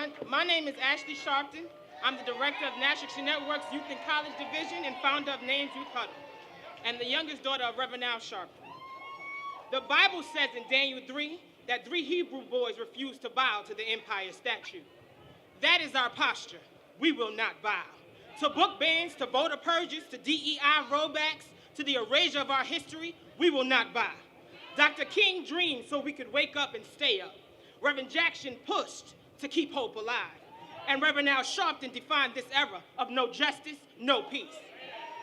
everyone. My name is Ashley Sharpton. I'm the director of National Network's Youth and College Division and founder of Names Youth Huddle, and the youngest daughter of Reverend Al Sharpton. The Bible says in Daniel 3 that 3 Hebrew boys refused to bow to the empire statue. That is our posture. We will not bow. To book bans, to voter purges, to DEI rollbacks, to the erasure of our history, we will not bow. Dr. King dreamed so we could wake up and stay up. Reverend Jackson pushed to keep hope alive. And Reverend Al Sharpton defined this era of no justice, no peace.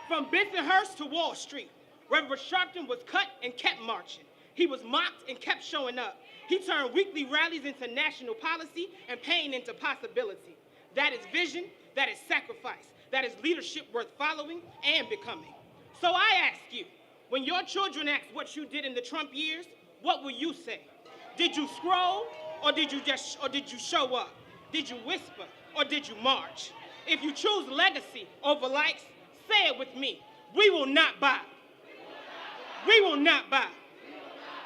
From Bensonhurst to Wall Street, Reverend Sharpton was cut and kept marching. He was mocked and kept showing up. He turned weekly rallies into national policy and pain into possibility. That is vision, that is sacrifice, that is leadership worth following and becoming. So I ask you, when your children ask what you did in the Trump years, what will you say? Did you scroll or did you show up? Did you whisper or did you march? If you choose legacy over likes, say it with me. We will not bow. We will not bow.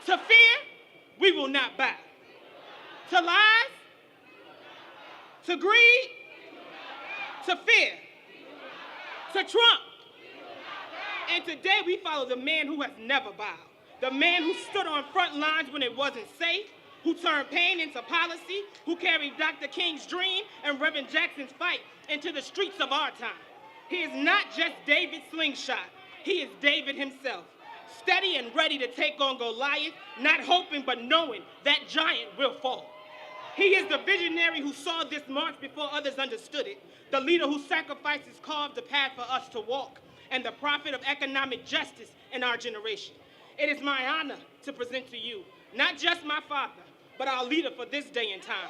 To fear, we will not bow. To lies, to greed, to fear, to Trump. And today we follow the man who has never bowed, the man who stood on front lines when it wasn't safe, who turned pain into policy, who carried Dr. King's dream and Reverend Jackson's fight into the streets of our time. He is not just David's slingshot, he is David himself, steady and ready to take on Goliath, not hoping but knowing that giant will fall. He is the visionary who saw this march before others understood it, the leader whose sacrifices carved the path for us to walk, and the prophet of economic justice in our generation. It is my honor to present to you, not just my father, but our leader for this day and time,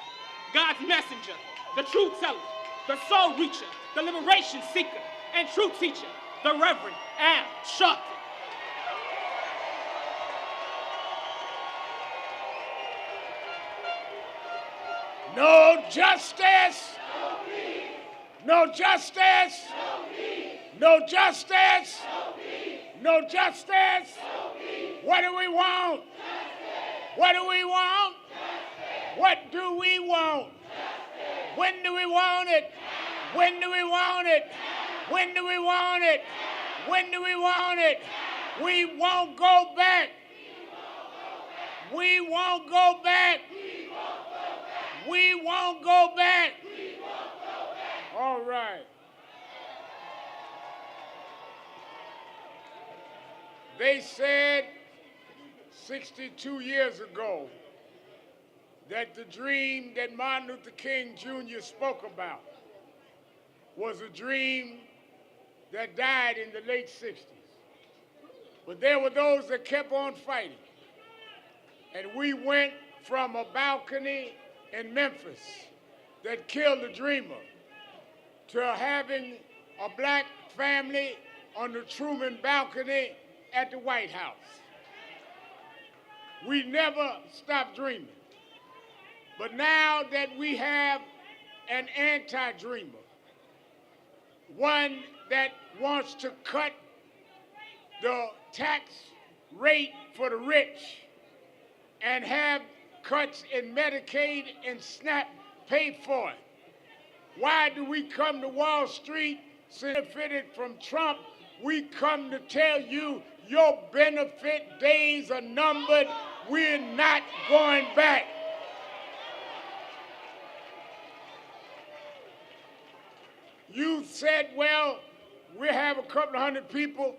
God's messenger, the truth teller, the soul reacher, the liberation seeker, and truth teacher, the Reverend Al Sharpton. No justice, no justice, no justice, no justice. What do we want? What do we want? What do we want? When do we want it? When do we want it? When do we want it? When do we want it? We won't go back. We won't go back. We won't go back. All right. They said 62 years ago that the dream that Martin Luther King Jr. spoke about was a dream that died in the late 60s. But there were those that kept on fighting. And we went from a balcony in Memphis that killed a dreamer to having a black family on the Truman balcony at the White House. We never stopped dreaming. But now that we have an anti-dreamer, one that wants to cut the tax rate for the rich and have cuts in Medicaid and SNAP paid for it. Why do we come to Wall Street benefited from Trump? We come to tell you your benefit days are numbered. We're not going back. You said, well, we have a couple of hundred people.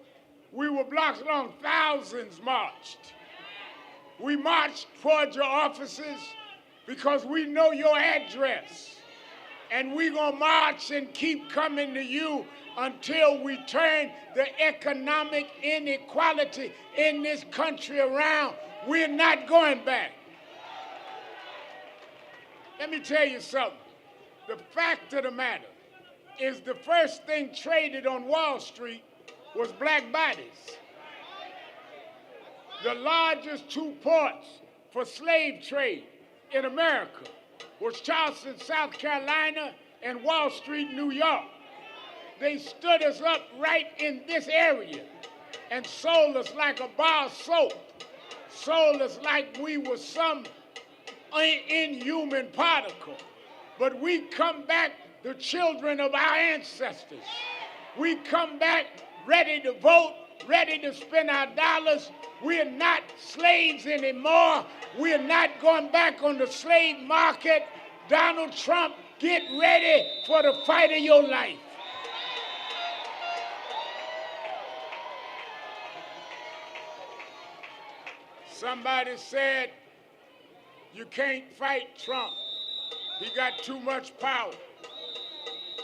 We were blocks long, thousands marched. We marched towards your offices because we know your address. And we're going to march and keep coming to you until we turn the economic inequality in this country around. We're not going back. Let me tell you something. The fact of the matter is the first thing traded on Wall Street was black bodies. The largest 2 ports for slave trade in America was Charleston, South Carolina, and Wall Street, New York. They stood us up right in this area and sold us like a bar of soap, sold us like we were some inhuman particle. but we come back the children of our ancestors. We come back ready to vote, ready to spend our dollars. We're not slaves anymore. We're not going back on the slave market. Donald Trump, get ready for the fight of your life. Somebody said, you can't fight Trump. He got too much power.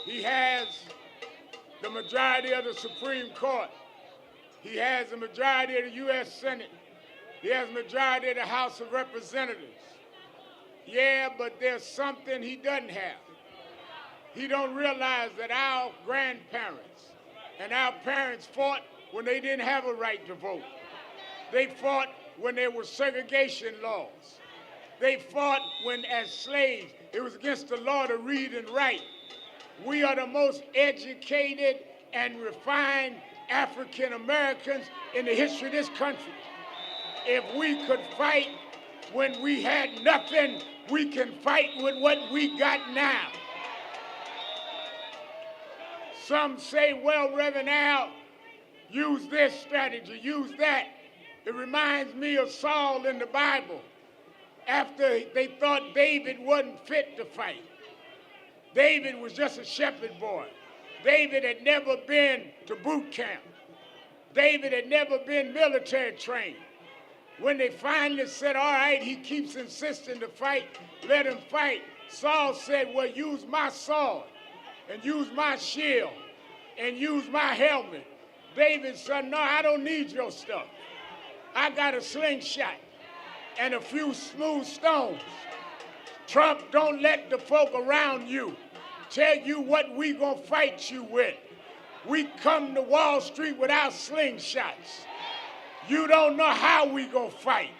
He has the majority of the Supreme Court. He has the majority of the U.S. Senate. He has the majority of the House of Representatives. Yeah, but there's something he doesn't have. He don't realize that our grandparents and our parents fought when they didn't have a right to vote. They fought when there were segregation laws. They fought when, as slaves, it was against the law to read and write. We are the most educated and refined African Americans in the history of this country. If we could fight when we had nothing, we can fight with what we got now. Some say, well, Reverend Al, use this strategy, use that. It reminds me of Saul in the Bible after they thought David wasn't fit to fight. David was just a shepherd boy. David had never been to boot camp. David had never been military trained. When they finally said, all right, he keeps insisting to fight, let him fight, Saul said, well, use my sword and use my shield and use my helmet. David said, no, I don't need your stuff. I got a slingshot and a few smooth stones. Trump, don't let the folk around you tell you what we gonna fight you with. We come to Wall Street with our slingshots. You don't know how we gonna fight.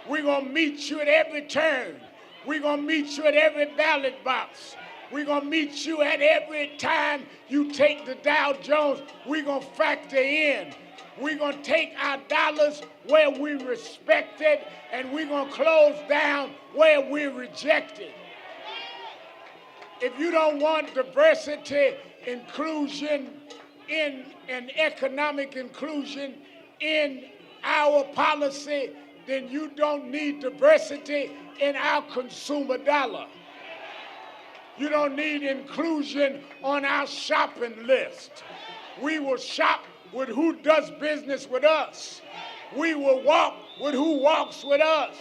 We gonna meet you at every turn. We gonna meet you at every ballot box. We gonna meet you at every time you take the Dow Jones. We gonna factor in. We're going to take our dollars where we respect it, and we're going to close down where we're rejected. If you don't want diversity, inclusion, and economic inclusion in our policy, then you don't need diversity in our consumer dollar. You don't need inclusion on our shopping list. We will shop with who does business with us. We will walk with who walks with us.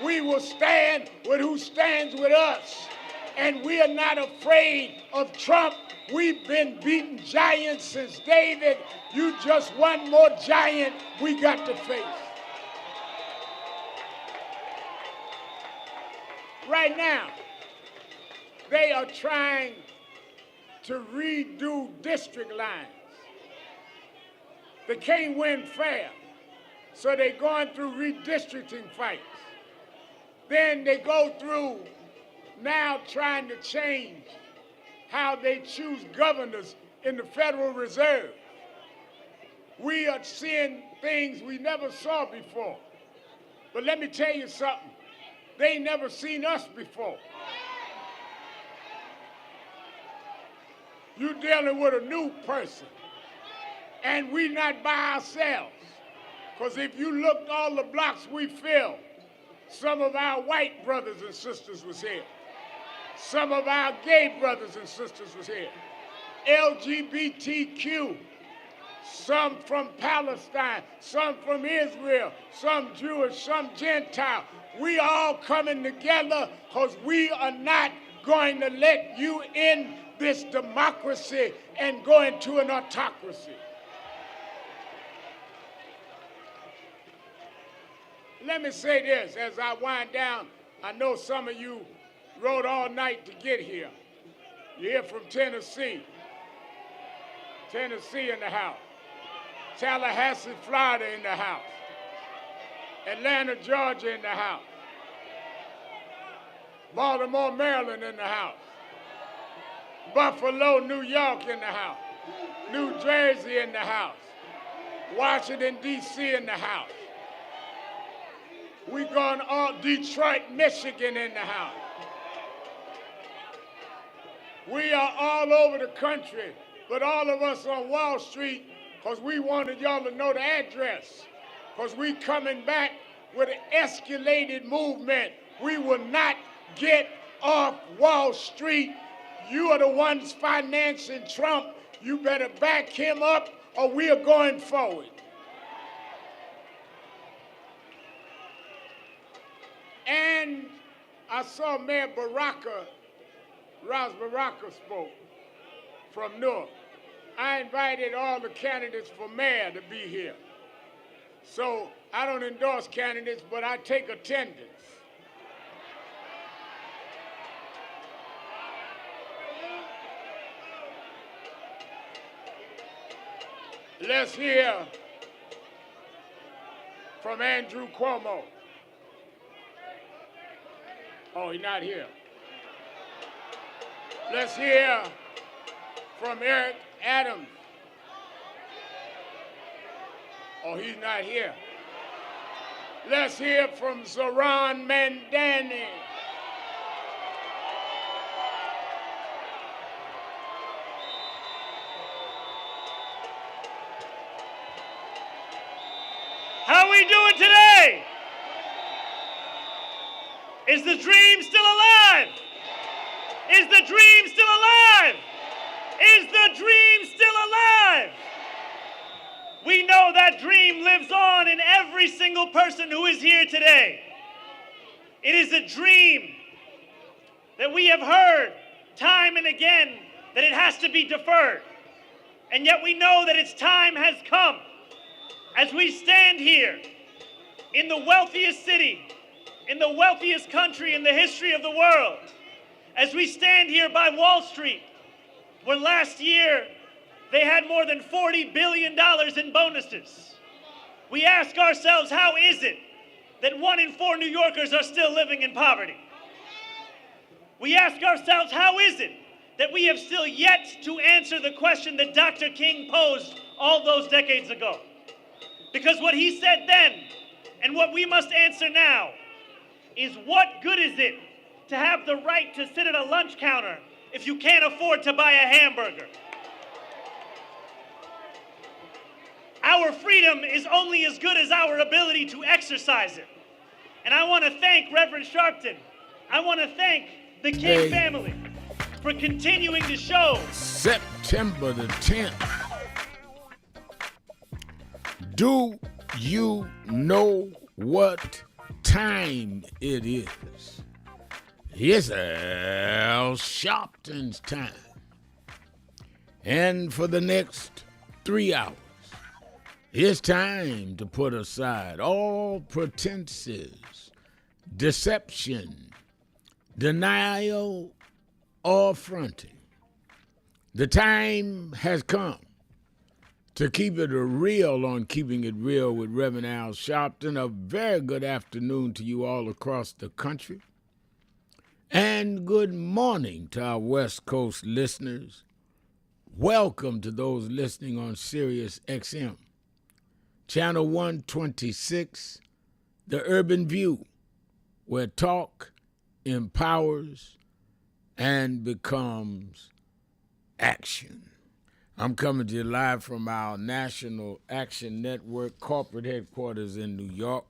We will stand with who stands with us. And we are not afraid of Trump. We've been beating giants since David. You just one more giant we got to face. Right now, they are trying to redo district lines. They can't win fair, so they're going through redistricting fights. Then they go through now trying to change how they choose governors in the Federal Reserve. We are seeing things we never saw before. But let me tell you something. They never seen us before. You're dealing with a new person. And we're not by ourselves. Because if you looked all the blocks we filled, some of our white brothers and sisters was here. Some of our gay brothers and sisters was here. LGBTQ, some from Palestine, some from Israel, some Jewish, some Gentile. We all coming together because we are not going to let you in this democracy and go into an autocracy. Let me say this as I wind down. I know some of you rode all night to get here. You're here from Tennessee. Tennessee in the house. Tallahassee, Florida in the house. Atlanta, Georgia in the house. Baltimore, Maryland in the house. Buffalo, New York in the house. New Jersey in the house. Washington, D.C. in the house. We going all Detroit, Michigan in the house. We are all over the country, but all of us on Wall Street, because we wanted y'all to know the address, because we coming back with an escalated movement. We will not get off Wall Street. You are the ones financing Trump. You better back him up or we are going forward. And I saw Mayor Ras Baraka spoke from Newark. I invited all the candidates for mayor to be here. So I don't endorse candidates, but I take attendance. Let's hear from Andrew Cuomo. Oh, he's not here. Let's hear from Eric Adams. Oh, he's not here. Let's hear from Zoran Mandani. How are we doing today? Is the dream still alive? Is the dream still alive? Is the dream still alive? We know that dream lives on in every single person who is here today. It is a dream that we have heard time and again that it has to be deferred. And yet we know that its time has come. As we stand here in the wealthiest city, in the wealthiest country in the history of the world, as we stand here by Wall Street, where last year they had more than $40 billion in bonuses, we ask ourselves, how is it that 1 in 4 New Yorkers are still living in poverty? We ask ourselves, how is it that we have still yet to answer the question that Dr. King posed all those decades ago? Because what he said then, and what we must answer now, is what good is it to have the right to sit at a lunch counter if you can't afford to buy a hamburger? Our freedom is only as good as our ability to exercise it. And I want to thank Reverend Sharpton. I want to thank the King family for continuing to show. September the 10th. Do you know what time it is? It's Al Sharpton's time. And for the next 3 hours, it's time to put aside all pretenses, deception, denial, or fronting. The time has come to keep it real on Keeping It Real with Reverend Al Sharpton. A very good afternoon to you all across the country. And good morning to our West Coast listeners. Welcome to those listening on Sirius XM, Channel 126, The Urban View, where talk empowers and becomes action. I'm coming to you live from our National Action Network corporate headquarters in New York.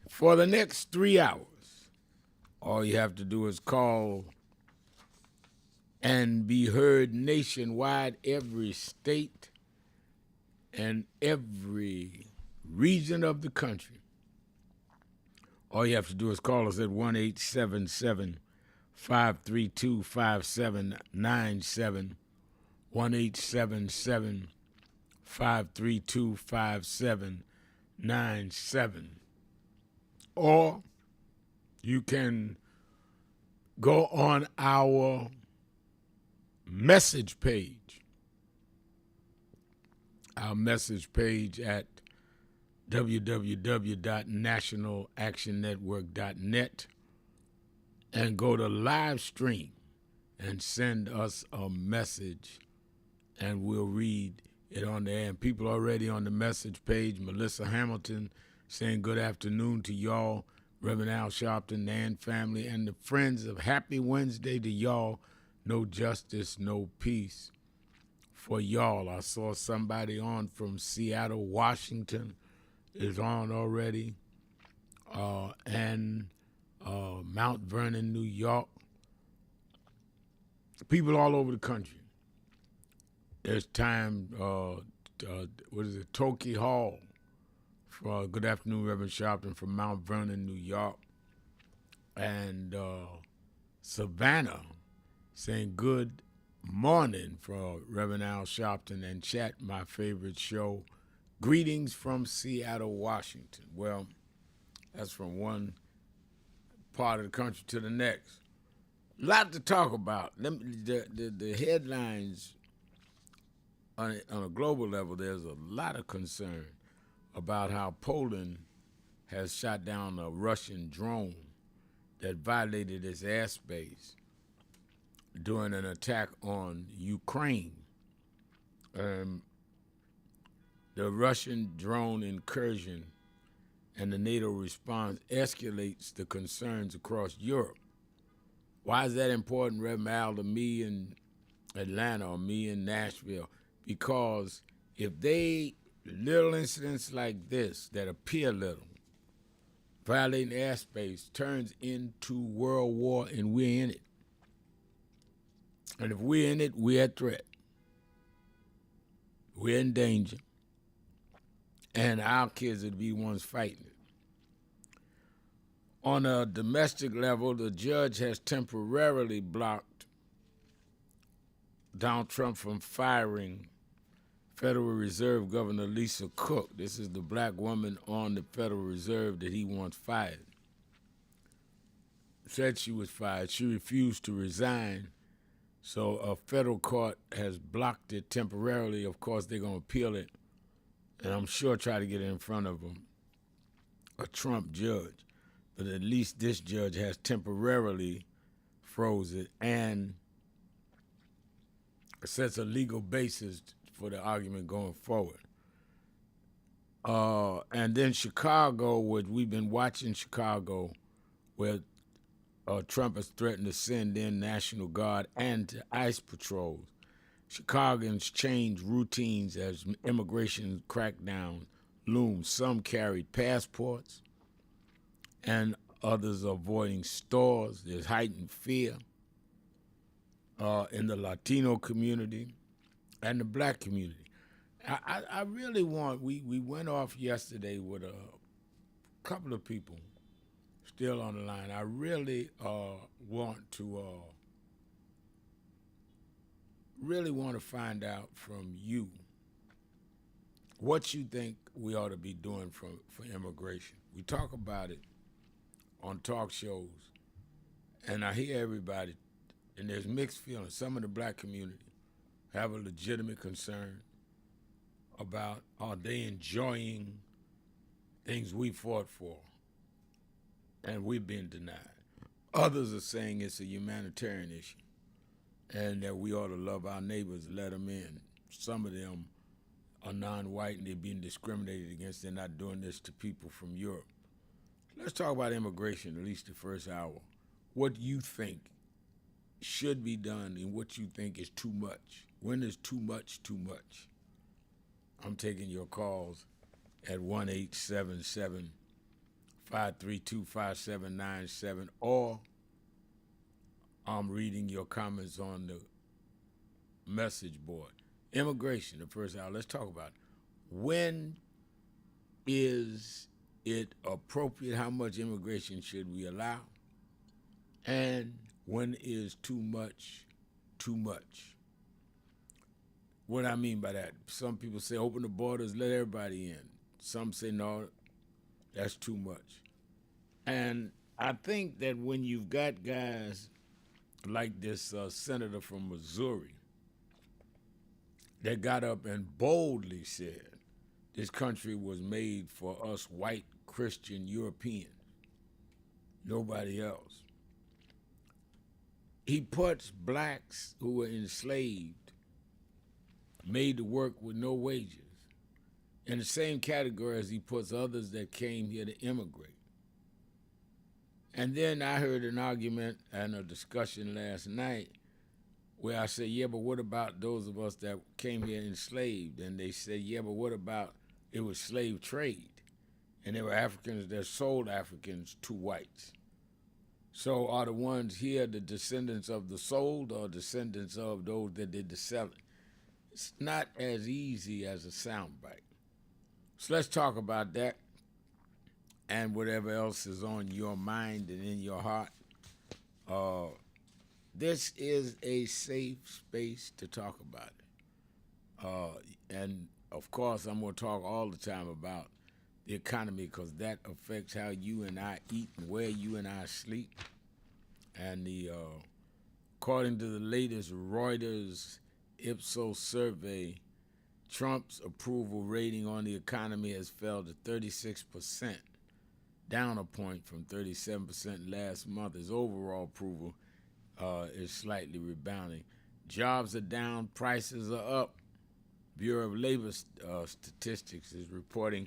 For the next 3 hours, all you have to do is call and be heard nationwide, every state and every region of the country. All you have to do is call us at 1-877-532-5797, 1-877-532-5797. Or you can go on our message page. Our message page at www.nationalactionnetwork.net and go to live stream and send us a message and we'll read it on the air. And people already on the message page, Melissa Hamilton saying good afternoon to y'all, Reverend Al Sharpton, Nan family, and the friends of Happy Wednesday to y'all, no justice, no peace for y'all. I saw somebody on from Seattle, Washington is on already, and Mount Vernon, New York. People all over the country. There's time, Toki Hall, for good afternoon, Reverend Sharpton from Mount Vernon, New York. And Savannah saying good morning for Reverend Al Sharpton and chat, my favorite show. Greetings from Seattle, Washington. Well, that's from one part of the country to the next. A lot to talk about. The headlines on a global level, there's a lot of concern about how Poland has shot down a Russian drone that violated its airspace during an attack on Ukraine. The Russian drone incursion and the NATO response escalates the concerns across Europe. Why is that important, Reverend Al, to me in Atlanta or me in Nashville? Because if little incidents like this that appear little, violating airspace, turns into world war and we're in it. And if we're in it, we're at threat. We're in danger. And our kids would be the ones fighting it. On a domestic level, the judge has temporarily blocked Donald Trump from firing Federal Reserve Governor Lisa Cook. This is the black woman on the Federal Reserve that he wants fired. Said she was fired. She refused to resign. So a federal court has blocked it temporarily. Of course, they're going to appeal it, and I'm sure try to get it in front of a Trump judge. But at least this judge has temporarily froze it and sets a legal basis for the argument going forward. And then Chicago, which we've been watching Chicago, where Trump has threatened to send in National Guard and ICE patrols. Chicagoans changed routines as immigration crackdown looms. Some carried passports and others avoiding stores. There's heightened fear in the Latino community and the black community. I really want, we went off yesterday with a couple of people still on the line. I really want to find out from you what you think we ought to be doing for immigration. We talk about it on talk shows, and I hear everybody, and there's mixed feelings. Some of the black community have a legitimate concern about, are they enjoying things we fought for and we've been denied. Others are saying it's a humanitarian issue and that we ought to love our neighbors, let them in. Some of them are non-white and they're being discriminated against. They're not doing this to people from Europe. Let's talk about immigration, at least the first hour. What do you think should be done and what you think is too much? When is too much too much? I'm taking your calls at 1-877-532-5797, or I'm reading your comments on the message board. Immigration, the first hour, let's talk about it. When is it appropriate? How much immigration should we allow? And when is too much too much? What I mean by that, some people say open the borders, let everybody in. Some say no, that's too much. And I think that when you've got guys like this senator from Missouri that got up and boldly said this country was made for us white Christian Europeans, nobody else. He puts blacks who were enslaved, made to work with no wages, in the same category as he puts others that came here to immigrate. And then I heard an argument and a discussion last night where I said, yeah, but what about those of us that came here enslaved? And they said, yeah, but what about it was slave trade? And there were Africans that sold Africans to whites. So are the ones here the descendants of the sold or descendants of those that did the selling? It's not as easy as a soundbite. So let's talk about that and whatever else is on your mind and in your heart. This is a safe space to talk about it. And of course, I'm going to talk all the time about the economy because that affects how you and I eat and where you and I sleep. And according to the latest Reuters Ipsos survey, Trump's approval rating on the economy has fell to 36%, down a point from 37% last month. His overall approval is slightly rebounding. Jobs are down, prices are up. Bureau of Labor Statistics is reporting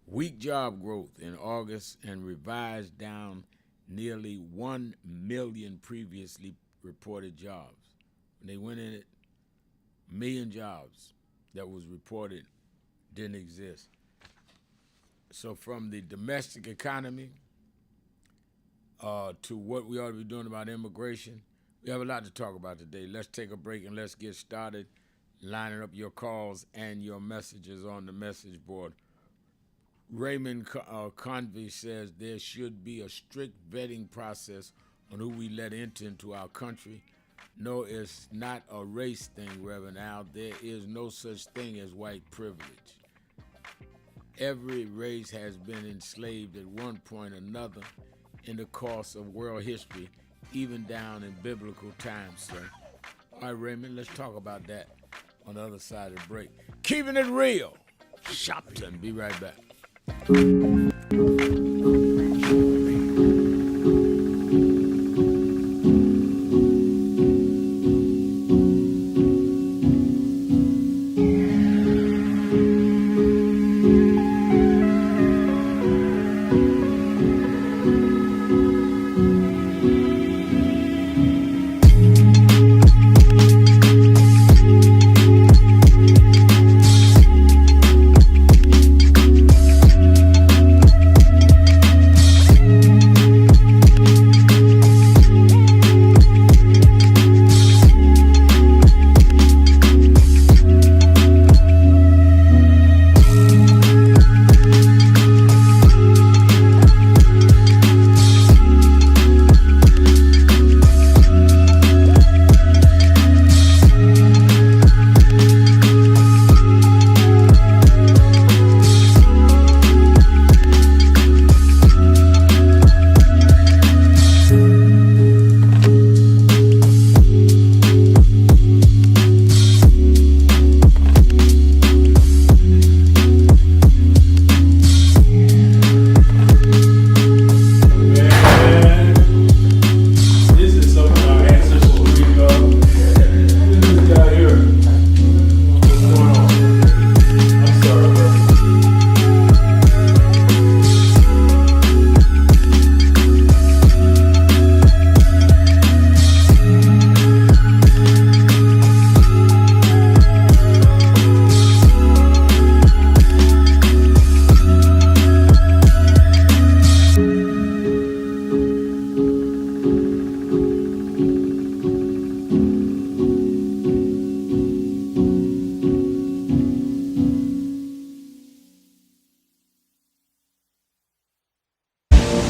weak job growth in August and revised down nearly 1 million previously reported jobs. When they went in it, 1 million jobs that was reported didn't exist. So from the domestic economy to what we ought to be doing about immigration, we have a lot to talk about today. Let's take a break and let's get started lining up your calls and your messages on the message board. Raymond Convey says there should be a strict vetting process on who we let into our country. No, it's not a race thing, Reverend Al. There is no such thing as white privilege. Every race has been enslaved at one point or another in the course of world history, even down in biblical times, sir. All right, Raymond, let's talk about that on the other side of the break. Keeping it real. Sharpton, be right back.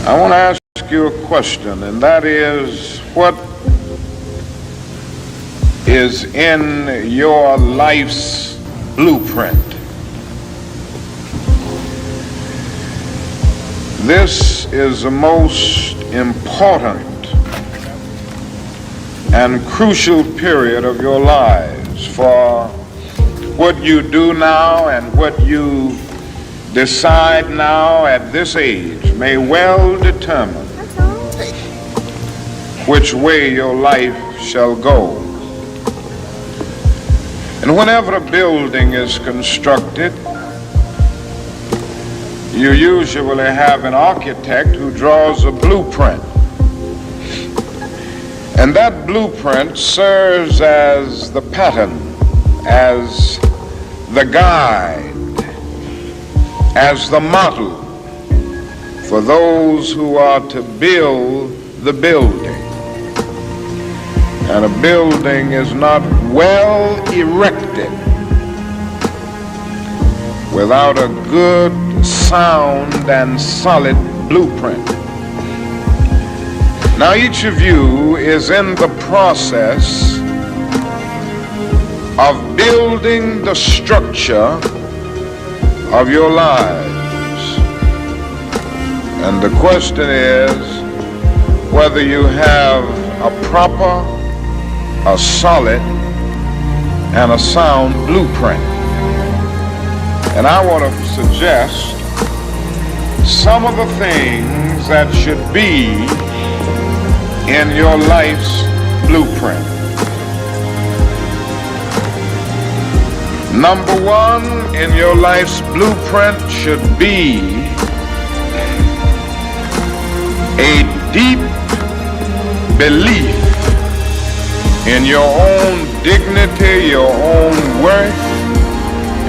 I want to ask you a question, and that is, what is in your life's blueprint? This is the most important and crucial period of your lives, for what you do now and what you decide now at this age may well determine which way your life shall go. And whenever a building is constructed, you usually have an architect who draws a blueprint. And that blueprint serves as the pattern, as the guide, as the model for those who are to build the building. And a building is not well erected without a good, sound, and solid blueprint. Now each of you is in the process of building the structure of your lives. And the question is whether you have a proper, a solid, and a sound blueprint. And I want to suggest some of the things that should be in your life's blueprint. Number one in your life's blueprint should be a deep belief in your own dignity, your own worth,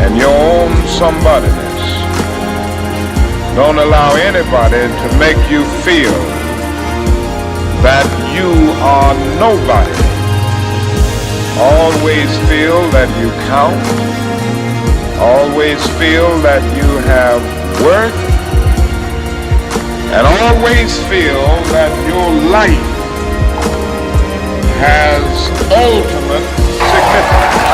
and your own somebodyness. Don't allow anybody to make you feel that you are nobody. Always feel that you count. Always feel that you have worth. And always feel that your life has ultimate significance.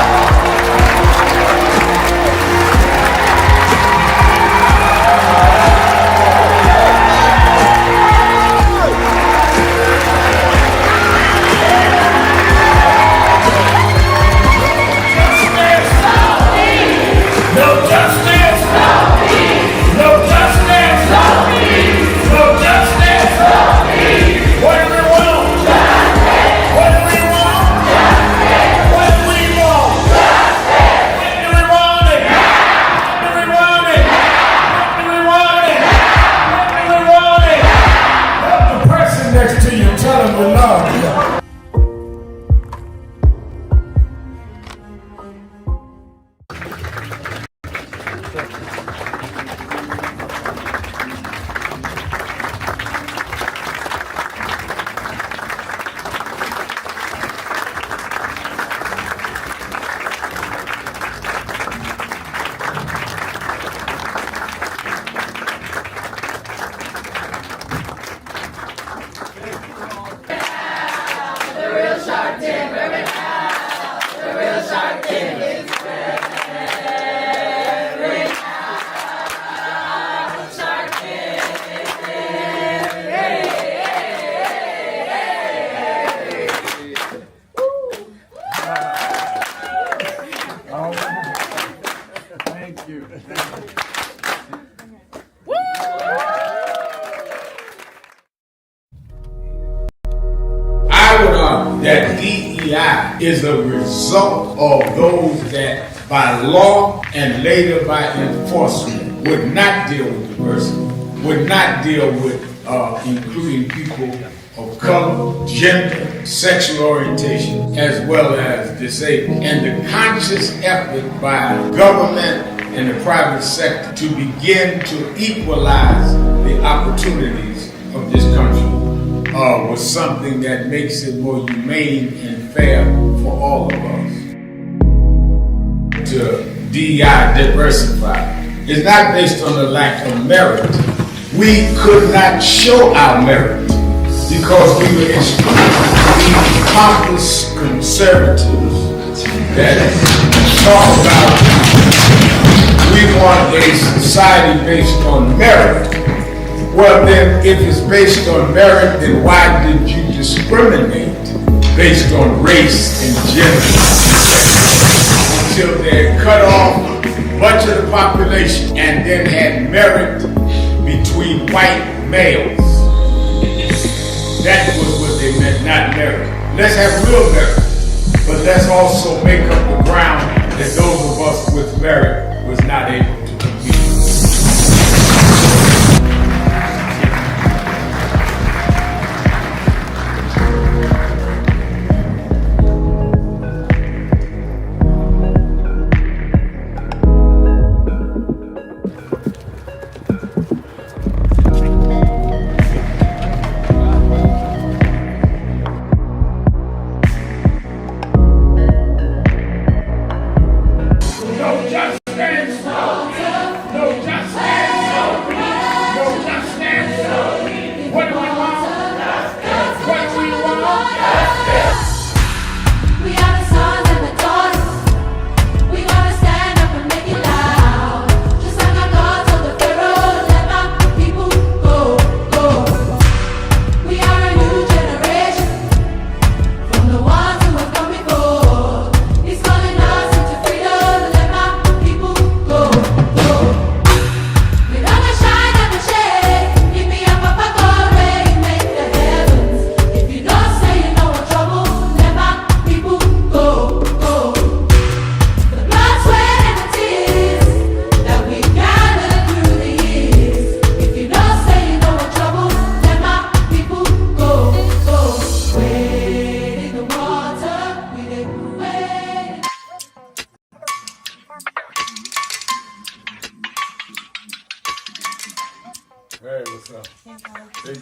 That DEI is a result of those that by law and later by enforcement would not deal with diversity, would not deal with including people of color, gender, sexual orientation, as well as disabled. And the conscious effort by government and the private sector to begin to equalize the opportunities of this country was something that makes it more humane and fair for all of us. To DEI diversify is not based on the lack of merit. We could not show our merit because we were extremely pompous conservatives that talk about we want a society based on merit. Well then, if it's based on merit, then why did you discriminate based on race and gender? Until they cut off a bunch of the population and then had merit between white males. That was what they meant, not merit. Let's have real merit, but let's also make up the ground that those of us with merit was not able to compete.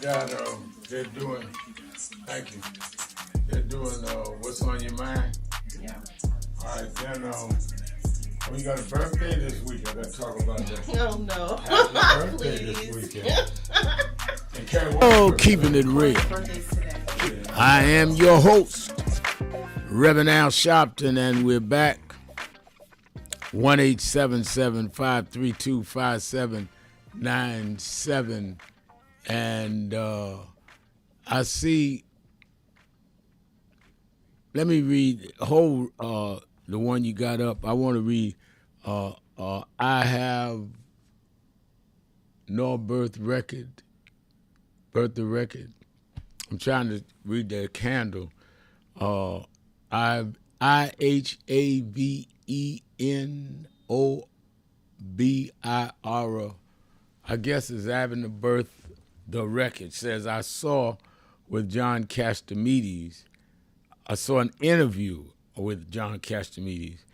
got, they're doing, thank you. They're doing What's on Your Mind. Yeah. All right, then, we got a birthday this week. I got to talk about that. Oh, no. Happy birthday this weekend. Oh, keeping it real. I am your host, Reverend Al Sharpton, and we're back. 1-877-532-5797. And I see, let me read the one you got up. I want to read, I have no birth record. I'm trying to read the candle. IHAVENOBIR, I guess is having the birth, the record. Says, I saw with John Castomedes, I saw an interview with John Castomedes,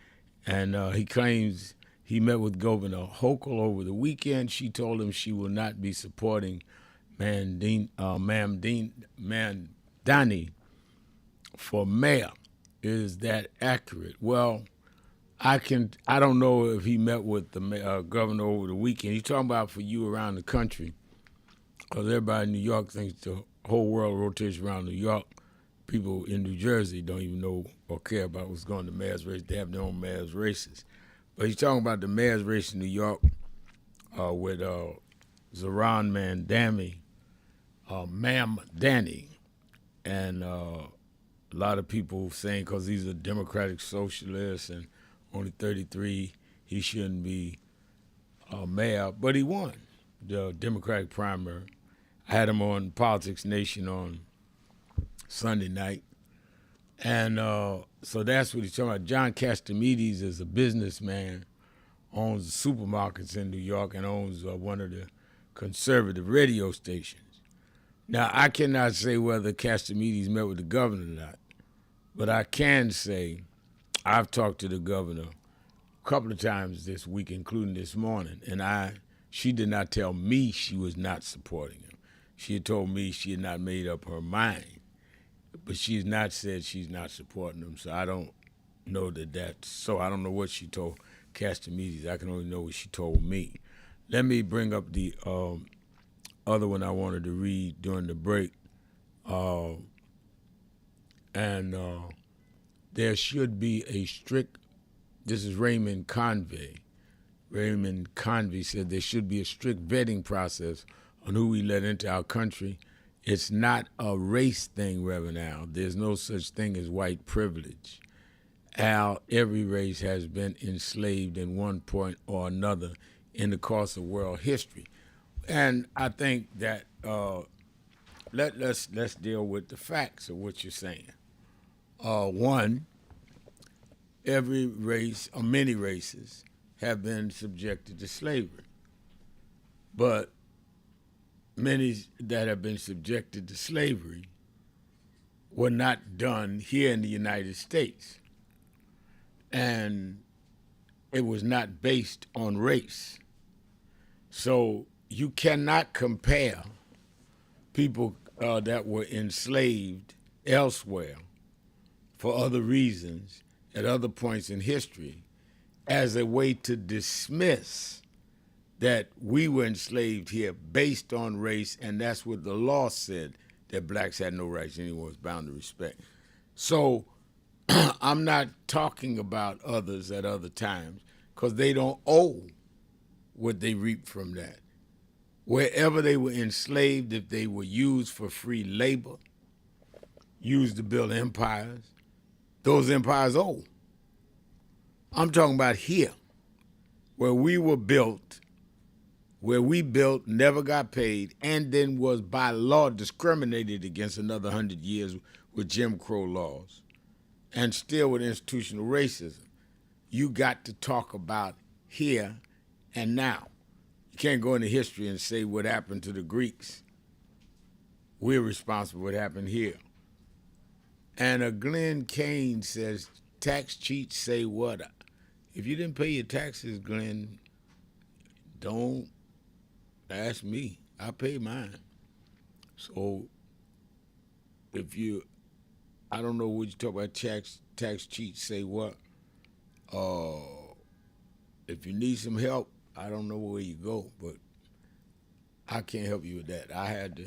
and he claims he met with Governor Hochul over the weekend. She told him she will not be supporting Mandani for mayor. Is that accurate? Well, I don't know if he met with the governor over the weekend. He's talking about for you around the country, because everybody in New York thinks the whole world rotates around New York. People in New Jersey don't even know or care about what's going on in the mayor's race. They have their own mayor's races. But he's talking about the mayor's race in New York with Zohran Mamdani, and a lot of people saying because he's a democratic socialist and only 33, he shouldn't be mayor. But he won the Democratic primary. I had him on Politics Nation on Sunday night. And so that's what he's talking about. John Castomedes is a businessman, owns supermarkets in New York, and owns one of the conservative radio stations. Now, I cannot say whether Castomedes met with the governor or not, but I can say I've talked to the governor a couple of times this week, including this morning, and she did not tell me she was not supporting him. She had told me she had not made up her mind, but she's not said she's not supporting him, so I don't know that's so. I don't know what she told Castomedes. I can only know what she told me. Let me bring up the other one I wanted to read during the break. There should be a strict, this is Raymond Convey. Raymond Convey said there should be a strict vetting process on who we let into our country. It's not a race thing, Reverend Al. There's no such thing as white privilege. Al, every race has been enslaved in one point or another in the course of world history. And I think that let's deal with the facts of what you're saying. One, every race, or many races, have been subjected to slavery. But many that have been subjected to slavery were not done here in the United States. And it was not based on race. So you cannot compare people that were enslaved elsewhere for other reasons at other points in history as a way to dismiss that we were enslaved here based on race, and that's what the law said, that blacks had no rights anyone was bound to respect. So I'm not talking about others at other times because they don't owe what they reaped from that. Wherever they were enslaved, if they were used for free labor, used to build empires, those empires owe. I'm talking about here, where we were built, where we built, never got paid, and then was by law discriminated against another 100 years with Jim Crow laws, and still with institutional racism. You got to talk about here and now. You can't go into history and say what happened to the Greeks. We're responsible for what happened here. And Glenn Kane says, tax cheats say what? If you didn't pay your taxes, Glenn, don't ask me. I pay mine. So if you, I don't know what you talk about tax cheats, say what. If you need some help, I don't know where you go, but I can't help you with that. I had to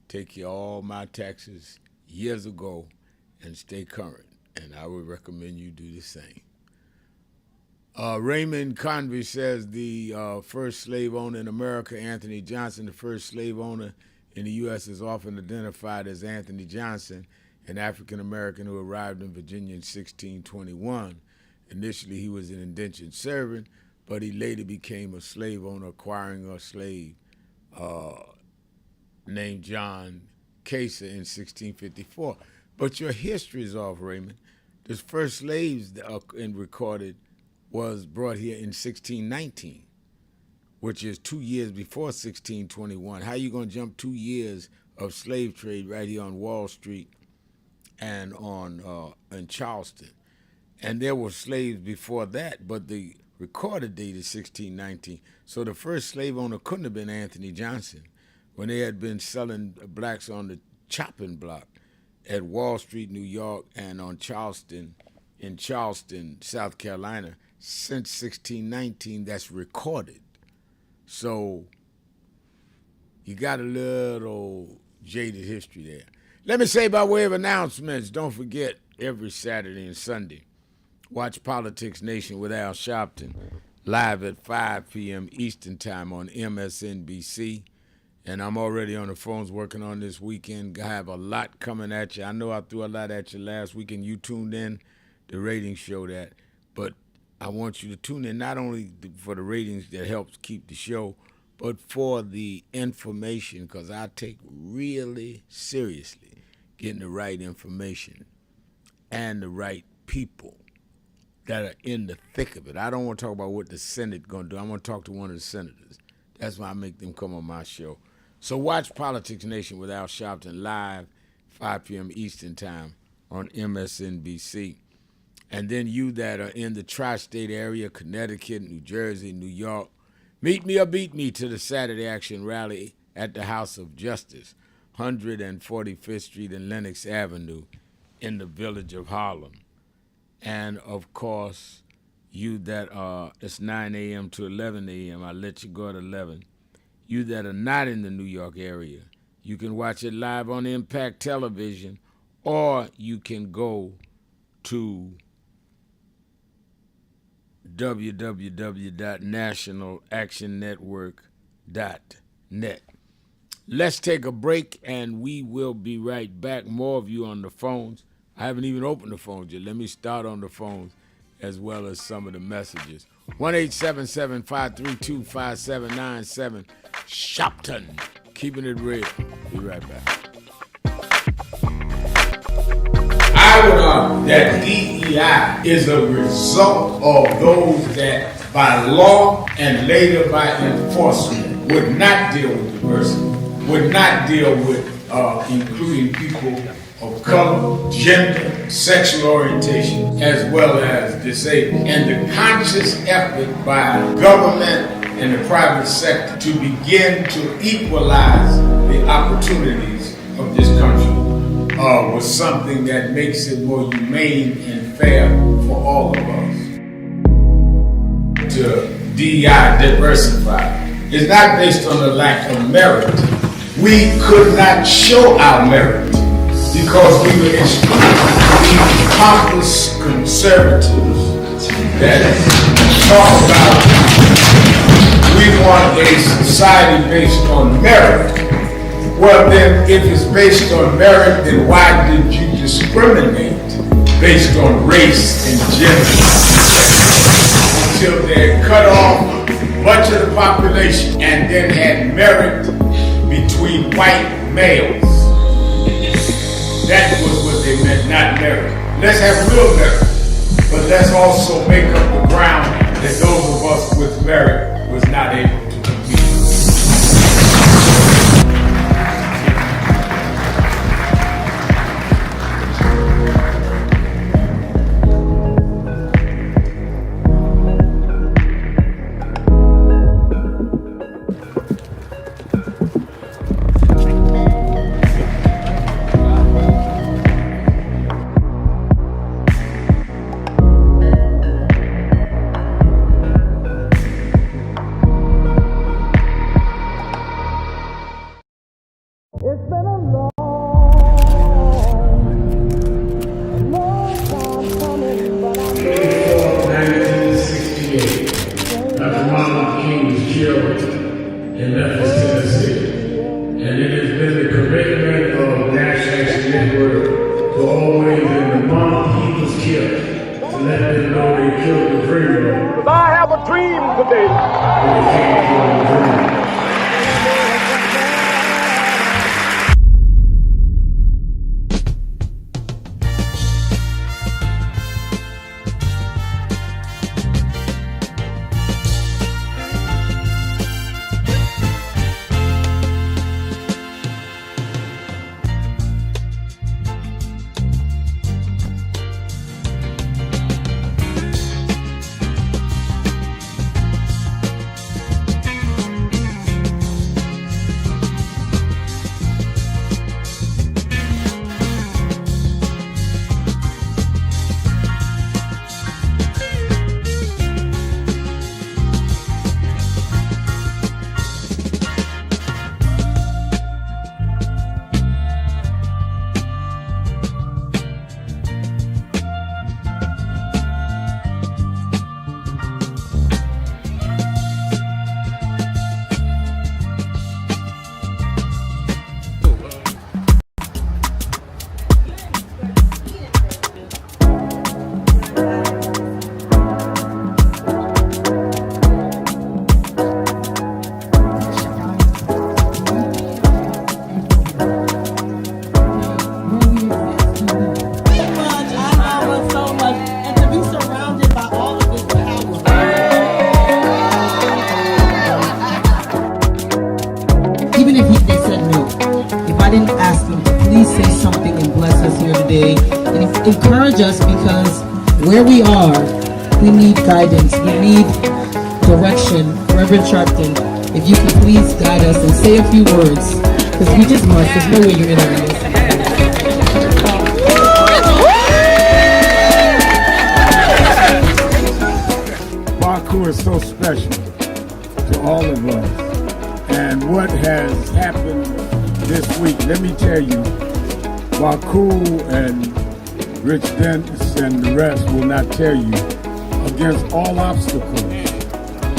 take care of all my taxes years ago and stay current, and I would recommend you do the same. Raymond Convey says the first slave owner in America, Anthony Johnson, the first slave owner in the U.S., is often identified as Anthony Johnson, an African-American who arrived in Virginia in 1621. Initially, he was an indentured servant, but he later became a slave owner, acquiring a slave named John Caser in 1654. But your history is off, Raymond. The first slaves recorded was brought here in 1619, which is 2 years before 1621. How you gonna jump 2 years of slave trade right here on Wall Street and in Charleston? And there were slaves before that, but the recorded date is 1619. So the first slave owner couldn't have been Anthony Johnson when they had been selling blacks on the chopping block at Wall Street, New York, and in Charleston, South Carolina, since 1619. That's recorded. So you got a little jaded history there. Let me say by way of announcements, don't forget every Saturday and Sunday, watch Politics Nation with Al Sharpton, live at 5 p.m. Eastern Time on MSNBC. And I'm already on the phones working on this weekend. I have a lot coming at you. I know I threw a lot at you last weekend. You tuned in. The ratings show that. But I want you to tune in not only for the ratings that helps keep the show, but for the information, because I take really seriously getting the right information and the right people that are in the thick of it. I don't want to talk about what the Senate going to do. I want to talk to one of the senators. That's why I make them come on my show. So watch Politics Nation with Al Sharpton live, 5 p.m. Eastern Time on MSNBC. And then you that are in the tri-state area, Connecticut, New Jersey, New York, meet me or beat me to the Saturday Action Rally at the House of Justice, 145th Street and Lenox Avenue in the village of Harlem. And, of course, you that are, it's 9 a.m. to 11 a.m., I'll let you go at 11. You that are not in the New York area, you can watch it live on Impact Television, or you can go to www.nationalactionnetwork.net. Let's take a break, and we will be right back. More of you on the phones. I haven't even opened the phones yet. Let me start on the phones as well as some of the messages. 1-877-532-5797. Sharpton, keeping it real. Be right back. I would argue that DEI is a result of those that by law and later by enforcement would not deal with diversity, would not deal with including people of color, gender, sexual orientation, as well as disabled. And the conscious effort by government and the private sector to begin to equalize the opportunities of this country was something that makes it more humane and fair for all of us. To DEI diversify is not based on the lack of merit. We could not show our merit because we were pompous conservatives that talk about we want a society based on merit. Well then, if it's based on merit, then why did you discriminate based on race and gender? Until they cut off much of the population and then had merit between white males. That was what they meant, not merit. Let's have real merit, but let's also make up the ground that those of us with merit was not able to compete. let them know they killed the dream. Because I have a dream today. They can't kill the dream. Encourage us, because where we are, we need guidance, we need direction. Reverend Sharpton, if you could please guide us and say a few words, because we just must. There's no way you're interviewing us. Baku is so special to all of us, and what has happened this week, let me tell you, Baku and Rich Dennis and the rest will not tell you, against all obstacles,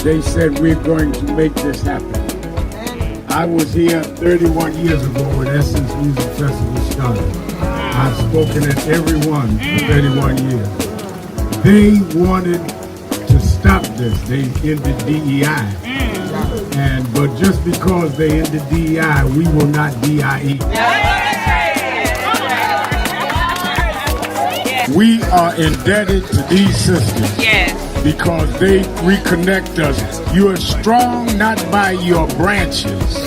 they said we're going to make this happen. I was here 31 years ago when Essence Music Festival started. I've spoken at every one for 31 years. They wanted to stop this. They ended DEI. But just because they ended DEI, we will not DIE. We are indebted to these sisters because they reconnect us. You are strong not by your branches,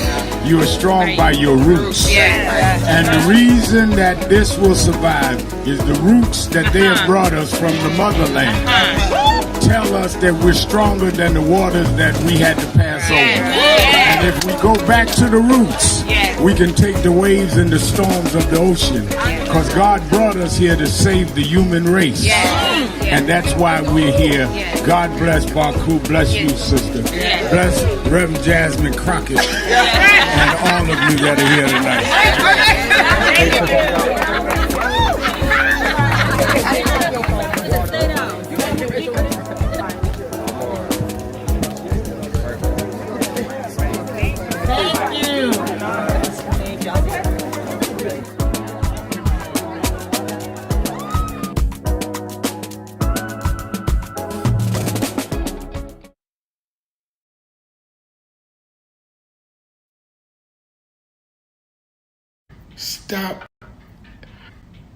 you are strong by your roots. And the reason that this will survive is the roots that they have brought us from the motherland. Tell us that we're stronger than the waters that we had to pass over. And if we go back to the roots, we can take the waves and the storms of the ocean, because God brought us here to save the human race. And that's why we're here. God bless Baku, bless you, sister. Bless Reverend Jasmine Crockett and all of you that are here tonight. Stop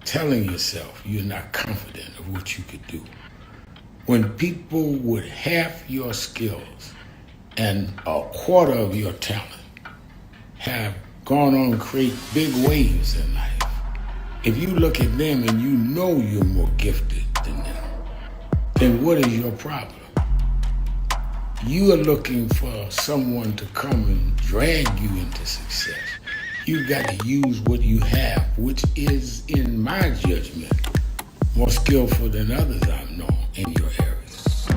telling yourself you're not confident of what you could do. When people with half your skills and a quarter of your talent have gone on to create big waves in life, if you look at them and you know you're more gifted than them, then what is your problem? You are looking for someone to come and drag you into success. You've got to use what you have, which is, in my judgment, more skillful than others I've known in your areas.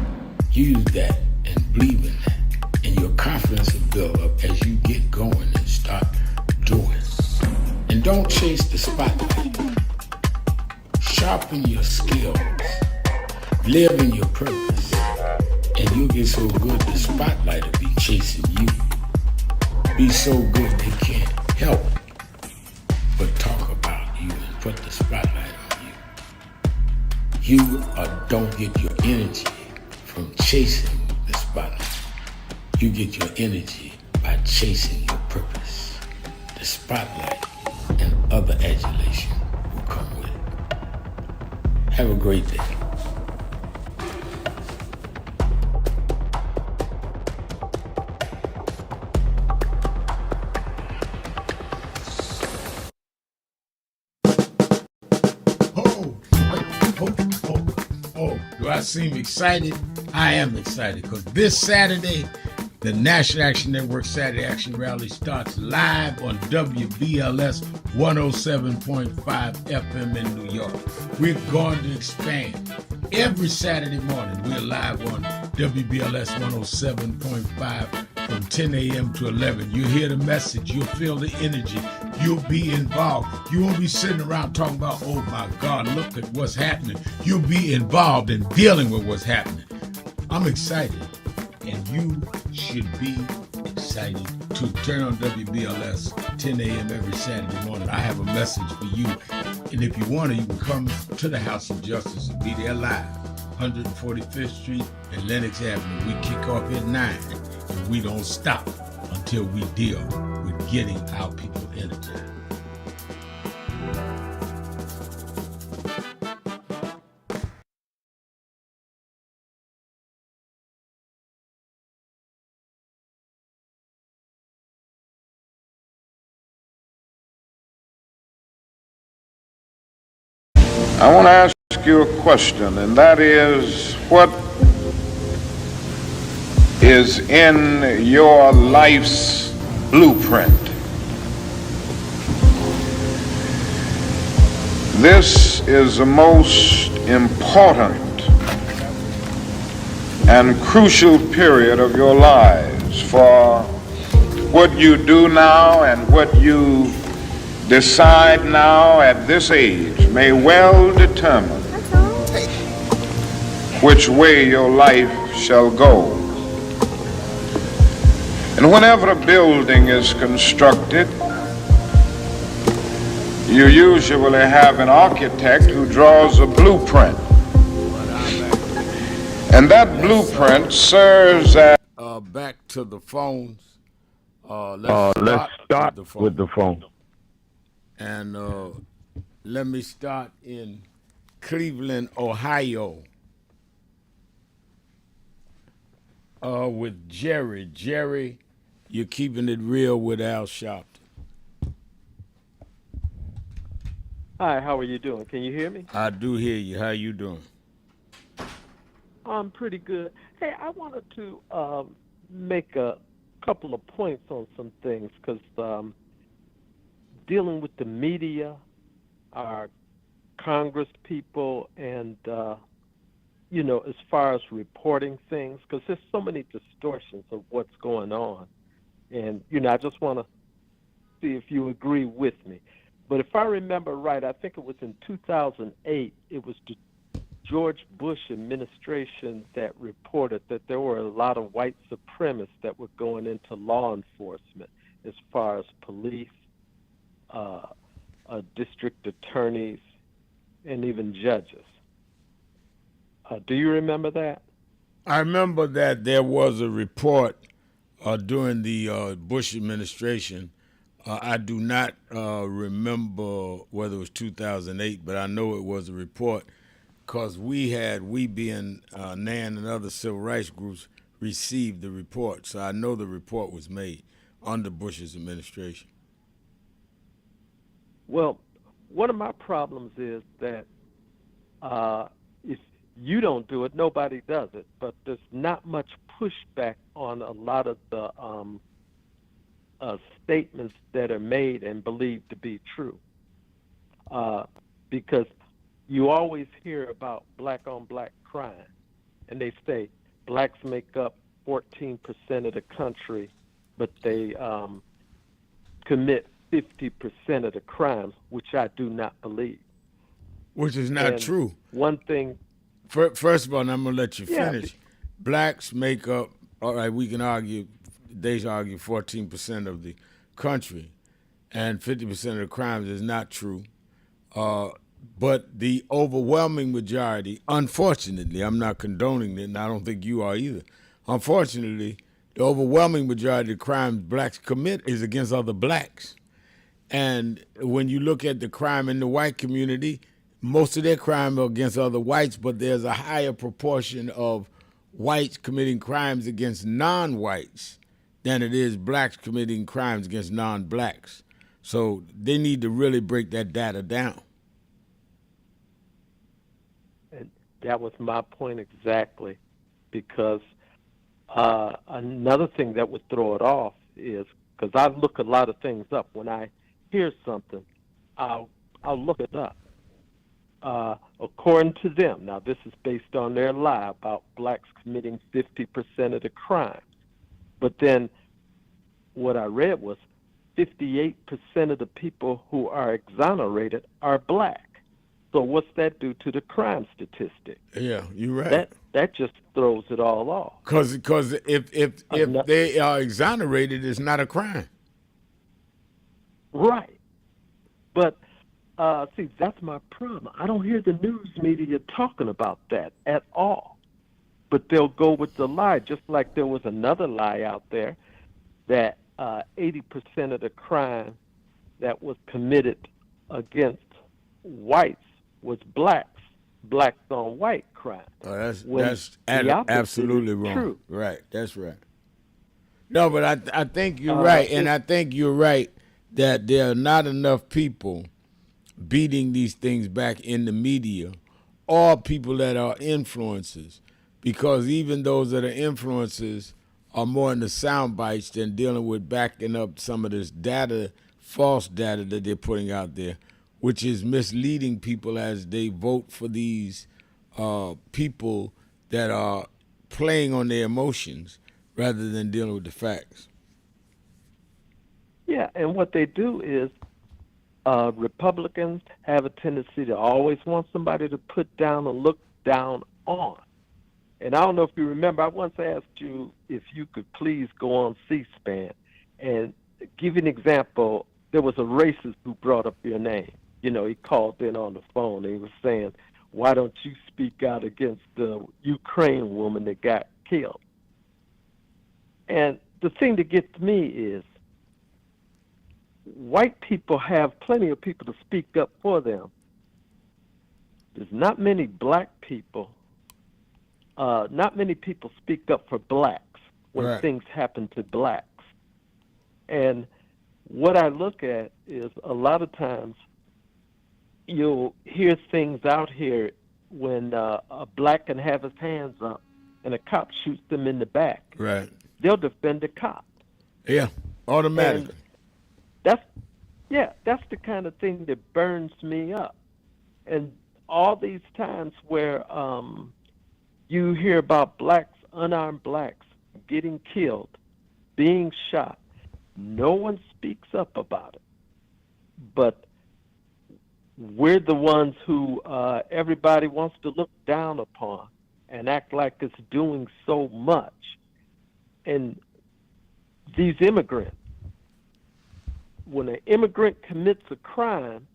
Use that and believe in that, and your confidence will build up as you get going and start doing. And don't chase the spotlight. Sharpen your skills. Live in your purpose. And you'll get so good the spotlight will be chasing you. Be so good they can't help but talk about you and put the spotlight on you. You don't get your energy from chasing the spotlight. You get your energy by chasing your purpose. The spotlight and other adulation will come with it. Have a great day. Do I seem excited? I am excited because this Saturday, the National Action Network Saturday Action Rally starts live on WBLS 107.5 FM in New York. We're going to expand. Every Saturday morning, we're live on WBLS 107.5 from 10 a.m. to 11. You'll hear the message. You'll feel the energy. You'll be involved. You won't be sitting around talking about, oh my God, look at what's happening. You'll be involved in dealing with what's happening. I'm excited, and you should be excited to turn on WBLS 10 a.m. every Saturday morning. I have a message for you, and if you want to, you can come to the House of Justice and be there live, 145th Street and Lenox Avenue. We kick off at 9, and we don't stop until we deal with getting our people energized. I want to ask you a question, and that is, what is in your life's blueprint? This is the most important and crucial period of your lives, for what you do now and what you decide now at this age may well determine which way your life shall go. And whenever a building is constructed, you usually have an architect who draws a blueprint. And that blueprint serves as... Back to the phones. Let's start with the phone. And let me start in Cleveland, Ohio, with Jerry. Jerry, you're keeping it real with Al Sharpton. Hi, how are you doing? Can you hear me? I do hear you. How you doing? I'm pretty good. Hey, I wanted to make a couple of points on some things, because dealing with the media, our Congress people, and, as far as reporting things, because there's so many distortions of what's going on. And, I just want to see if you agree with me. But if I remember right, I think it was in 2008, it was the George Bush administration that reported that there were a lot of white supremacists that were going into law enforcement, as far as police, district attorneys, and even judges. Do you remember that? I remember that there was a report during the Bush administration. I do not remember whether it was 2008, but I know it was a report, because we being NAN and other civil rights groups received the report. So I know the report was made under Bush's administration. Well, one of my problems is that if you don't do it, nobody does it. But there's not much pushback on a lot of the statements that are made and believed to be true. Because you always hear about black-on-black crime, and they say blacks make up 14% of the country, but they commit 50% of the crimes, which I do not believe. Which is not true. One thing... First of all, and I'm going to let you finish. Blacks make up, all right, we can argue, they argue 14% of the country, and 50% of the crimes is not true. But the overwhelming majority, unfortunately, I'm not condoning it, and I don't think you are either. Unfortunately, the overwhelming majority of crimes blacks commit is against other blacks. And when you look at the crime in the white community, most of their crime are against other whites, but there's a higher proportion of whites committing crimes against non-whites than it is blacks committing crimes against non-blacks. So they need to really break that data down. And that was my point exactly, because another thing that would throw it off is, because I look a lot of things up. When I hear something, I'll look it up. According to them, now this is based on their lie about blacks committing 50% of the crimes. But then what I read was 58% of the people who are exonerated are black. So what's that do to the crime statistic? Yeah, you're right. That just throws it all off. Because if they are exonerated, it's not a crime. Right. But see, that's my problem. I don't hear the news media talking about that at all. But they'll go with the lie, just like there was another lie out there that 80% of the crime that was committed against whites was blacks on white crime. Oh, that's absolutely wrong. True. Right, that's right. No, but I think you're right, and I think you're right that there are not enough people beating these things back in the media or people that are influencers, because even those that are influencers are more in the sound bites than dealing with backing up some of this data, false data that they're putting out there, which is misleading people as they vote for these people that are playing on their emotions rather than dealing with the facts. Yeah, and what they do is Republicans have a tendency to always want somebody to put down or look down on. And I don't know if you remember, I once asked you if you could please go on C-SPAN and give you an example. There was a racist who brought up your name. You know, he called in on the phone and he was saying, why don't you speak out against the Ukraine woman that got killed? And the thing that gets me is white people have plenty of people to speak up for them. There's not many black people, not many people speak up for blacks when things happen to blacks. And what I look at is a lot of times you'll hear things out here when a black can have his hands up and a cop shoots them in the back. Right. They'll defend the cop. Yeah, automatically. And that's the kind of thing that burns me up. And all these times where you hear about blacks, unarmed blacks, getting killed, being shot, no one speaks up about it. But we're the ones who everybody wants to look down upon and act like it's doing so much. And these immigrants, when an immigrant commits a crime,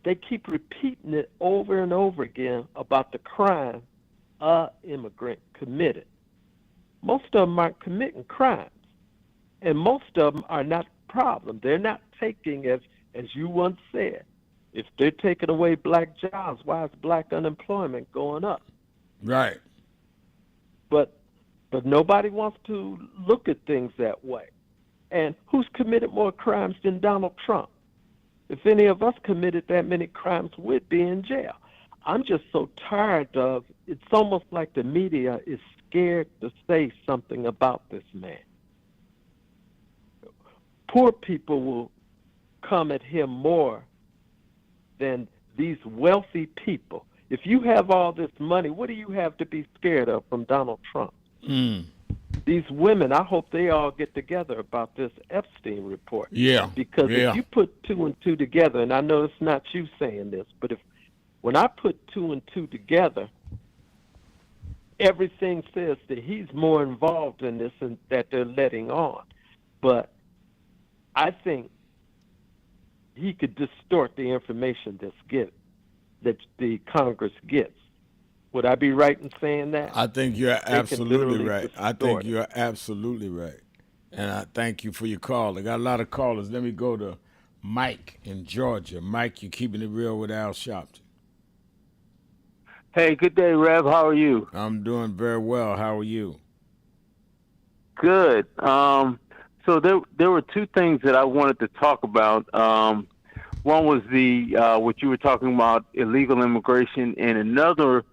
they keep repeating it over and over again about the crime an immigrant committed. Most of them aren't committing crimes, and most of them are not the problem. They're not taking, as you once said, if they're taking away black jobs, why is black unemployment going up? Right. But nobody wants to look at things that way. And who's committed more crimes than Donald Trump? If any of us committed that many crimes, we'd be in jail. I'm just so tired of, it's almost like the media is scared to say something about this man. Poor people will come at him more than these wealthy people. If you have all this money, what do you have to be scared of from Donald Trump? These women, I hope they all get together about this Epstein report. Yeah. Because if you put two and two together, and I know it's not you saying this, but when I put two and two together, everything says that he's more involved in this and that they're letting on. But I think he could distort the information that's given. that the Congress gets. Would I be right in saying that? I think you're absolutely right. I think it. you're absolutely right. And I thank you for your call. I got a lot of callers. Let me go to Mike in Georgia. Mike, you're keeping it real with Al Sharpton. Hey, good day, Rev. How are you? I'm doing very well. How are you? Good. So there were two things that I wanted to talk about. One was the what you were talking about, illegal immigration, and another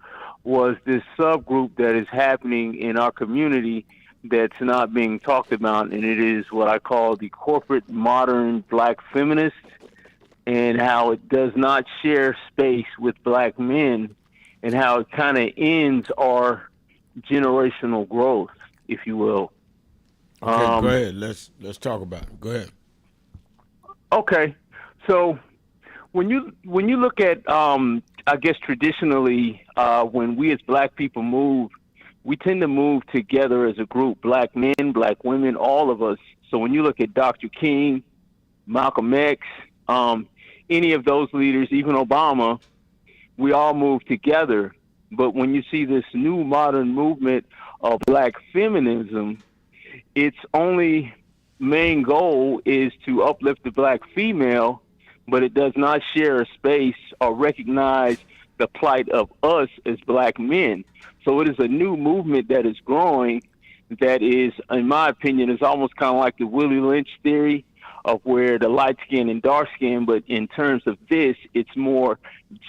was this subgroup that is happening in our community that's not being talked about, and it is what I call the corporate modern black feminist, and how it does not share space with black men, and how it kind of ends our generational growth, if you will. Okay, go ahead. Let's talk about it. Go ahead. Okay, so when you look at, I guess traditionally, when we as black people move, we tend to move together as a group, black men, black women, all of us. So when you look at Dr. King, Malcolm X, any of those leaders, even Obama, we all move together. But when you see this new modern movement of black feminism, its only main goal is to uplift the black female, but it does not share a space or recognize the plight of us as black men. So it is a new movement that is growing that is, in my opinion, is almost kind of like the Willie Lynch theory of where the light skin and dark skin, but in terms of this, it's more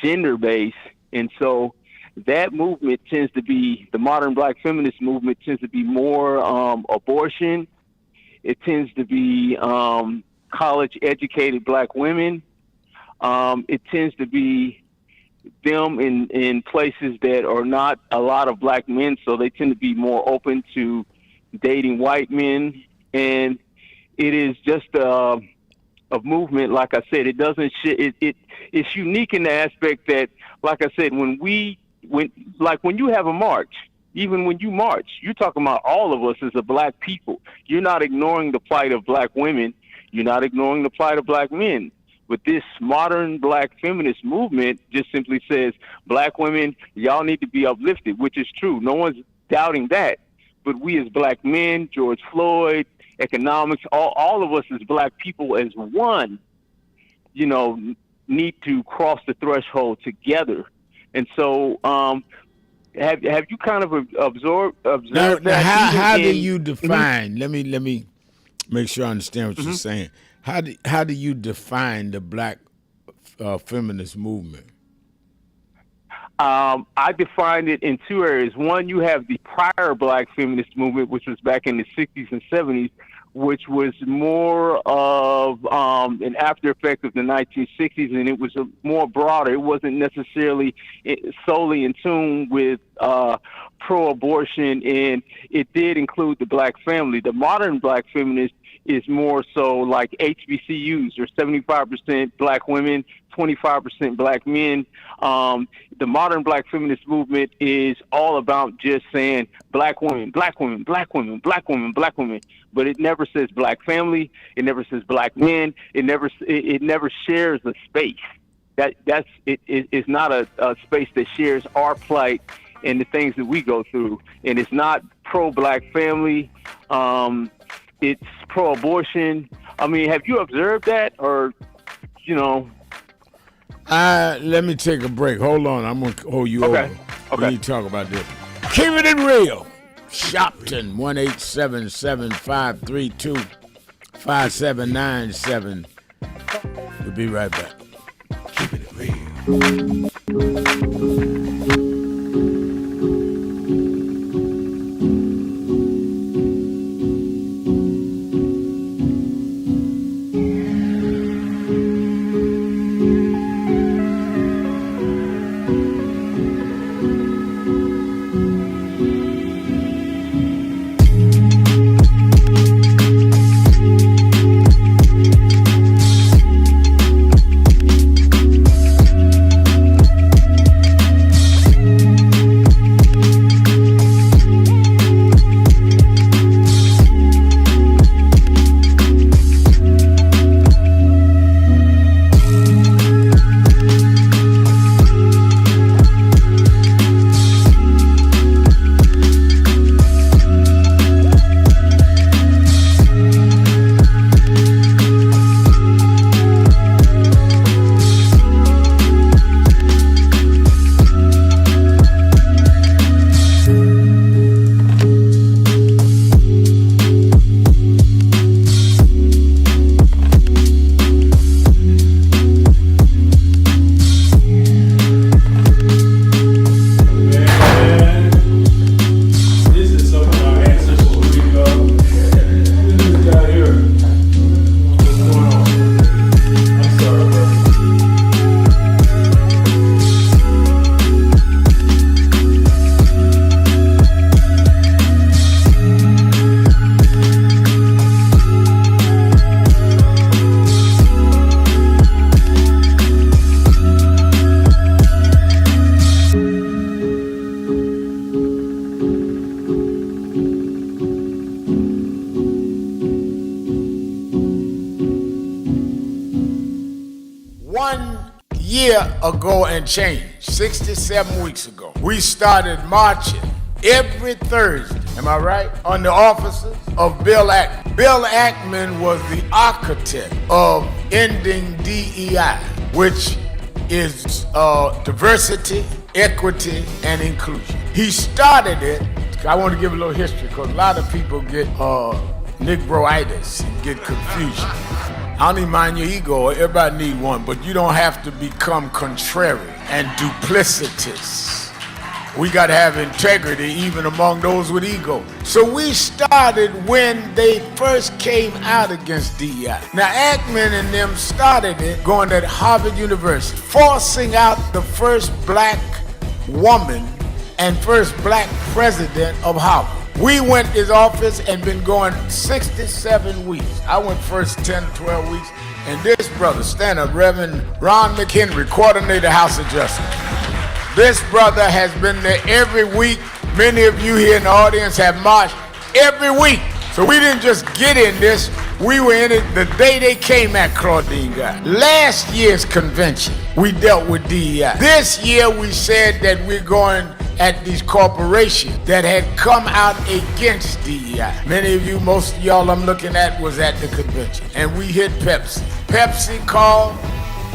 gender-based. And so that movement tends to be, the modern black feminist movement tends to be more abortion. It tends to be college-educated black women. It tends to be them in places that are not a lot of black men, so they tend to be more open to dating white men. And it is just a movement, like I said, it doesn't it's unique in the aspect that, like I said, when you have a march, even when you march, you're talking about all of us as a black people. You're not ignoring the plight of black women. You're not ignoring the plight of black men. But this modern black feminist movement just simply says, black women, y'all need to be uplifted, which is true. No one's doubting that. But we as black men, George Floyd, economics, all of us as black people as one, need to cross the threshold together. And so have you kind of observed now, that? How do you define, let me make sure I understand what you're saying. How do you define the black feminist movement? I defined it in two areas. One, you have the prior black feminist movement, which was back in the 60s and 70s, which was more of an after effect of the 1960s, and it was more broader. It wasn't necessarily solely in tune with pro-abortion, and it did include the black family. The modern black feminist is more so like HBCUs. There's 75% black women, 25% black men. The modern black feminist movement is all about just saying black women, black women, black women, black women, black women. But it never says black family. It never says black men. It never shares a space. It's not a space that shares our plight and the things that we go through. And it's not pro-black family. It's pro-abortion. I mean, have you observed that, or, Let me take a break. Hold on. I'm going to hold you over. Okay. We need to talk about this. Keep it real. Sharpton, 1-877-532-5797. We'll be right back. Keeping it real. year ago and change, 67 weeks ago, we started marching every Thursday, am I right, on the offices of Bill Ackman. Bill Ackman was the architect of ending DEI, which is diversity, equity, and inclusion. He started it. I want to give a little history because a lot of people get Negro-itis and get confusion. I don't even mind your ego. Everybody need one, but you don't have to become contrary and duplicitous. We got to have integrity even among those with ego. So we started when they first came out against DEI. Now Ackman and them started it going to Harvard University, forcing out the first black woman and first black president of Harvard. We went to his office and been going 67 weeks. I went first 10 or 12 weeks. And this brother, stand up, Reverend Ron McHenry, coordinator House of Justice. This brother has been there every week. Many of you here in the audience have marched every week. So we didn't just get in this, we were in it the day they came at Claudine got. Last year's convention, we dealt with DEI. This year we said that we're going at these corporations that had come out against DEI. Many of you, most of y'all I'm looking at was at the convention. And we hit Pepsi. Pepsi called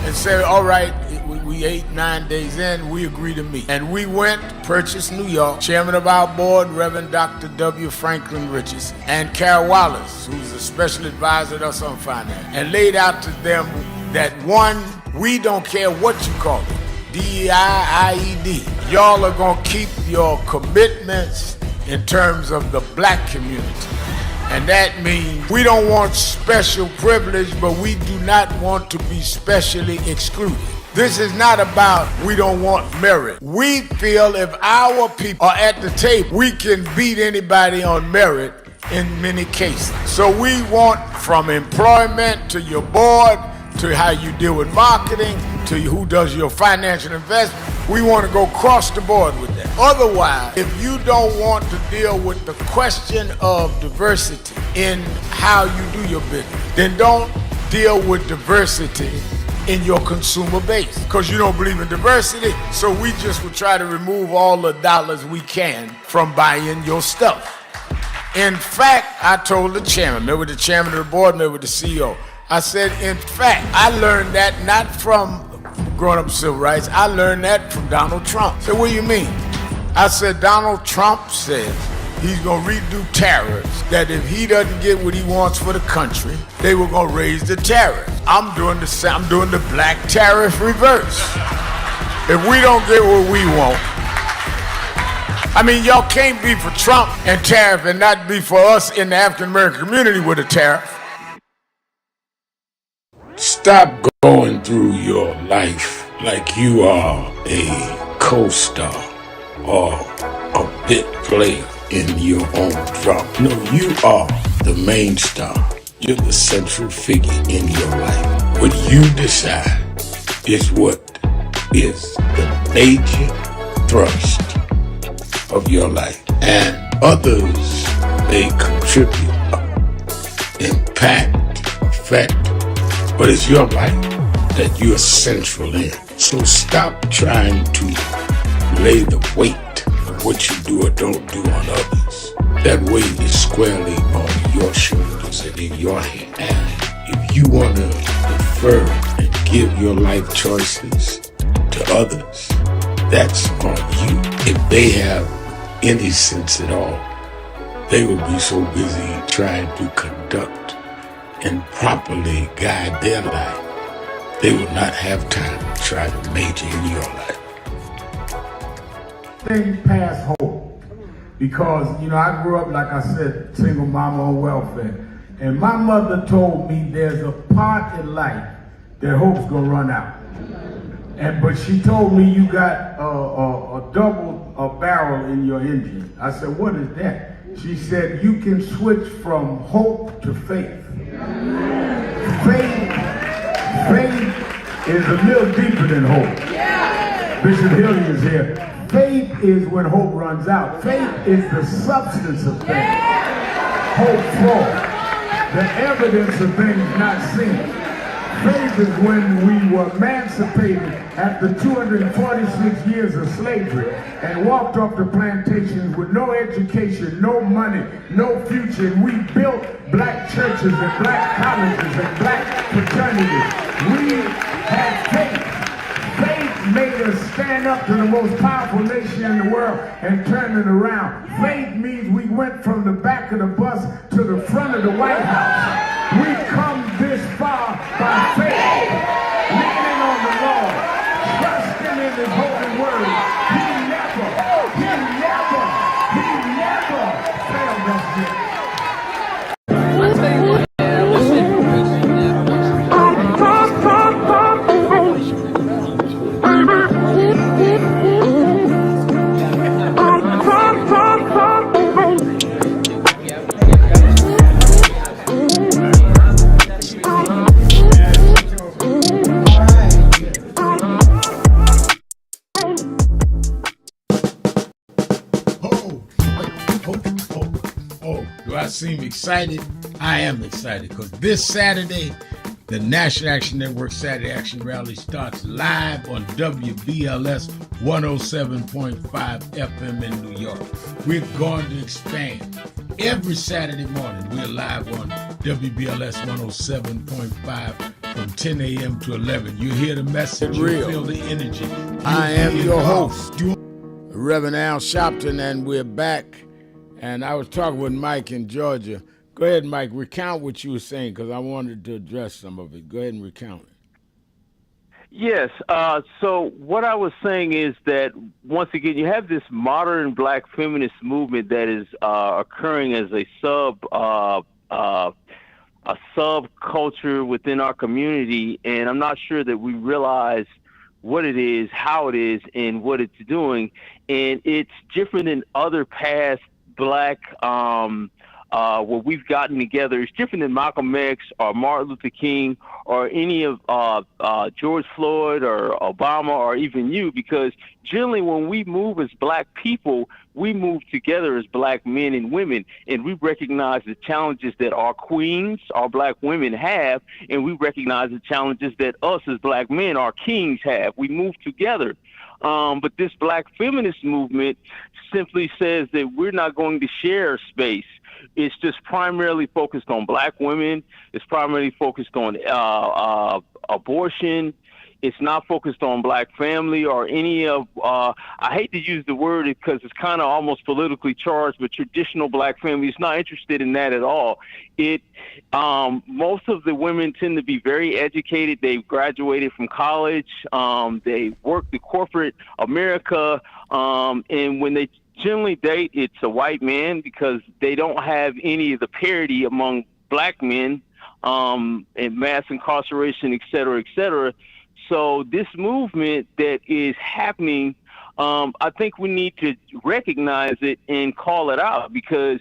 and said, all right, we 8-9 days in, we agree to meet. And we went, purchased New York, chairman of our board, Reverend Dr. W. Franklin Richardson, and Carol Wallace, who's a special advisor to us on finance, and laid out to them that one, we don't care what you call it, DEI, IED. Y'all are gonna keep your commitments in terms of the black community. And that means we don't want special privilege, but we do not want to be specially excluded. This is not about we don't want merit. We feel if our people are at the table, we can beat anybody on merit in many cases. So we want from employment to your board, to how you deal with marketing, to who does your financial investment. We want to go across the board with that. Otherwise, if you don't want to deal with the question of diversity in how you do your business, then don't deal with diversity in your consumer base, because you don't believe in diversity. So we just will try to remove all the dollars we can from buying your stuff. In fact, I told the chairman, remember the chairman of the board, remember the CEO, I said, in fact, I learned that not from growing up civil rights, I learned that from Donald Trump. I said, what do you mean? I said, Donald Trump said he's gonna redo tariffs, that if he doesn't get what he wants for the country, they were gonna raise the tariffs. I'm doing the black tariff reverse. If we don't get what we want, I mean, y'all can't be for Trump and tariff and not be for us in the African American community with a tariff. Stop going through your life like you are a co-star or a bit player in your own drama. No, you are the main star. You're the central figure in your life. What you decide is what is the major thrust of your life. And others may contribute, impact, affect, but it's your life that you're central in. So stop trying to lay the weight of what you do or don't do on others. That weight is squarely on your shoulders and in your hand. And if you want to defer and give your life choices to others, that's on you. If they have any sense at all, they will be so busy trying to conduct and properly guide their life, they will not have time to try to major in your life. Things past hope. Because, I grew up, like I said, single mama on welfare. And my mother told me there's a part in life that hope's gonna run out. But she told me you got a double barrel in your engine. I said, what is that? She said, you can switch from hope to faith. Faith is a little deeper than hope. Bishop Hilliard is here. Faith is when hope runs out. Faith is the substance of things. Hope for the evidence of things not seen. Faith is when we were emancipated after 246 years of slavery and walked off the plantations with no education, no money, no future. And we built black churches and black colleges and black fraternities. We had faith. Faith made us stand up to the most powerful nation in the world and turn it around. Faith means we went from the back of the bus to the front of the White House. We come this far by faith, leaning on the Lord, trusting in His holy word. He never failed us yet. Do I seem excited? I am excited because this Saturday, the National Action Network Saturday Action Rally starts live on WBLS 107.5 FM in New York. We're going to expand. Every Saturday morning, we're live on WBLS 107.5 from 10 a.m. to 11. You hear the message, you feel the energy. I am your host, Reverend Al Sharpton, and we're back. And I was talking with Mike in Georgia. Go ahead, Mike, recount what you were saying, because I wanted to address some of it. Go ahead and recount it. Yes. So what I was saying is that, once again, you have this modern black feminist movement that is occurring as a subculture within our community, and I'm not sure that we realize what it is, how it is, and what it's doing. And it's different than other past black where we've gotten together. It's different than Malcolm X or Martin Luther King or any of George Floyd or Obama or even you, because generally when we move as black people, we move together as black men and women, and we recognize the challenges that our queens, our black women have, and we recognize the challenges that us as black men, our kings, have. We move together. But this black feminist movement simply says that we're not going to share space. It's just primarily focused on black women. It's primarily focused on abortion. It's not focused on black family or any of, I hate to use the word because it's kind of almost politically charged, but traditional black family is not interested in that at all. Most of the women tend to be very educated. They've graduated from college. They work the corporate America. And when they generally date, it's a white man because they don't have any of the parity among black men and mass incarceration, et cetera, et cetera. So this movement that is happening, I think we need to recognize it and call it out because,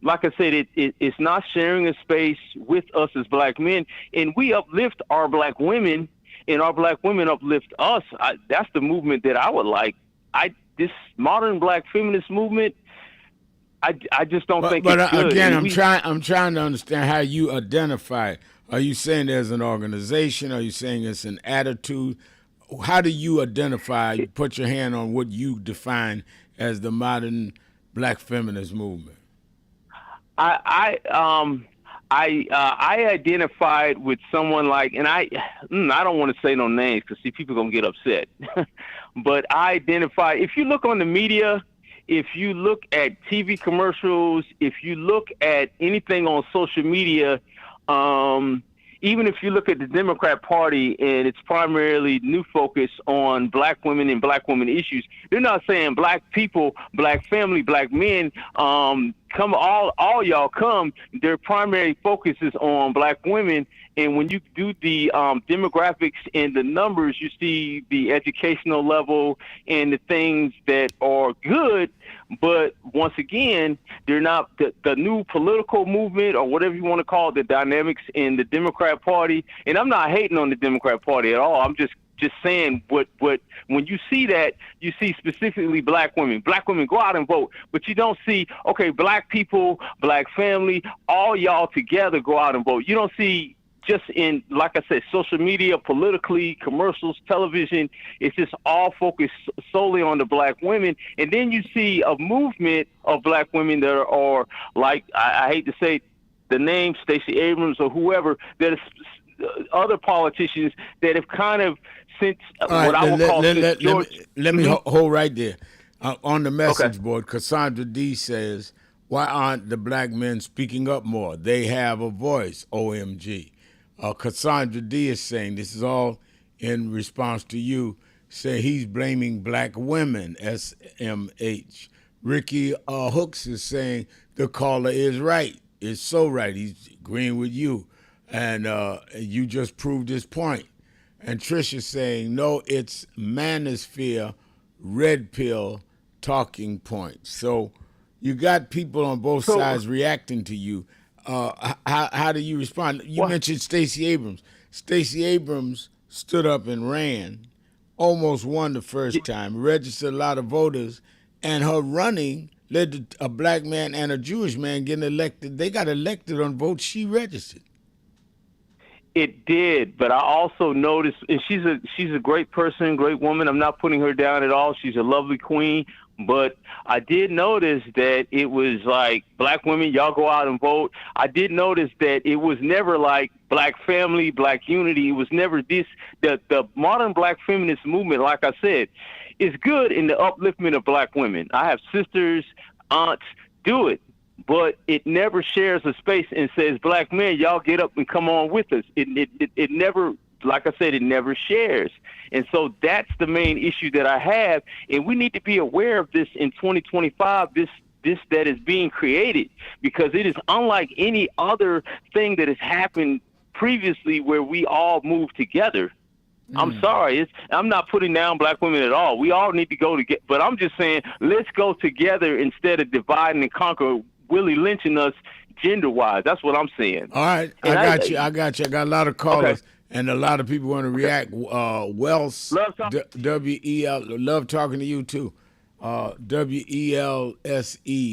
like I said, it's not sharing a space with us as black men, and we uplift our black women, and our black women uplift us. That's the movement that I would like. This modern black feminist movement, I just don't think it's good. But again, I'm trying to understand how you identify it. Are you saying there's an organization? Are you saying it's an attitude? How do you identify, you put your hand on what you define as the modern black feminist movement? I identified with someone like, and I don't want to say no names because see, people are going to get upset. But I identify, if you look on the media, if you look at TV commercials, if you look at anything on social media, even if you look at the Democrat Party and it's primarily new focus on black women and black women issues, they're not saying black people, black family, black men, come all y'all come. Their primary focus is on black women. And when you do the demographics and the numbers, you see the educational level and the things that are good. But once again, they're not the new political movement or whatever you want to call it, the dynamics in the Democrat Party. And I'm not hating on the Democrat Party at all. I'm just saying what when you see that, you see specifically black women go out and vote, but you don't see, okay, black people, black family, all y'all together go out and vote. You don't see just in, like I said, social media, politically, commercials, television. It's just all focused solely on the black women. And then you see a movement of black women that are like, I hate to say the name, Stacey Abrams or whoever, that is other politicians that have kind of, since what I would call George. Let me hold right there. On the message board, Cassandra D says, why aren't the black men speaking up more? They have a voice, OMG. Cassandra D is saying, this is all in response to you, say he's blaming black women, SMH. Ricky Hooks is saying the caller is right. It's so right. He's agreeing with you. And you just proved his point. And Trisha's saying, no, it's manosphere, red pill, talking points. So you got people on both sides reacting to you. How do you respond? You mentioned Stacey Abrams. Stacey Abrams stood up and ran, almost won the first time, registered a lot of voters, and her running led to a black man and a Jewish man getting elected. They got elected on votes she registered. It did, but I also noticed, and she's a great person, great woman. I'm not putting her down at all. She's a lovely queen. But I did notice that it was like, black women, y'all go out and vote. I did notice that it was never like black family, black unity. It was never this. The modern black feminist movement, like I said, is good in the upliftment of black women. I have sisters, aunts, do it. But it never shares a space and says, black men, y'all get up and come on with us. It never, like I said, it never shares. And so that's the main issue that I have. And we need to be aware of this in 2025, this that is being created, because it is unlike any other thing that has happened previously where we all move together. I'm sorry. I'm not putting down black women at all. We all need to go together. But I'm just saying, let's go together instead of dividing and conquer, Willie lynching us gender-wise. That's what I'm saying. All right. I got you. I got a lot of callers. Okay. And a lot of people want to react. Wells, W-E-L, love talking to you too. W-E-L-S-E,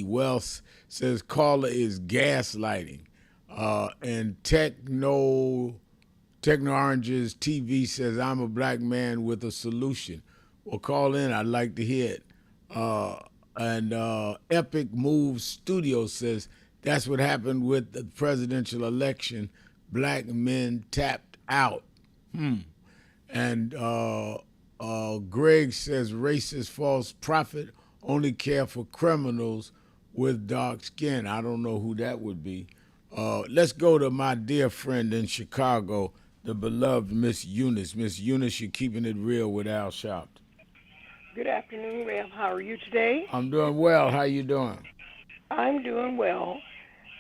Wells says caller is gaslighting. And Techno Oranges TV says, I'm a black man with a solution. Well, call in. I'd like to hear it. And Epic Moves Studio says, that's what happened with the presidential election. Black men tapped out. And Greg says racist false prophet only care for criminals with dark skin. I don't know who that would be. Let's go to my dear friend in Chicago, the beloved Miss Eunice. Miss Eunice, you're keeping it real with Al Sharpton. Good afternoon, Ralph. How are you today? I'm doing well. How you doing? I'm doing well.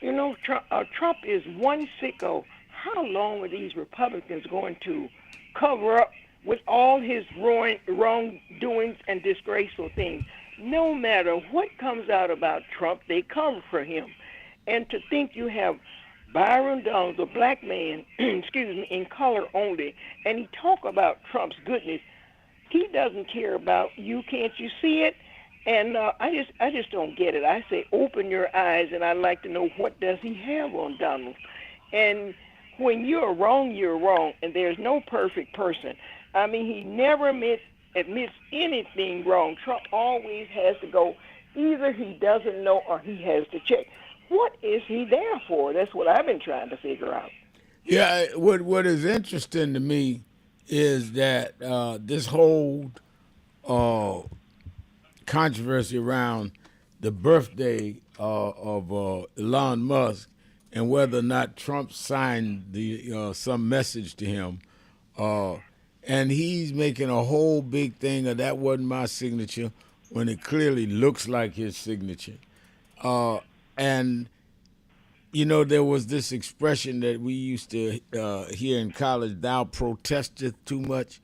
You know, Trump is one sicko. How long are these Republicans going to cover up with all his wrongdoings and disgraceful things? No matter what comes out about Trump, they cover for him. And to think you have Byron Donalds, a black man, in color only, and he talk about Trump's goodness. He doesn't care about you. Can't you see it? And I just don't get it. I say, open your eyes, and I'd like to know, what does he have on Donald? And when you're wrong, and there's no perfect person. I mean, he never admits anything wrong. Trump always has to go, either he doesn't know or he has to check. What is he there for? That's what I've been trying to figure out. Yeah, what is interesting to me is that this whole controversy around the birthday of Elon Musk and whether or not Trump signed the some message to him, and he's making a whole big thing of that wasn't my signature when it clearly looks like his signature. And you know, there was this expression that we used to hear in college, thou protesteth too much.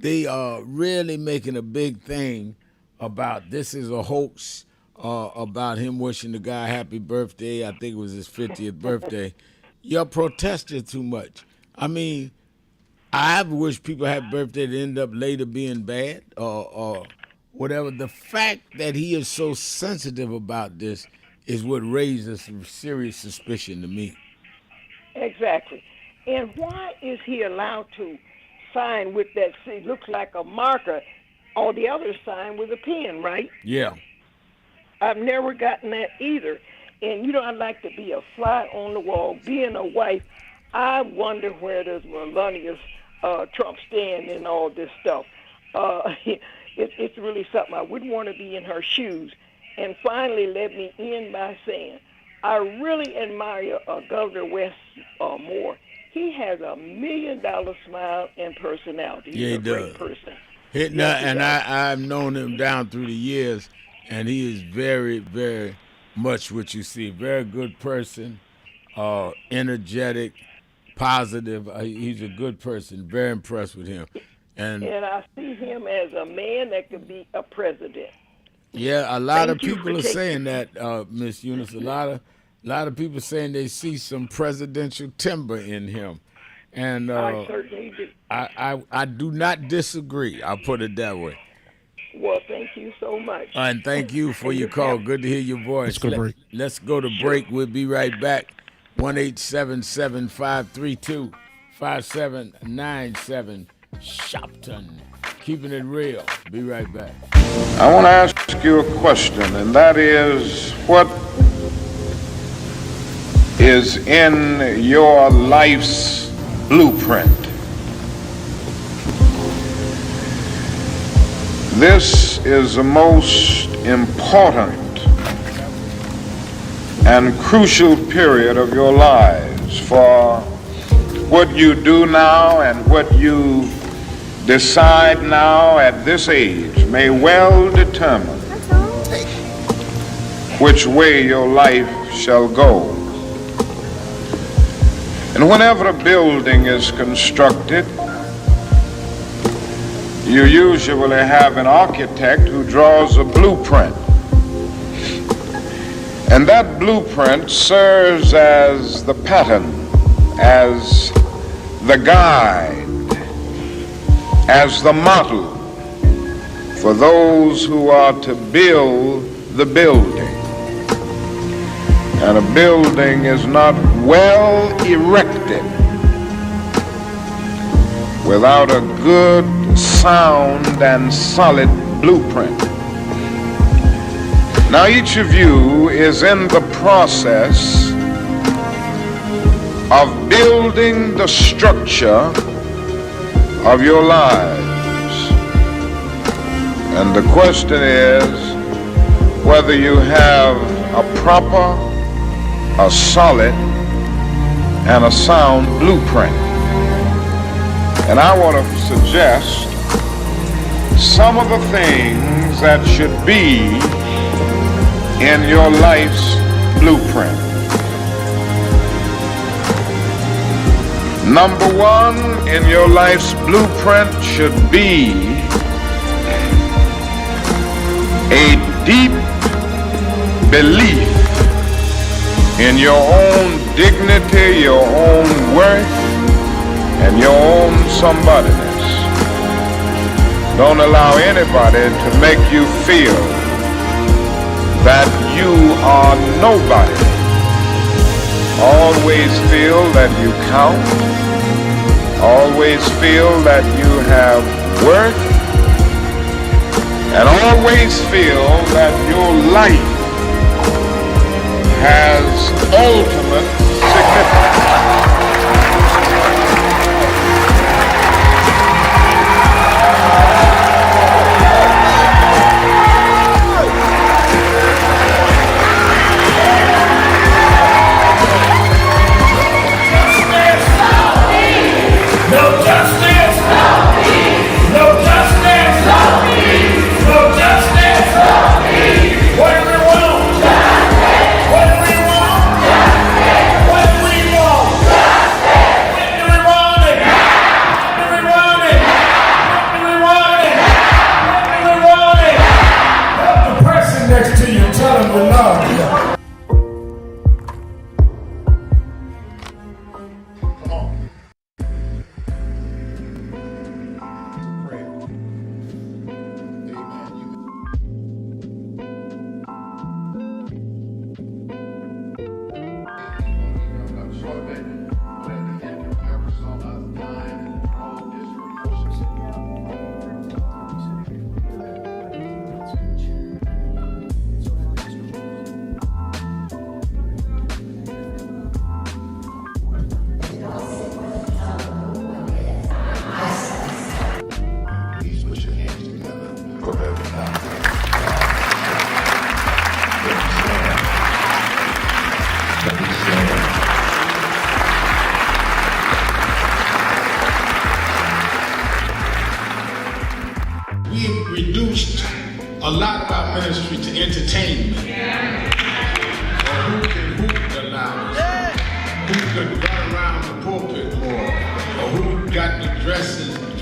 They are really making a big thing about this is a hoax, about him wishing the guy happy birthday. I think it was his 50th birthday. You're protesting too much. I mean, I wish people happy birthday to end up later being bad or whatever. The fact that he is so sensitive about this is what raises some serious suspicion to me. Exactly. And why is he allowed to sign with that? It looks like a marker. All the others sign with a pen, right? Yeah. I've never gotten that either. And, you know, I'd like to be a fly on the wall. Being a wife, I wonder where does Melania Trump stand in all this stuff. It's really something. I wouldn't want to be in her shoes. And finally, let me end by saying, I really admire Governor West Moore. He has a $1 million smile and personality. He's he a does. great person. I've known him down through the years, and he is very, very much what you see. Very good person, energetic, positive. He's a good person. Very impressed with him. And I see him as a man that could be a president. Yeah, a lot of people are saying that, Miss Eunice. A lot of people saying they see some presidential timber in him, and I certainly do. I do not disagree. I'll put it that way. Well, thank you so much. And thank you for your call. Good to hear your voice. Let's go to break. We'll be right back. 1-877-532-5797. Sharpton. Keeping it real. Be right back. I want to ask you a question, and that is, what is in your life's blueprint? This is the most important and crucial period of your lives, for what you do now and what you decide now at this age may well determine which way your life shall go. And whenever a building is constructed, you usually have an architect who draws a blueprint. And that blueprint serves as the pattern, as the guide, as the model for those who are to build the building. And a building is not well erected without a good, sound, and solid blueprint. Now each of you is in the process of building the structure of your lives. And the question is whether you have a proper, a solid, and a sound blueprint. And I want to suggest some of the things that should be in your life's blueprint. Number one in your life's blueprint should be a deep belief in your own dignity, your own worth, and your own somebodyness. Don't allow anybody to make you feel that you are nobody. Always feel that you count. Always feel that you have worth. And always feel that your life has ultimate significance. What do we want?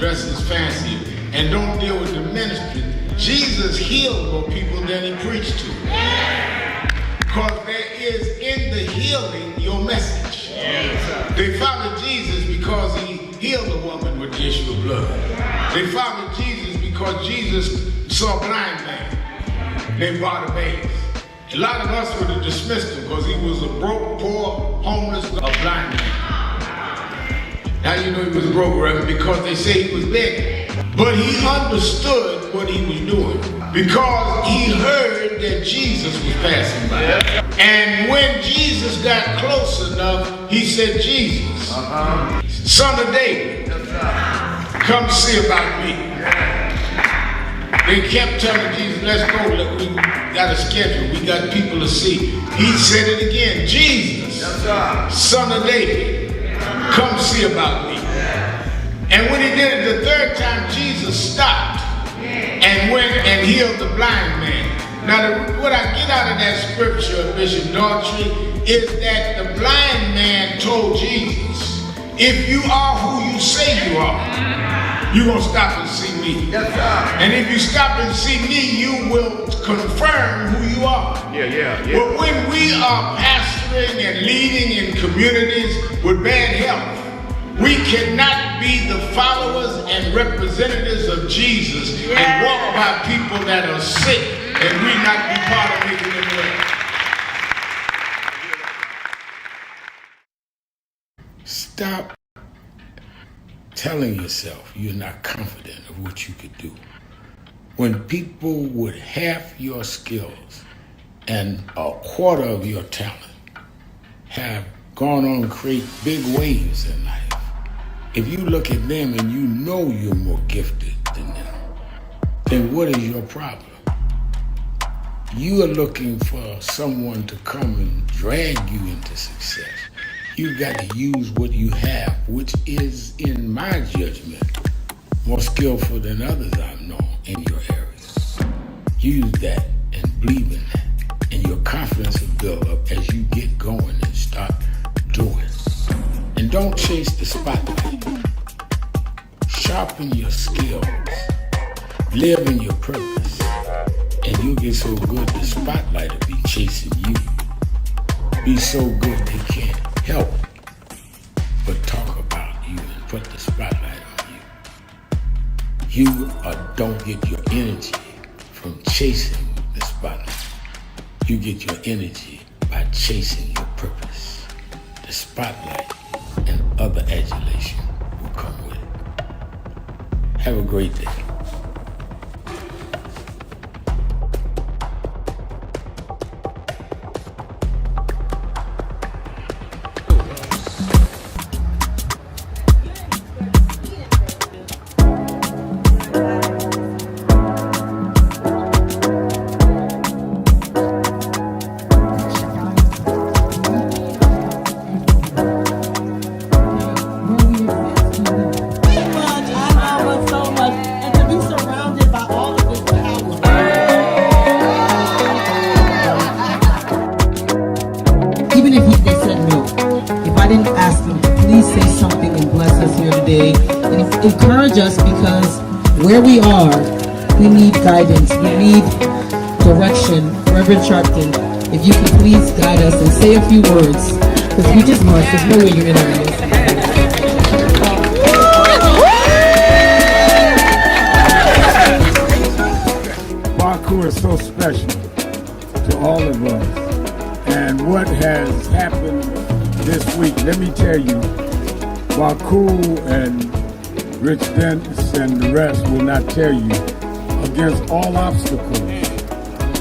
dresses fancy and don't deal with the ministry. Jesus healed more people than he preached to. Because there is in the healing your message. They followed Jesus because he healed a woman with the issue of blood. They followed Jesus because Jesus saw a blind man named Bartimaeus. A lot of us would have dismissed him because he was a broke, poor, homeless, a blind man. How you know he was broke, Reverend? Because they say he was begging. But he understood what he was doing because he heard that Jesus was passing by. And when Jesus got close enough, he said, Jesus, son of David, come see about me. They kept telling Jesus, let's go, we got a schedule, we got people to see. He said it again, Jesus, son of David, come see about me. And when he did it the third time, Jesus stopped and went and healed the blind man. Now, what I get out of that scripture, Bishop Daughtry, is that the blind man told Jesus, if you are who you say you are, you're going to stop and see me. Yes, sir. And if you stop and see me, you will confirm who you are. Yeah. But when we are pastoring and leading in communities with bad health, we cannot be the followers and representatives of Jesus and walk by people that are sick and we not be part of making them well. Stop telling yourself you're not confident of what you could do. When people with half your skills and a quarter of your talent have gone on to create big waves in life, if you look at them and you know you're more gifted than them, then what is your problem? You are looking for someone to come and drag you into success. You've got to use what you have, which is, in my judgment, more skillful than others I've known in your area. Use that and believe in that, and your confidence will build up as you get going and start doing. And don't chase the spotlight. Sharpen your skills. Live in your purpose. And you'll get so good the spotlight will be chasing you. Be so good they can't help but talk about you and put the spotlight on you. You don't get your energy from chasing the spotlight. You get your energy by chasing your purpose. The spotlight and other adulation will come with it. Have a great day. Encourage us because where we are, we need guidance, we need direction. Reverend Sharpton, if you can please guide us and say a few words, because we just must, there's no way you're interviewing us. Baku is so special to all of us. And what has happened this week, let me tell you, Baku and Rich Dennis and the rest will not tell you, against all obstacles,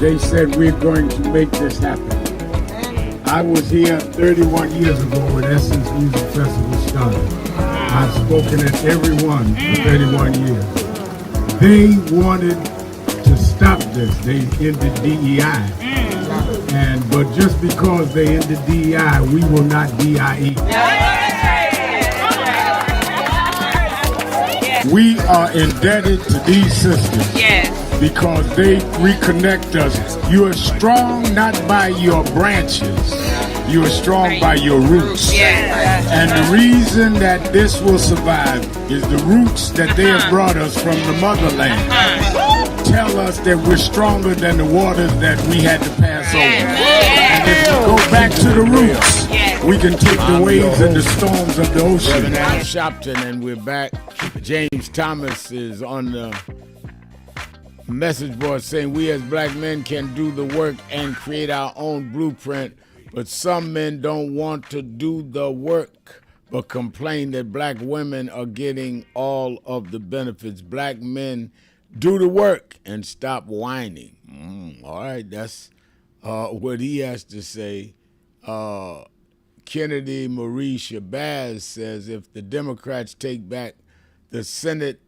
they said we're going to make this happen. I was here 31 years ago when Essence Music Festival started. I've spoken at every one for 31 years. They wanted to stop this. They ended DEI. But just because they ended DEI, we will not DIE. We are indebted to these sisters because they reconnect us. You are strong not by your branches. You are strong by your roots. And the reason that this will survive is the roots that they have brought us from the motherland. Tell us that we're stronger than the waters that we had to pass over. And if we go back to the roots, we can take the waves and the storms of the ocean. Now Sharpton, and we're back. James Thomas is on the message board saying we as black men can do the work and create our own blueprint, but some men don't want to do the work but complain that black women are getting all of the benefits. Black men do the work and stop whining. All right, that's what he has to say. Kennedy Marie Shabazz says, if the Democrats take back the Senate,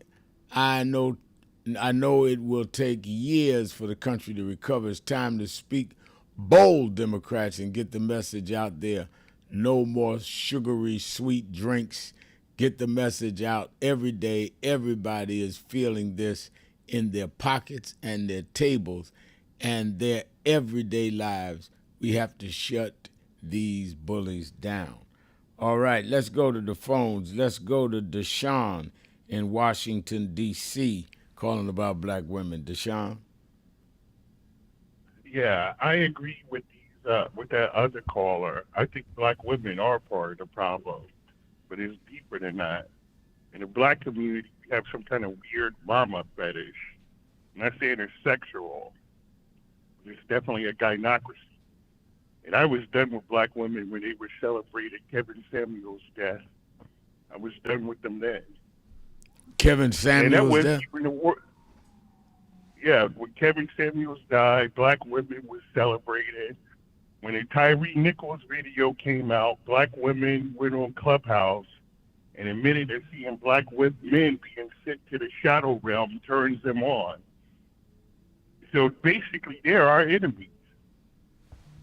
I know it will take years for the country to recover. It's time to speak bold, Democrats, and get the message out there. No more sugary, sweet drinks. Get the message out every day. Everybody is feeling this in their pockets and their tables and their everyday lives. We have to shut these bullies down. All right, let's go to the phones. Let's go to Deshaun in Washington, D.C., calling about black women. Deshaun? Yeah, I agree with that other caller. I think black women are part of the problem, but it's deeper than that. In the black community, we have some kind of weird mama fetish. I'm not saying it's sexual, but it's definitely a gynocracy. And I was done with black women when they were celebrating Kevin Samuels' death. I was done with them then. Kevin Samuels' death? Yeah, when Kevin Samuels died, black women were celebrated. When the Tyree Nichols video came out, black women went on Clubhouse and admitted that seeing black men being sent to the shadow realm turns them on. So basically, they're our enemies.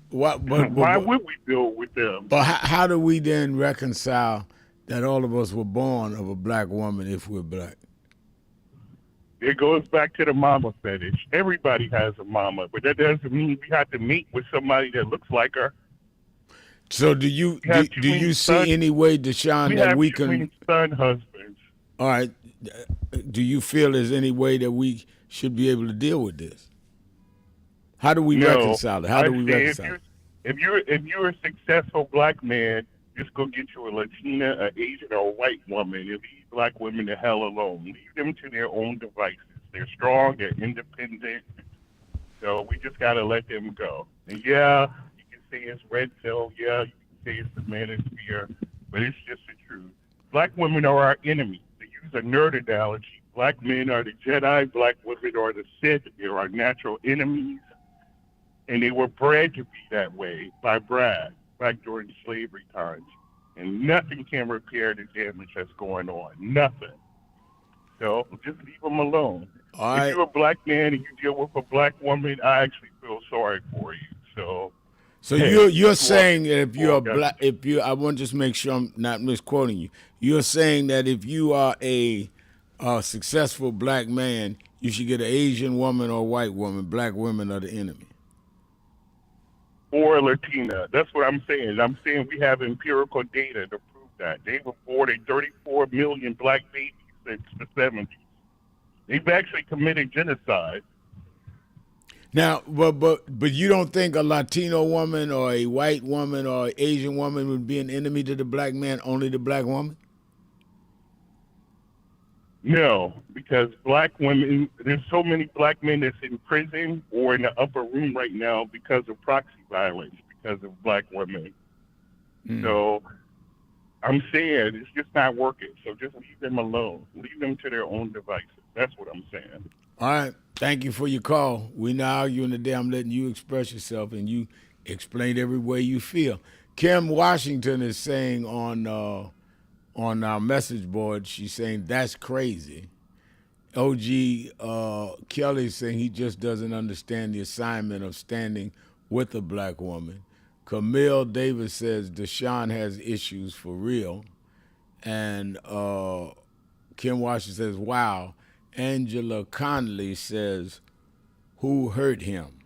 Why would we deal with them? But how do we then reconcile that all of us were born of a black woman if we're black? It goes back to the mama fetish. Everybody has a mama, but that doesn't mean we have to mate with somebody that looks like her. So do you see any way, Deshaun, that we can son husbands? All right. Do you feel there's any way that we should be able to deal with this? How do we reconcile it? How do we reconcile it? If you're a successful black man, just go get you a Latina, an Asian, or a white woman. And leave black women the hell alone. Leave them to their own devices. They're strong. They're independent. So we just got to let them go. And yeah, you can say it's red pill. Yeah, you can say it's the manosphere. But it's just the truth. Black women are our enemies. To use a nerd analogy, black men are the Jedi. Black women are the Sith. They're our natural enemies. And they were bred to be that way by Brad back during slavery times. And nothing can repair the damage that's going on. Nothing. So just leave them alone. If you're a black man and you deal with a black woman, I actually feel sorry for you. So you're saying that if you're a black, I want to just make sure I'm not misquoting you. You're saying that if you are a successful black man, you should get an Asian woman or a white woman. Black women are the enemy. Or Latina. That's what I'm saying. I'm saying we have empirical data to prove that. They've aborted 34 million black babies since the 70s. They've actually committed genocide. Now, but you don't think a Latino woman or a white woman or an Asian woman would be an enemy to the black man, only the black woman? No, because black women, there's so many black men that's in prison or in the upper room right now because of proxy violence, because of black women. So I'm saying it's just not working. So just leave them alone. Leave them to their own devices. That's what I'm saying. All right. Thank you for your call. We're not arguing today. I'm letting you express yourself, and you explain every way you feel. Kim Washington is saying on our message board, she's saying that's crazy. OG Kelly saying he just doesn't understand the assignment of standing with a black woman. Camille Davis says Deshaun has issues for real. And Kim Washington says, wow. Angela Conley says, who hurt him.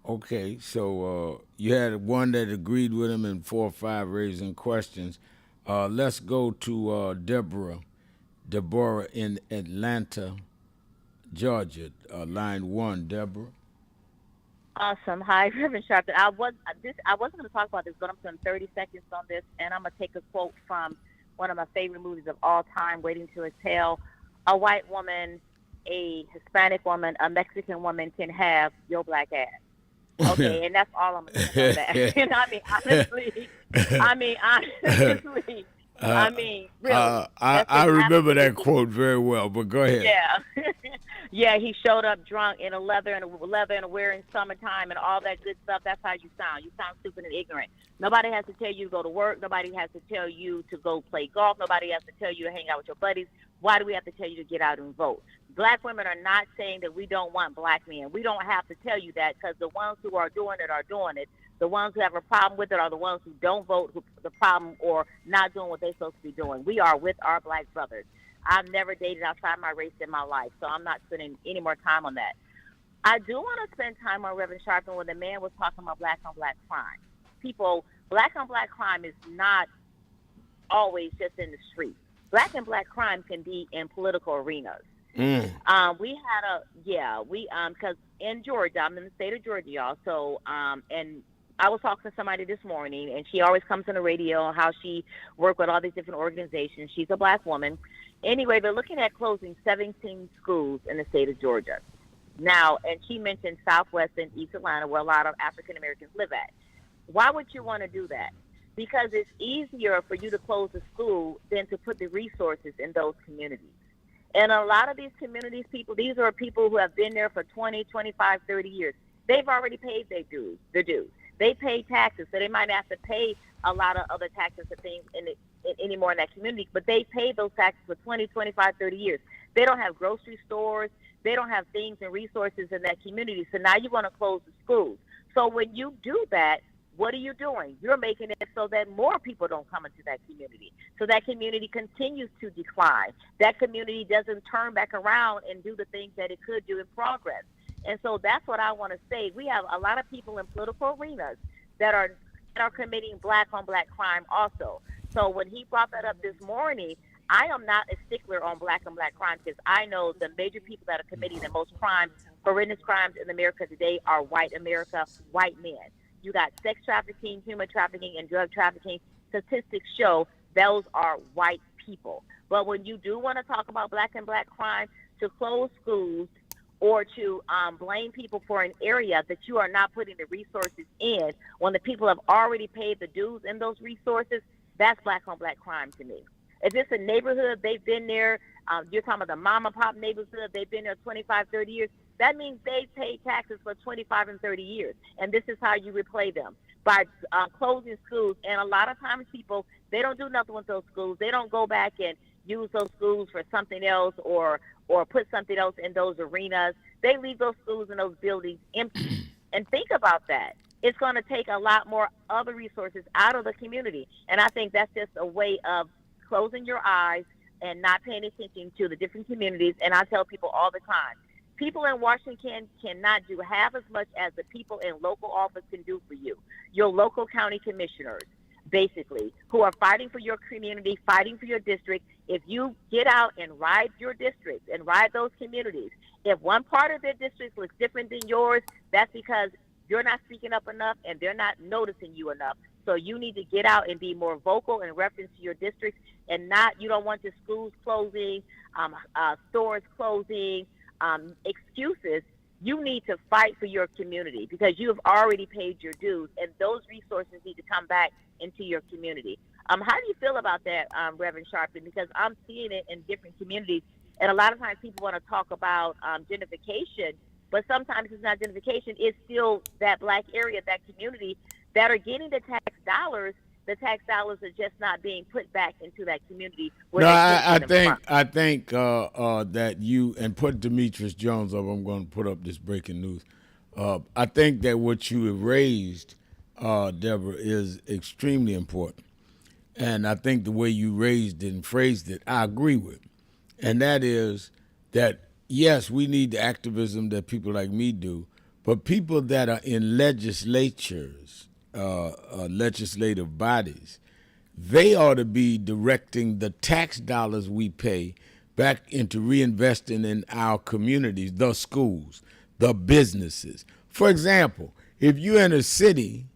Okay, so you had one that agreed with him and 4 or 5 raising questions. Let's go to Deborah in Atlanta, Georgia. Line 1, Deborah. Awesome. Hi, Reverend Sharpton. I wasn't going to talk about this, but I'm spending 30 seconds on this, and I'm going to take a quote from one of my favorite movies of all time, Waiting to Exhale. A white woman, a Hispanic woman, a Mexican woman can have your black ass. Okay, and that's all I'm going to say on that. And honestly, really. I remember that quote very well, but go ahead. Yeah. Yeah, he showed up drunk in a leather and wearing summertime and all that good stuff. That's how you sound. You sound stupid and ignorant. Nobody has to tell you to go to work. Nobody has to tell you to go play golf. Nobody has to tell you to hang out with your buddies. Why do we have to tell you to get out and vote? Black women are not saying that we don't want black men. We don't have to tell you that, because the ones who are doing it are doing it. The ones who have a problem with it are the ones who don't vote, who the problem, or not doing what they're supposed to be doing. We are with our black brothers. I've never dated outside my race in my life, so I'm not spending any more time on that. I do want to spend time on Reverend Sharpton when the man was talking about black-on-black crime. Black-on-black crime is not always just in the street. Black-on-black crime can be in political arenas. Because in Georgia, I'm in the state of Georgia, y'all. So, and I was talking to somebody this morning, and she always comes on the radio how she worked with all these different organizations. She's a black woman. Anyway, they're looking at closing 17 schools in the state of Georgia. Now, and she mentioned Southwest and East Atlanta, where a lot of African Americans live at. Why would you want to do that? Because it's easier for you to close a school than to put the resources in those communities. And a lot of these communities, these are people who have been there for 20, 25, 30 years. They've already paid their dues. They pay taxes, so they might have to pay a lot of other taxes and things anymore in that community, but they pay those taxes for 20, 25, 30 years. They don't have grocery stores. They don't have things and resources in that community, so now you want to close the schools. So when you do that, what are you doing? You're making it so that more people don't come into that community. So that community continues to decline. That community doesn't turn back around and do the things that it could do in progress. And so that's what I want to say. We have a lot of people in political arenas that are committing black-on-black crime also. So when he brought that up this morning, I am not a stickler on black-on-black crime, because I know the major people that are committing the most crimes, horrendous crimes in America today are white men. You got sex trafficking, human trafficking, and drug trafficking. Statistics show those are white people. But when you do want to talk about black-on-black crime, to close schools or to blame people for an area that you are not putting the resources in, when the people have already paid the dues in those resources, that's black-on-black crime to me. If it's a neighborhood, they've been there, you're talking about the mom-and-pop neighborhood, they've been there 25, 30 years, that means they've paid taxes for 25 and 30 years, and this is how you repay them, by closing schools. And a lot of times people, they don't do nothing with those schools. They don't go back and use those schools for something else or put something else in those arenas. They leave those schools and those buildings empty. And think about that. It's going to take a lot more other resources out of the community. And I think that's just a way of closing your eyes and not paying attention to the different communities. And I tell people all the time, people in Washington cannot do half as much as the people in local office can do for you. Your local county commissioners, basically, who are fighting for your community, fighting for your district. If you get out and ride your districts and ride those communities, if one part of their district looks different than yours, that's because you're not speaking up enough and they're not noticing you enough. So you need to get out and be more vocal in reference to your districts, and you don't want the schools closing, stores closing, excuses. You need to fight for your community because you have already paid your dues, and those resources need to come back into your community. How do you feel about that, Reverend Sharpton? Because I'm seeing it in different communities, and a lot of times people want to talk about gentrification, but sometimes it's not gentrification. It's still that black area, that community that are getting the tax dollars. The tax dollars are just not being put back into that community. No, I think that you, and put Demetrius Jones up. I'm going to put up this breaking news. I think that what you have raised, Deborah, is extremely important. And I think the way you raised it and phrased it, I agree with. And that is that yes, we need the activism that people like me do, but people that are in legislatures, legislative bodies, they ought to be directing the tax dollars we pay back into reinvesting in our communities, the schools, the businesses. For example, if you're in a city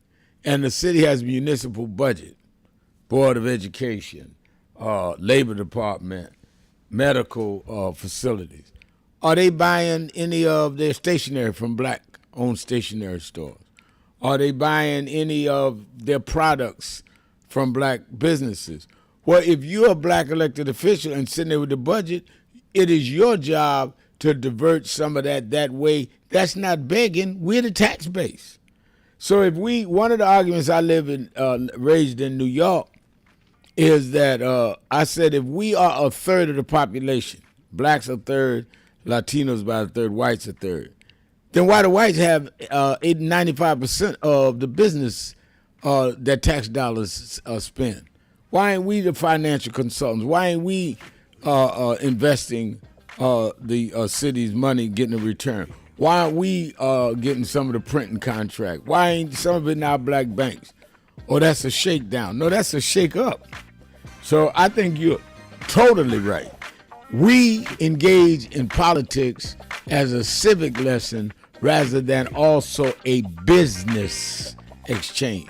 and the city has a municipal budget, Board of Education, Labor Department, medical facilities, are they buying any of their stationery from black-owned stationery stores? Are they buying any of their products from black businesses? Well, if you're a black elected official and sitting there with the budget, it is your job to divert some of that way. That's not begging. We're the tax base. So if one of the arguments I raised in New York is that I said if we are a third of the population, blacks a third, Latinos about a third, whites a third, then why do whites have 95% of the business that tax dollars spend? Why ain't we the financial consultants? Why ain't we investing the city's money, getting a return? Why aren't we getting some of the printing contract? Why ain't some of it in our black banks? Oh, that's a shakedown. No, that's a shake up. So I think you're totally right. We engage in politics as a civic lesson rather than also a business exchange.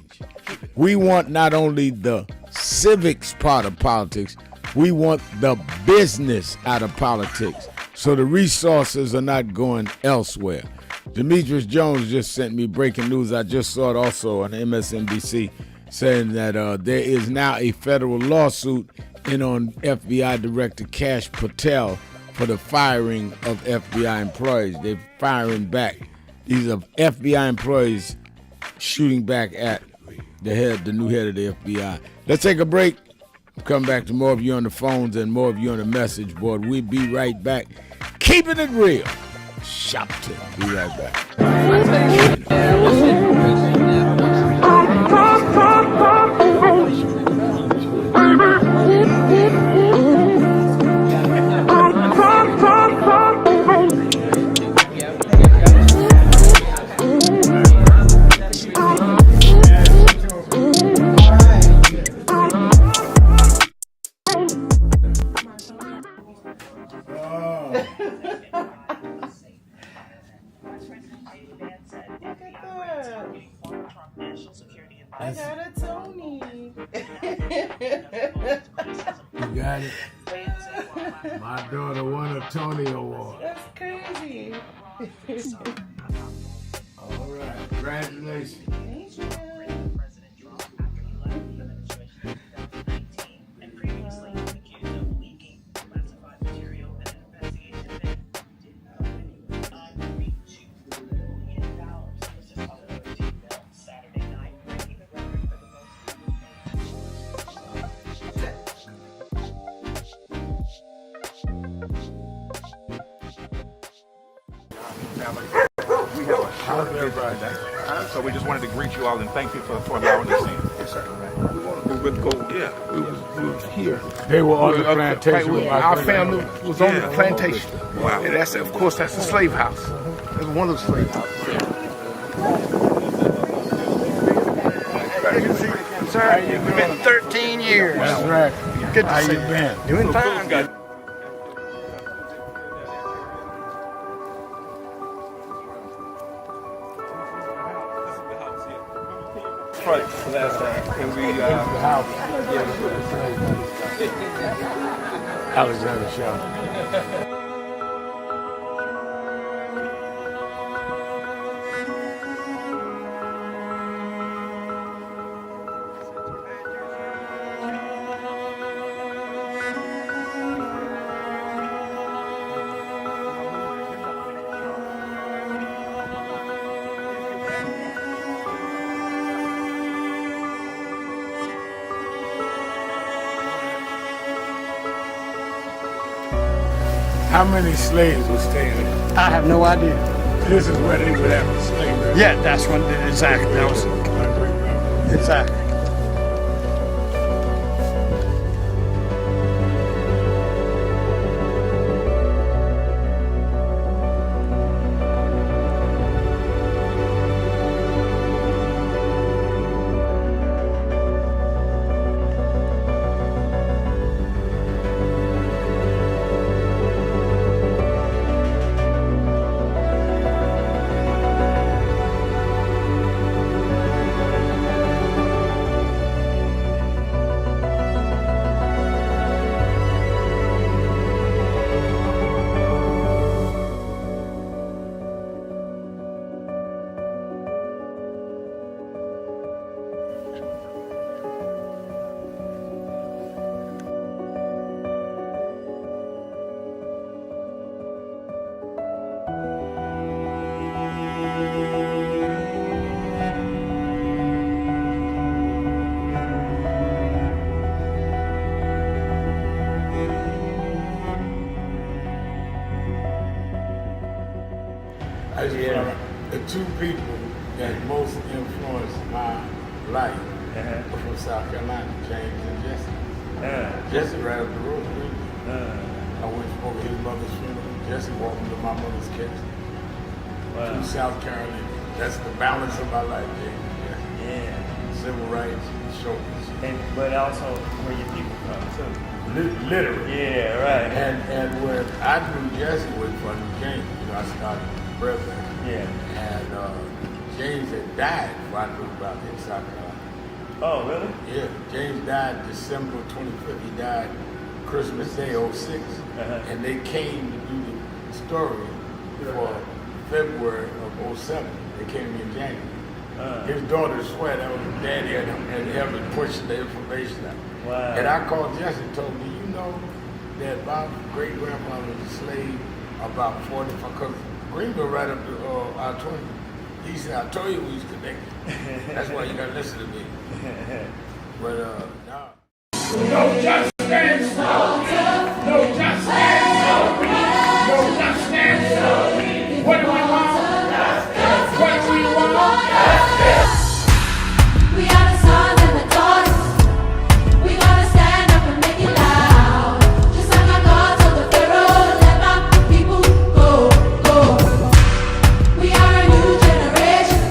We want not only the civics part of politics, we want the business out of politics. So the resources are not going elsewhere. Demetrius Jones just sent me breaking news. I just saw it also on MSNBC saying that there is now a federal lawsuit in on FBI Director Kash Patel for the firing of FBI employees. They're firing back. These are FBI employees shooting back at the new head of the FBI. Let's take a break. Come back to more of you on the phones and more of you on the message board. We'll be right back. Keeping it real. Sharpton. Be right back. I got a Tony. You got it? My daughter won a Tony Award. That's crazy. All right. Congratulations. Thank you. We have a short visit today, so we just wanted to greet you all and thank you for allowing us in. Yes, sir. We was here. They were on the plantation. Our family was on the plantation. Wow. And that's, of course, that's the slave house. That's one of the slave houses. Sir, it's been 13 years. That's right. Good to How see you been? Doing fine. Good. Last time, and we Alexander Sharpton. How many slaves were staying there? I have no idea. This is where they would have a slave. Yeah, that's what exactly. That was exactly. two people that most influenced my life are from South Carolina, James and Jesse. Jesse right up the road from me. I went over his mother's funeral. Jesse walked me to my mother's casket. Wow. To South Carolina. That's the balance of my life, James. Yeah. Civil rights, shoulders. But also where your people from too. Literally. Yeah, right. And when I knew Jesse was from James, I started president. Yeah. And James had died before I knew about it in South Carolina. Oh, really? Yeah. James died December 25th. He died Christmas Day, 06. And they came to do the story for February of 07. They came to me in January. His daughter swear that was his daddy and helped pushing the information out. Wow. And I called Jesse and told me, you know that my great grandfather was a slave about 45, because Greenville right up to I-20. He said, I told you we was connected. That's why you gotta listen to me. But no. No justice, no justice, no justice. What do we want? What do we want? We are the sons and the daughters. We gotta stand up and make it loud. Just like our God told the Pharaoh, let my people go, go. We are a new generation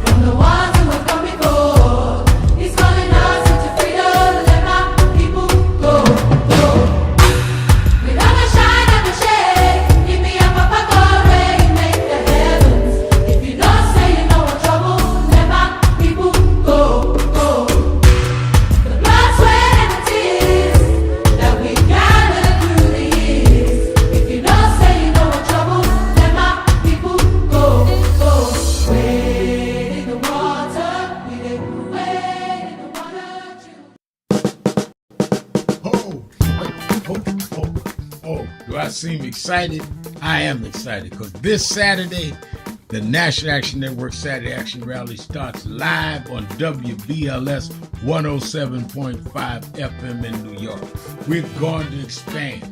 from the ones who have come before. He's calling us into freedom, let my people go, go. We never shine, never shake. Give me a papa God rain, make the heavens. If you don't say you know what trouble, let my people go, go. The blood, sweat, and the tears that we gathered through the years. If you don't say you know what trouble, let my people go, go. Wade in the water, we did wade in the water too. Oh, do I seem excited? I am excited because this Saturday, the National Action Network Saturday Action Rally starts live on WBLS 107.5 FM in New York. We're going to expand.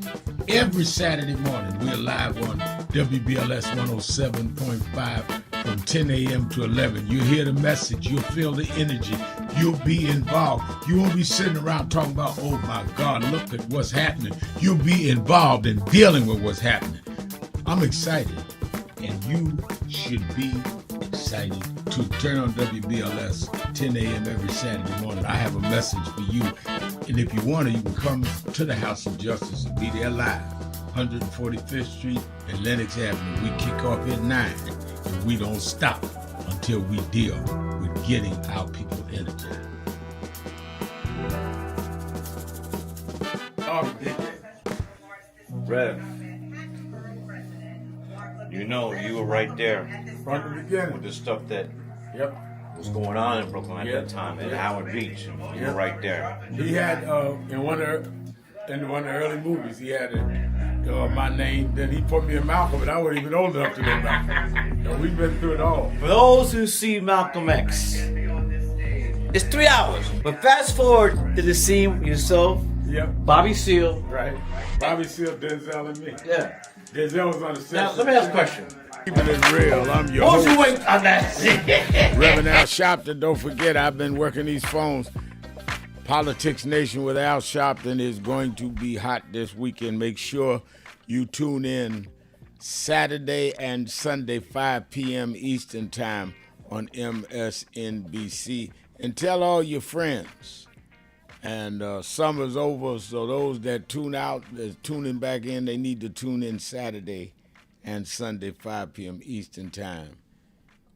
Every Saturday morning, we're live on WBLS 107.5 from 10 a.m. to 11. You'll hear the message. You'll feel the energy. You'll be involved. You won't be sitting around talking about, oh my God, look at what's happening. You'll be involved in dealing with what's happening. I'm excited, and you should be excited too. Turn on WBLS 10 a.m. every Saturday morning. I have a message for you, and if you want to, you can come to the House of Justice and be there live, 145th Street and Lenox Avenue. We kick off at 9, and we don't stop until we deal with getting our people energized. Rev, you know you were right there From the beginning. with the stuff that Yep. was going on in Brooklyn at that time, at Howard Beach, and you were right there. He had in one of the early movies, he had my name. Then he put me in Malcolm, and I wasn't even old enough to know Malcolm. And we've been through it all. For those who see Malcolm X, it's 3 hours. But fast forward to the scene with yourself, Yep. Bobby Seale. Right. Bobby Seale, Denzel, and me. Yeah. Denzel was on the set. Now let me ask a question. Keeping it real. I'm your Won't host. you wait on that? Reverend Al Sharpton. Don't forget, I've been working these phones. Politics Nation with Al Sharpton is going to be hot this weekend. Make sure you tune in Saturday and Sunday, 5 p.m. Eastern Time on MSNBC. And tell all your friends. And summer's over, so those that tune out, that's tuning back in, they need to tune in Saturday and Sunday, 5 p.m. Eastern Time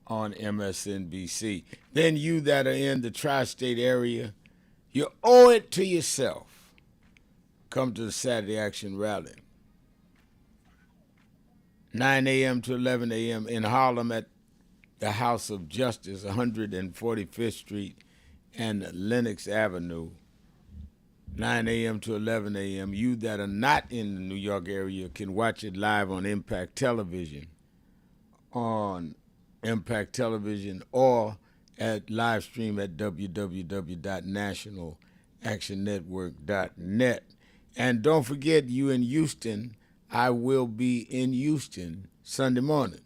on MSNBC. Then you that are in the tri-state area, you owe it to yourself. Come to the Saturday Action Rally. 9 a.m. to 11 a.m. in Harlem at the House of Justice, 145th Street and Lenox Avenue. 9 a.m. to 11 a.m. You that are not in the New York area can watch it live on Impact Television, or at live stream at www.nationalactionnetwork.net. And don't forget, you in Houston, I will be in Houston Sunday morning.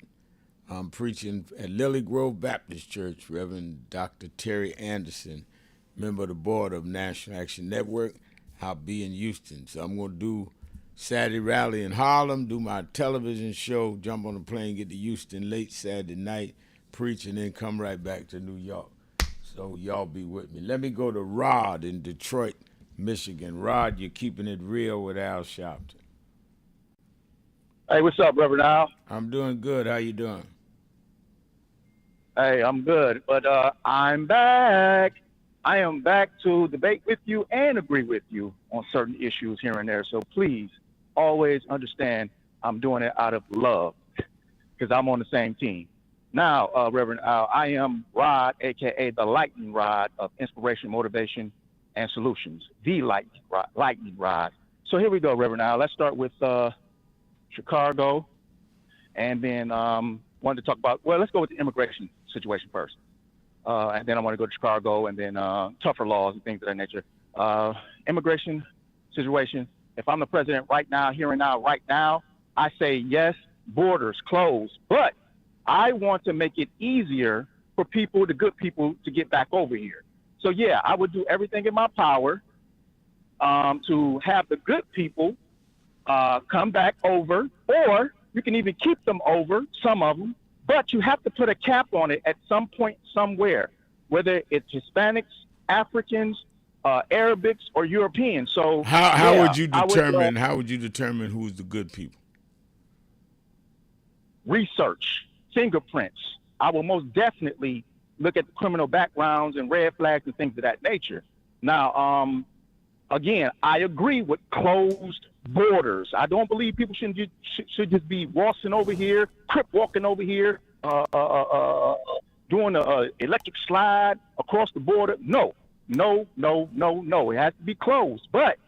I'm preaching at Lily Grove Baptist Church, Reverend Dr. Terry Anderson, member of the board of National Action Network. I'll be in Houston. So I'm going to do Saturday rally in Harlem, do my television show, jump on a plane, get to Houston late Saturday night, preach, and then come right back to New York. So y'all be with me. Let me go to Rod in Detroit, Michigan. Rod, you're keeping it real with Al Sharpton. Hey, what's up, Reverend Al? I'm doing good. How you doing? Hey, I'm good, but I'm back. I am back to debate with you and agree with you on certain issues here and there. So please always understand I'm doing it out of love because I'm on the same team. Now, Reverend Al, I am Rod, a.k.a. the lightning rod of inspiration, motivation, and solutions. The lightning rod. So here we go, Reverend Al. Let's start with Chicago, and then wanted to talk about, well, let's go with the immigration situation first. And then I want to go to Chicago, and then tougher laws and things of that nature. Immigration situation. If I'm the president right now, here and now, right now, I say yes, borders closed. But I want to make it easier for people, the good people, to get back over here. So yeah, I would do everything in my power to have the good people come back over, or you can even keep them over, some of them, but you have to put a cap on it at some point somewhere, whether it's Hispanics, Africans, Arabics, or Europeans. So how would you determine who's the good people? Research, fingerprints. I will most definitely look at the criminal backgrounds and red flags and things of that nature. Now, again, I agree with closed borders. I don't believe people should just be waltzing over here, crip walking over here, doing an electric slide across the border. No. It has to be closed. But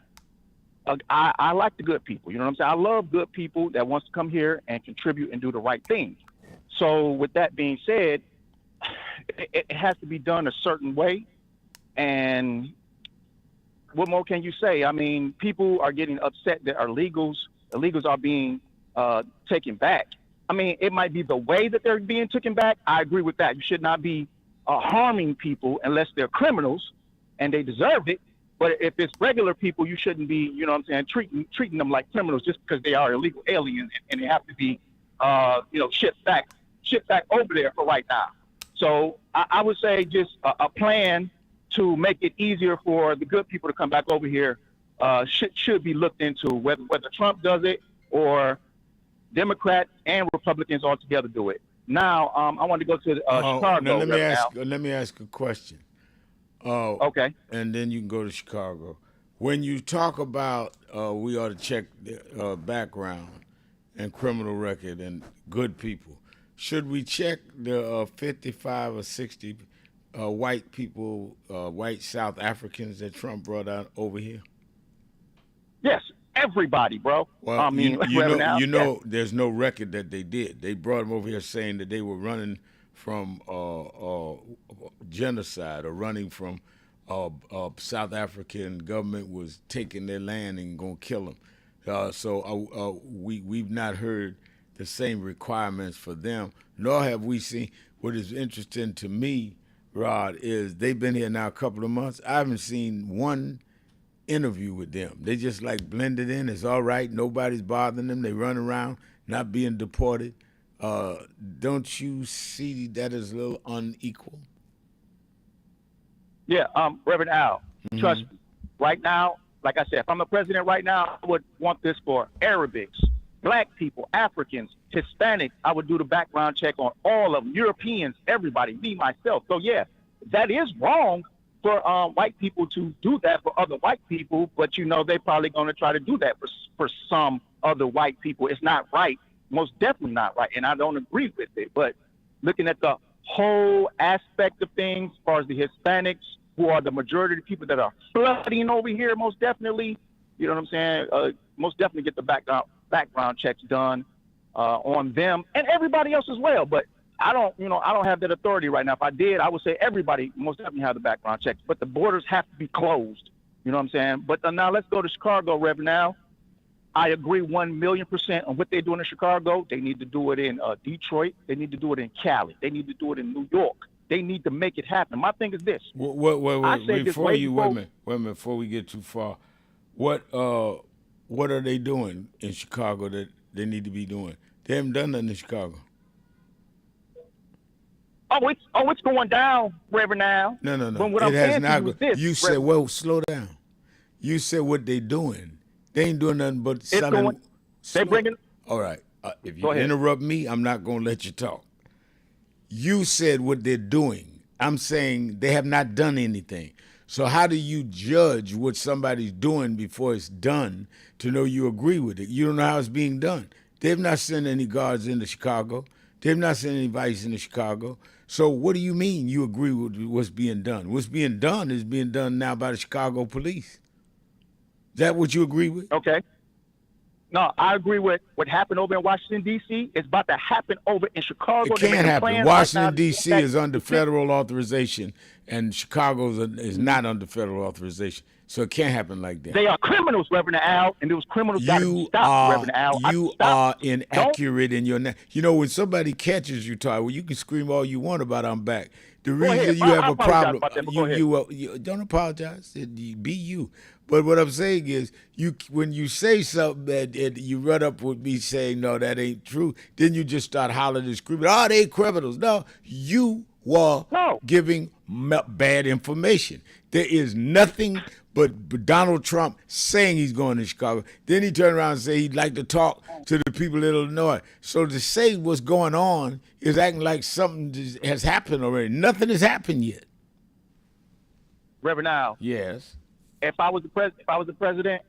I like the good people. You know what I'm saying? I love good people that wants to come here and contribute and do the right thing. So with that being said, it has to be done a certain way. And what more can you say? I mean, people are getting upset that our illegals are being taken back. I mean, it might be the way that they're being taken back. I agree with that. You should not be harming people unless they're criminals and they deserve it. But if it's regular people, you shouldn't be, you know what I'm saying, treating them like criminals just because they are illegal aliens and they have to be, shipped back over there for right now. So I would say just a plan to make it easier for the good people to come back over here should be looked into, whether Trump does it or Democrats and Republicans all together do it. Now, I want to go to Chicago. Now let me ask a question. Okay. And then you can go to Chicago. When you talk about we ought to check the background and criminal record and good people, should we check the 55 or 60 white people, white South Africans that Trump brought out over here? Yes, everybody, bro. Well, I mean, there's no record that they did. They brought them over here saying that they were running from genocide or running from South African government was taking their land and going to kill them. So we've not heard the same requirements for them, nor have we seen. What is interesting to me, Rod, is they've been here now a couple of months. I haven't seen one interview with them. They just like blended in. It's all right. Nobody's bothering them. They run around, not being deported. Don't you see that as a little unequal? Yeah, Reverend Al, trust me. Right now, like I said, if I'm the president right now, I would want this for Arabics, Black people, Africans, Hispanics. I would do the background check on all of them, Europeans, everybody, me, myself. So yeah, that is wrong for white people to do that for other white people, but they're probably going to try to do that for some other white people. It's not right, most definitely not right, and I don't agree with it. But looking at the whole aspect of things, as far as the Hispanics, who are the majority of the people that are flooding over here, most definitely, you know what I'm saying, most definitely get the background checks done on them and everybody else as well. But I don't have that authority right now. If I did, I would say everybody most definitely have the background checks, but the borders have to be closed. You know what I'm saying? But now let's go to Chicago, Reverend Al. I agree 1,000,000% on what they're doing in Chicago. They need to do it in Detroit. They need to do it in Cali. They need to do it in New York. They need to make it happen. My thing is this. Wait, before you wait a minute, before we get too far, what are they doing in Chicago that they need to be doing? They haven't done nothing in Chicago. It's going down, Reverend Al. No. But what It I'm has saying not. to you is this, You said, Reverend. well, slow down. You said what they doing. They ain't doing nothing but selling. They bringing. All right. If you Go ahead. interrupt me, I'm not going to let you talk. You said what they're doing. I'm saying they have not done anything. So how do you judge what somebody's doing before it's done to know you agree with it? You don't know how it's being done. They've not sent any guards into Chicago. They've not sent any vice into Chicago. So what do you mean you agree with what's being done? What's being done is being done now by the Chicago police. Is that what you agree with? Okay. No, I agree with what happened over in Washington, D.C. It's about to happen over in Chicago. It can't happen. Washington, D.C. is under federal authorization, and Chicago is not under federal authorization. So it can't happen like that. They are criminals, Reverend Al, and those criminals got to be stopped, Reverend Al. You are inaccurate in your... You know, when somebody catches you, Ty, well, you can scream all you want about I'm back. The reason you have a problem... You don't apologize. Be you. But what I'm saying is, when you say something that you run up with me saying, no, that ain't true, then you just start hollering and screaming, oh, they criminals. No, you were giving bad information. There is nothing but Donald Trump saying he's going to Chicago. Then he turned around and said he'd like to talk to the people in Illinois. So to say what's going on is acting like something has happened already. Nothing has happened yet. Reverend Al. Yes. If I was the president,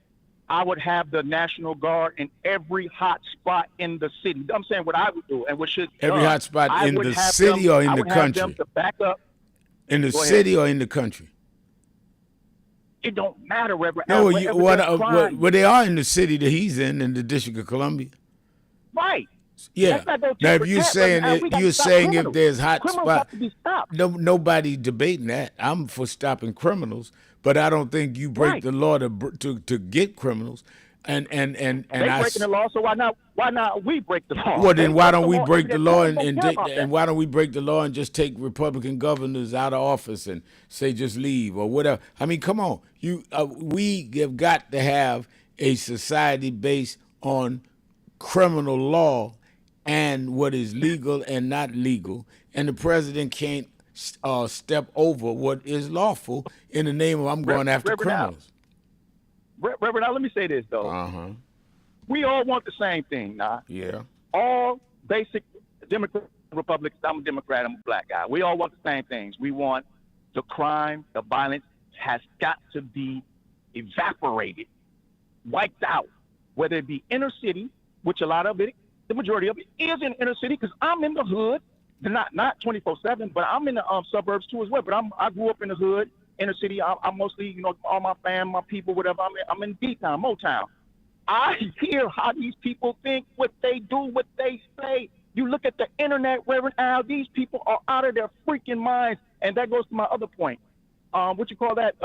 I would have the National Guard in every hot spot in the city. I'm saying what I would do and what should every hot spot in the city or in the country. Them to back up. In the city or in the country. It don't matter, Reverend. No, well, they are in the city that he's in the District of Columbia. Right. Yeah. Now, if you're saying if there's hot spots, nobody's debating that. I'm for stopping criminals, but I don't think you break the law to get criminals. And they breaking the law, so why not we break the law? Well, then why don't we break the law and why don't we break the law and just take Republican governors out of office and say just leave or whatever? I mean, come on, we have got to have a society based on criminal law and what is legal and not legal, and the president can't step over what is lawful in the name of I'm going after criminals. Reverend, now let me say this though. We all want the same thing, nah. Yeah. All basic Democrat, Republicans. I'm a Democrat. I'm a black guy. We all want the same things. We want the crime, the violence has got to be evaporated, wiped out. Whether it be inner city, which a lot of it, the majority of it is in inner city, because I'm in the hood, not 24/7, but I'm in the suburbs too as well. But I grew up in the hood. Inner city, I'm mostly, all my fam, my people, whatever. I'm in D-Town, Motown. I hear how these people think, what they do, what they say. You look at the internet, Reverend Al, these people are out of their freaking minds. And that goes to my other point. What you call that?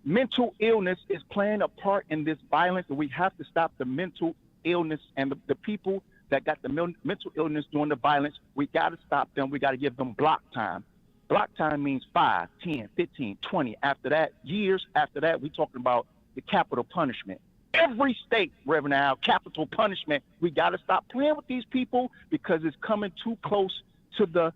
Mental illness is playing a part in this violence, and we have to stop the mental illness and the people that got the mental illness during the violence. We got to stop them. We got to give them block time. Block time means 5, 10, 15, 20. After that, years after that, we're talking about the capital punishment. Every state, Reverend Al, capital punishment. We got to stop playing with these people because it's coming too close to a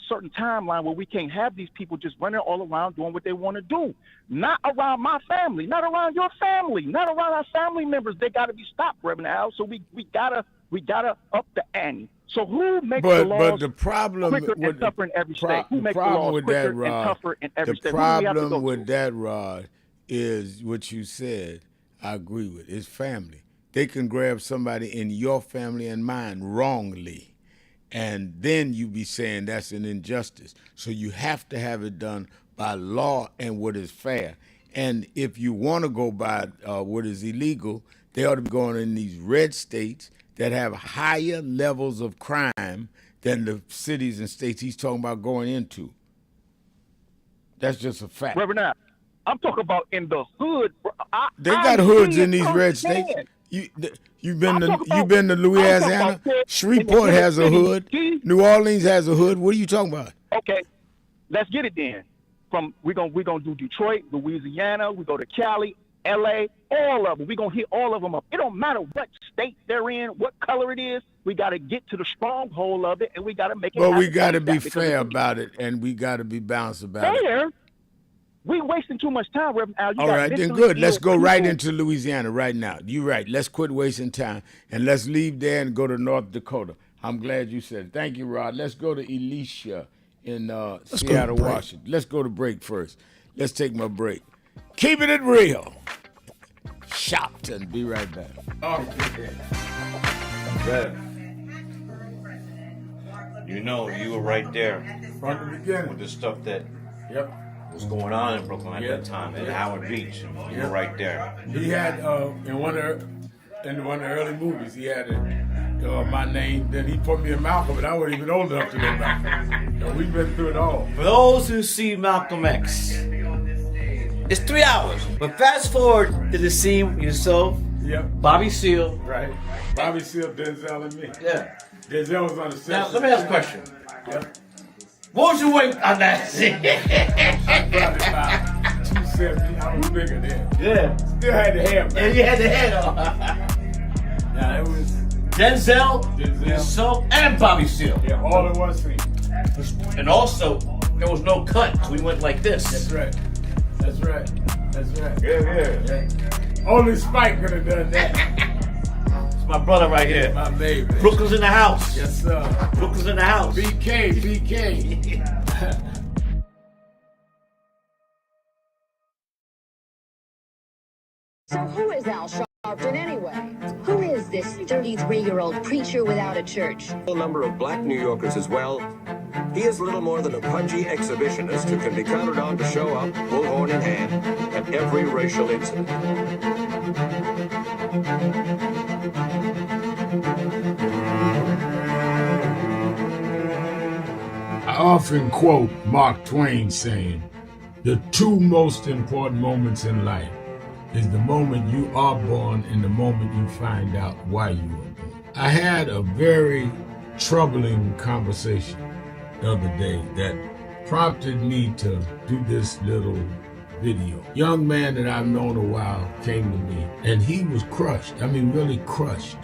certain timeline where we can't have these people just running all around doing what they want to do. Not around my family, not around your family, not around our family members. They got to be stopped, Reverend Al. So we gotta up the ante. So who makes the laws but the problem quicker and tougher in every state? Who makes the laws quicker and tougher in every state? The problem with that, Rod, is what you said. I agree with. It's family. They can grab somebody in your family and mine wrongly, and then you be saying that's an injustice. So you have to have it done by law and what is fair. And if you want to go by what is illegal, they ought to be going in these red states that have higher levels of crime than the cities and states he's talking about going into. That's just a fact. Reverend Al, I'm talking about in the hood. Bro. They got hoods in these red states. You've been to Louisiana? Shreveport has a hood. New Orleans has a hood. What are you talking about? Okay, let's get it then. We're gonna do Detroit, Louisiana. We go to Cali, LA, all of them. We're gonna hit all of them up. It don't matter what state they're in, what color it is. We got to get to the stronghold of it, and we got to make it. Well, we got to be fair about it, and we got to be balanced about it. Fair? We wasting too much time, Reverend Al. All right, then good. Let's go right into Louisiana right now. You're right. Let's quit wasting time, and let's leave there and go to North Dakota. I'm glad you said it. Thank you, Rod. Let's go to Elisha in Seattle, Washington. Let's go to break first. Let's take my break. Keeping it real. Sharpton. Be right back. You know, you were right there from the beginning with the stuff that was going on in Brooklyn at that time, at Howard Beach. You were right there. He had in one of the early movies, he had my name. Then he put me in Malcolm, but I wasn't even old enough to know Malcolm. So we've been through it all. For those who see Malcolm X, it's 3 hours. But fast forward to the scene yourself. Yep. Bobby Seale. Right. Bobby Seale, Denzel, and me. Yeah. Denzel was on the set. Now, let me ask a question. Yep. What was your weight on that scene? I probably about 270. I was bigger then. Yeah. Still had the hair back. Yeah, you had the hair on. Yeah, it was Denzel, yourself, and Bobby Seale. Yeah, all in one scene. And also, there was no cut, so we went like this. That's right. That's right. That's right. Yeah. Only Spike could have done that. It's my brother right here. My baby. Brooklyn's in the house. Yes, sir. Brooklyn's in the house. BK. So who is Al Sharpton anyway? Who is this 33-year-old preacher without a church? A number of black New Yorkers as well. He is little more than a pudgy exhibitionist who can be counted on to show up, bullhorn in hand, at every racial incident. I often quote Mark Twain saying, "The two most important moments in life is the moment you are born and the moment you find out why you were born." I had a very troubling conversation the other day that prompted me to do this little video. Young man that I've known a while came to me and he was crushed. I mean, really crushed,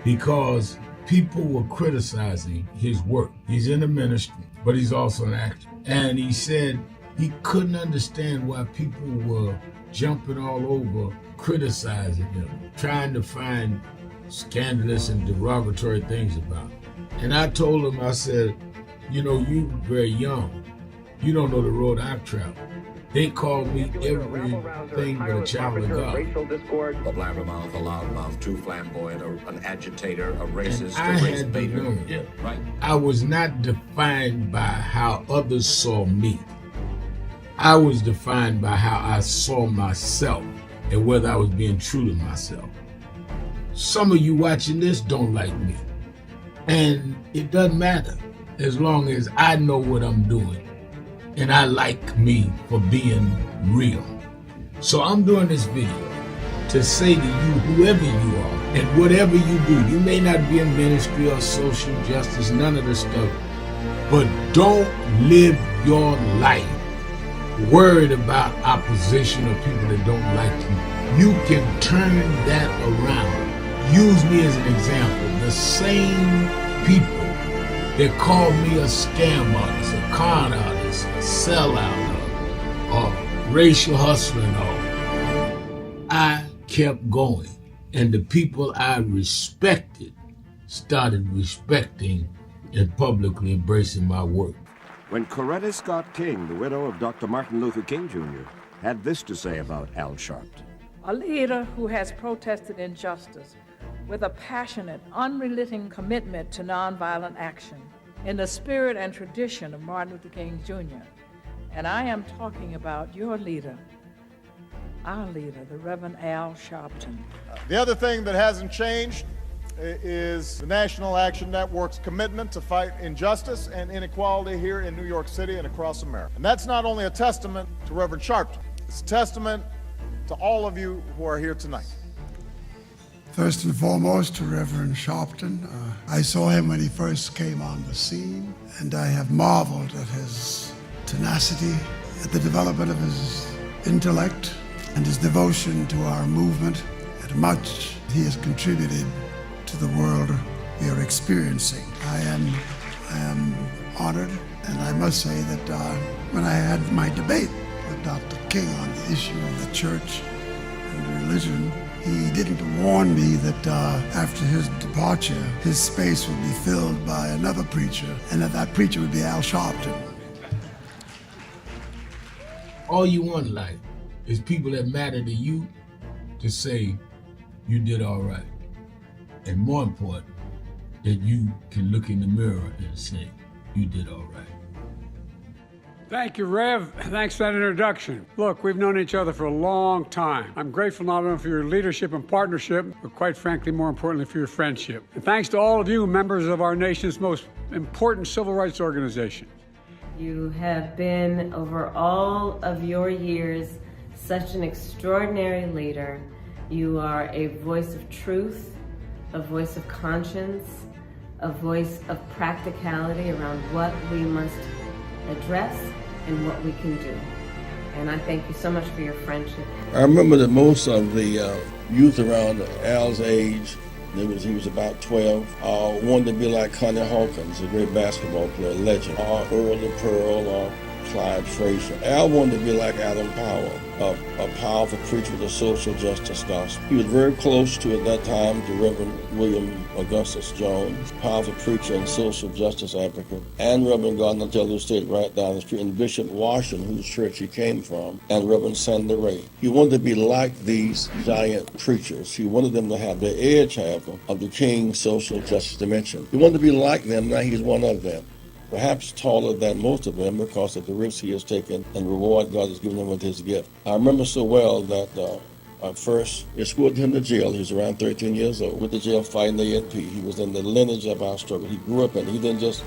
because people were criticizing his work. He's in the ministry, but he's also an actor. And he said he couldn't understand why people were jumping all over, criticizing him, trying to find scandalous and derogatory things about him. And I told him, I said, you know, you very young. You don't know the road I've traveled. They call me everything but a child of God. A blabbermouth, a loudmouth, too flamboyant, an agitator, a racist, I had to learn. Right. I was not defined by how others saw me. I was defined by how I saw myself and whether I was being true to myself. Some of you watching this don't like me. And it doesn't matter as long as I know what I'm doing. And I like me for being real. So I'm doing this video to say to you, whoever you are and whatever you do, you may not be in ministry or social justice, none of this stuff, but don't live your life worried about opposition or people that don't like you. You can turn that around. Use me as an example. The same people that called me a scam artist, a con artist, a sellout, or racial hustler and all, I kept going. And the people I respected started respecting and publicly embracing my work. When Coretta Scott King, the widow of Dr. Martin Luther King Jr., had this to say about Al Sharpton. A leader who has protested injustice with a passionate, unrelenting commitment to nonviolent action in the spirit and tradition of Martin Luther King Jr. And I am talking about your leader, our leader, the Reverend Al Sharpton. The other thing that hasn't changed is the National Action Network's commitment to fight injustice and inequality here in New York City and across America. And that's not only a testament to Reverend Sharpton, It's a testament to all of you who are here tonight. First and foremost, to Reverend Sharpton. I saw him when he first came on the scene, and I have marveled at his tenacity, at the development of his intellect, and his devotion to our movement, and much he has contributed to the world we are experiencing. I am honored, and I must say that when I had my debate with Dr. King on the issue of the church and religion, he didn't warn me that after his departure, his space would be filled by another preacher, and that preacher would be Al Sharpton. All you want in life is people that matter to you to say you did all right. And more important, that you can look in the mirror and say you did all right. Thank you, Rev. Thanks for that introduction. Look, we've known each other for a long time. I'm grateful not only for your leadership and partnership, but quite frankly, more importantly, for your friendship. And thanks to all of you, members of our nation's most important civil rights organization. You have been, over all of your years, such an extraordinary leader. You are a voice of truth, a voice of conscience, a voice of practicality around what we must address and what we can do. And I thank you so much for your friendship. I remember that most of the youth around Al's age, he was about 12, wanted to be like Connie Hawkins, a great basketball player, legend, or Earl the Pearl, or Clyde Frazier. Al wanted to be like Adam Powell, a powerful preacher with a social justice gospel. He was very close to, at that time, to Reverend William Augustus Jones, powerful preacher and social justice advocate, and Reverend Gardner Taylor State right down the street, and Bishop Washington, whose church he came from, and Reverend Sandy Ray. He wanted to be like these giant preachers. He wanted them to have the edge, however, of the King's social justice dimension. He wanted to be like them. Now he's one of them. Perhaps taller than most of them because of the risks he has taken and the reward God has given him with his gift. I remember so well that I first escorted him to jail. He was around 13 years old. With the jail fighting the ANP. He was in the lineage of our struggle. He grew up in it. We didn't just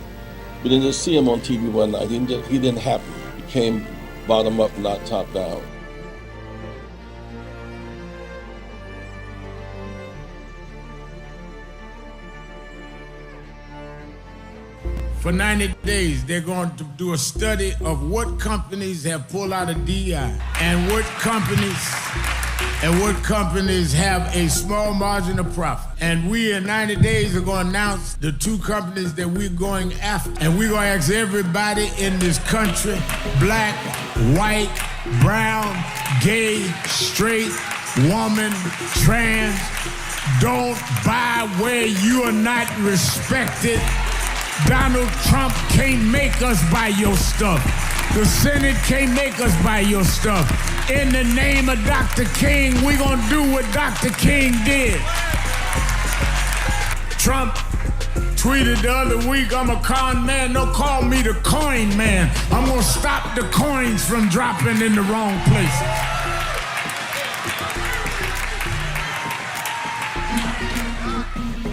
see him on TV one night. He didn't happen. He came bottom up, not top down. For 90 days, they're going to do a study of what companies have pulled out of DEI and what companies have a small margin of profit. And we in 90 days are going to announce the 2 companies that we're going after. And we're going to ask everybody in this country, black, white, brown, gay, straight, woman, trans, don't buy where you are not respected. Donald Trump can't make us buy your stuff. The Senate can't make us buy your stuff. In the name of Dr. King, we're going to do what Dr. King did. Trump tweeted the other week, I'm a con man. Don't call me the coin man. I'm going to stop the coins from dropping in the wrong place.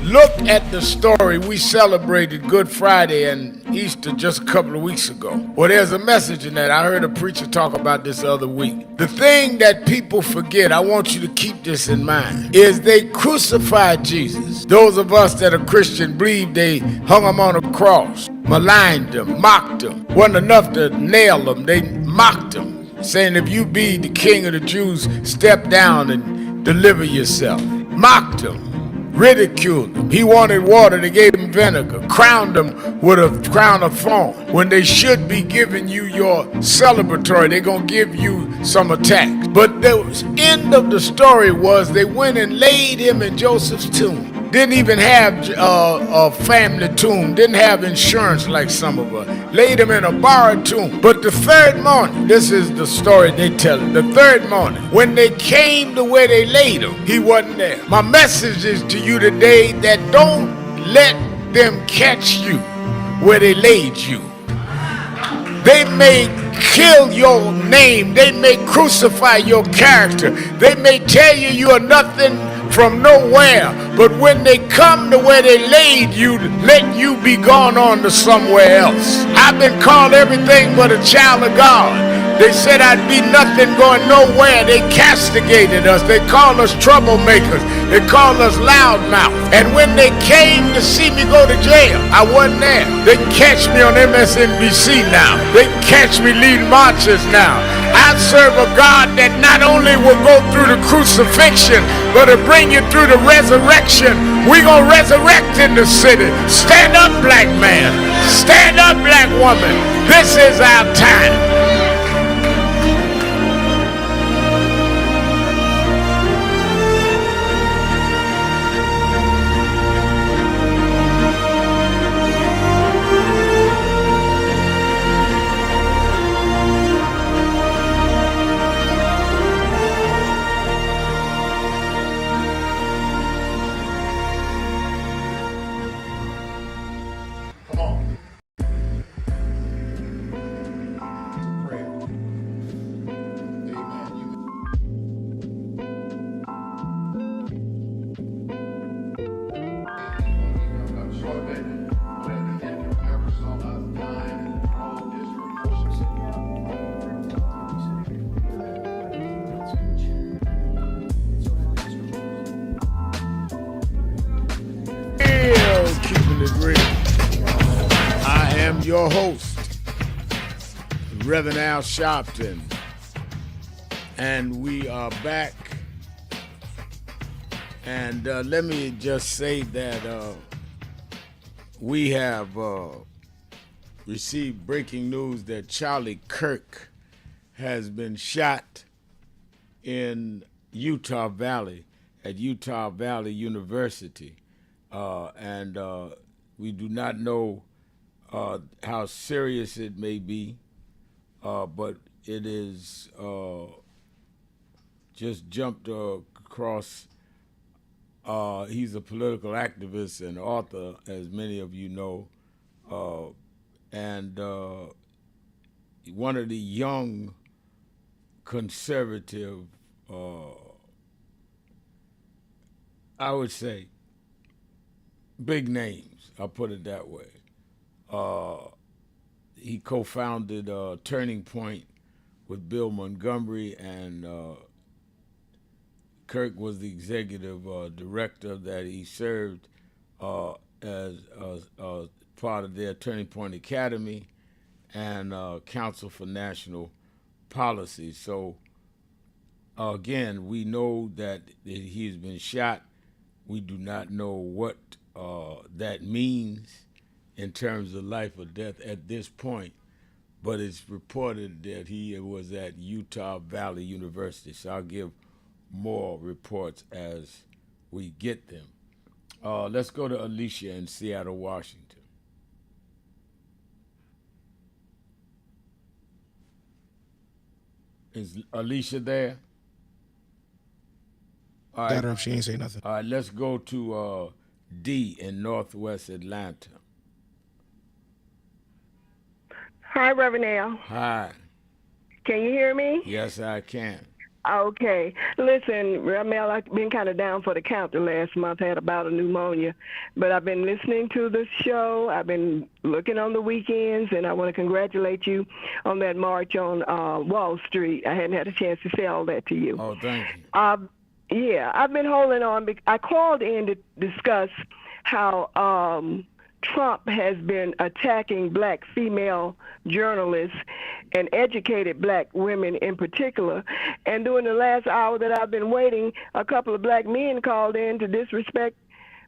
Look at the story. We celebrated Good Friday and Easter just a couple of weeks ago. Well, there's a message in that. I heard a preacher talk about this the other week. The thing that people forget, I want you to keep this in mind, is they crucified Jesus. Those of us that are Christian believe they hung him on a cross, maligned him, mocked him. Wasn't enough to nail him. They mocked him, saying if you be the king of the Jews, step down and deliver yourself. Mocked him. Ridiculed him. He wanted water, they gave him vinegar. Crowned him with a crown of thorns. When they should be giving you your celebratory, they're going to give you some attacks. But the end of the story was they went and laid him in Joseph's tomb. Didn't even have a family tomb. Didn't have insurance like some of us. Laid him in a borrowed tomb. But the third morning, this is the story they tell it. The third morning, when they came to where they laid him, he wasn't there. My message is to you today that don't let them catch you where they laid you. They may kill your name. They may crucify your character. They may tell you you are nothing from nowhere, but when they come to where they laid you, let you be gone on to somewhere else. I've been called everything but a child of God. They said I'd be nothing, going nowhere. They castigated us. They called us troublemakers. They called us loudmouth. And when they came to see me go to jail, I wasn't there. They catch me on MSNBC now. They catch me leading marches now. I serve a God that not only will go through the crucifixion, but to bring you through the resurrection. We're going to resurrect in the city. Stand up, black man. Stand up, black woman. This is our time. I am your host, Reverend Al Sharpton, and we are back. And let me just say that we have received breaking news that Charlie Kirk has been shot in Utah Valley at Utah Valley University. And we do not know how serious it may be, but it is just jumped across. He's a political activist and author, as many of you know, and one of the young conservative, I would say, big names, I'll put it that way. He co-founded Turning Point with Bill Montgomery, and Kirk was the executive director that he served as part of their Turning Point Academy and Council for National Policy. So again, we know that he's been shot. We do not know what that means in terms of life or death at this point, but it's reported that he was at Utah Valley University. So I'll give more reports as we get them. Let's go to Alicia in Seattle, Washington. Is Alicia there? All right. Got her if she ain't say nothing. All right, let's go to D in Northwest Atlanta. Hi, Reverend Al. Hi. Can you hear me? Yes, I can. Okay. Listen, Reverend Al, I've been kind of down for the count the last month. I had a bout of pneumonia. But I've been listening to the show. I've been looking on the weekends, and I want to congratulate you on that march on Wall Street. I hadn't had a chance to say all that to you. Oh, thank you. Yeah, I've been holding on. I called in to discuss how Trump has been attacking black female journalists and educated black women in particular. And during the last hour that I've been waiting, a couple of black men called in to disrespect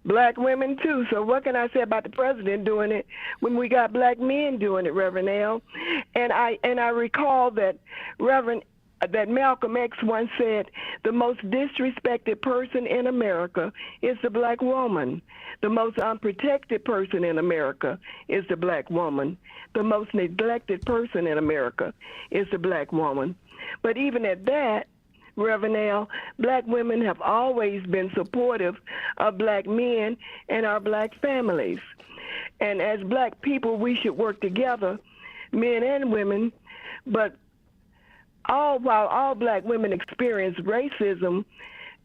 black women too. So what can I say about the president doing it when we got black men doing it, Reverend Al? And I recall that that Malcolm X once said, the most disrespected person in America is the black woman. The most unprotected person in America is the black woman. The most neglected person in America is the black woman. But even at that, Reverend Al, black women have always been supportive of black men and our black families. And as black people, we should work together, men and women, but while all black women experience racism,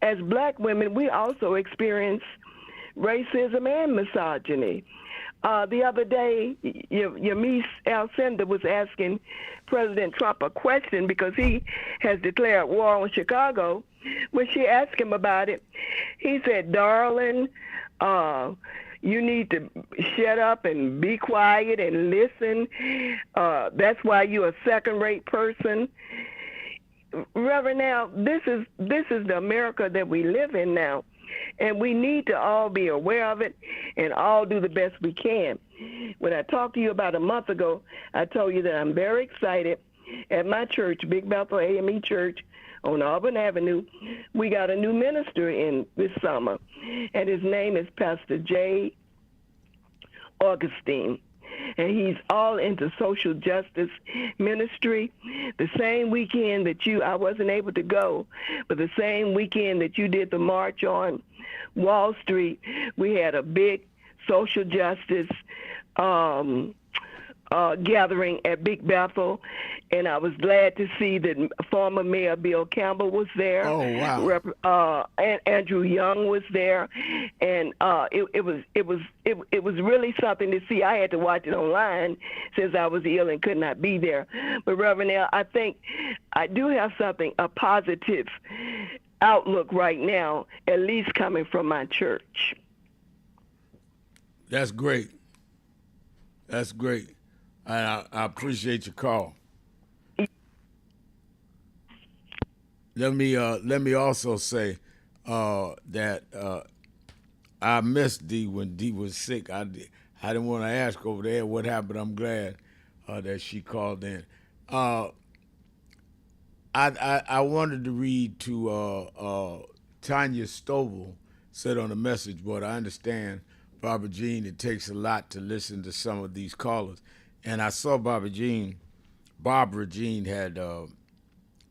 as black women, we also experience racism and misogyny. The other day, your Mies Alcindor was asking President Trump a question because he has declared war on Chicago. When she asked him about it, he said, "Darling, you need to shut up and be quiet and listen. That's why you're a second-rate person." Reverend, now this is the America that we live in now. And we need to all be aware of it and all do the best we can. When I talked to you about a month ago, I told you that I'm very excited. At my church, Big Bethel AME Church on Auburn Avenue, we got a new minister in this summer, and his name is Pastor J. Augustine. And he's all into social justice ministry. The same weekend that I wasn't able to go, but the same weekend that you did the march on Wall Street, we had a big social justice gathering at Big Bethel, and I was glad to see that former Mayor Bill Campbell was there. Oh, wow. And Andrew Young was there, and it was really something to see. I had to watch it online since I was ill and could not be there. But Reverend L, I think I do have a positive outlook right now, at least coming from my church. That's great. That's great. I appreciate your call. Let me also say that I missed Dee when Dee was sick. I didn't want to ask over there what happened. I'm glad that she called in. I wanted to read to Tanya Stovall said on the message board. I understand, Barbara Jean, it takes a lot to listen to some of these callers. And I saw Barbara Jean had a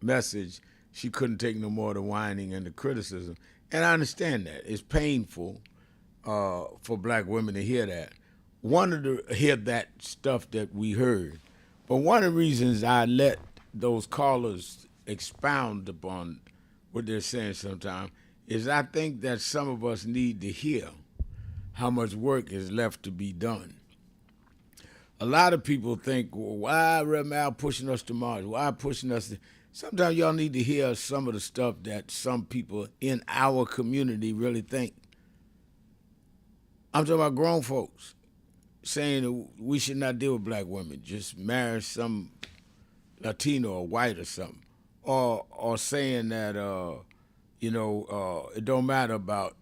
message. She couldn't take no more of the whining and the criticism. And I understand that. It's painful for black women to hear that. Hear that stuff that we heard. But one of the reasons I let those callers expound upon what they're saying sometimes is I think that some of us need to hear how much work is left to be done. A lot of people think, well, why Reverend Al pushing us to march? Why pushing us to... Sometimes y'all need to hear some of the stuff that some people in our community really think. I'm talking about grown folks saying that we should not deal with black women, just marry some Latino or white or something. Or saying that, it don't matter about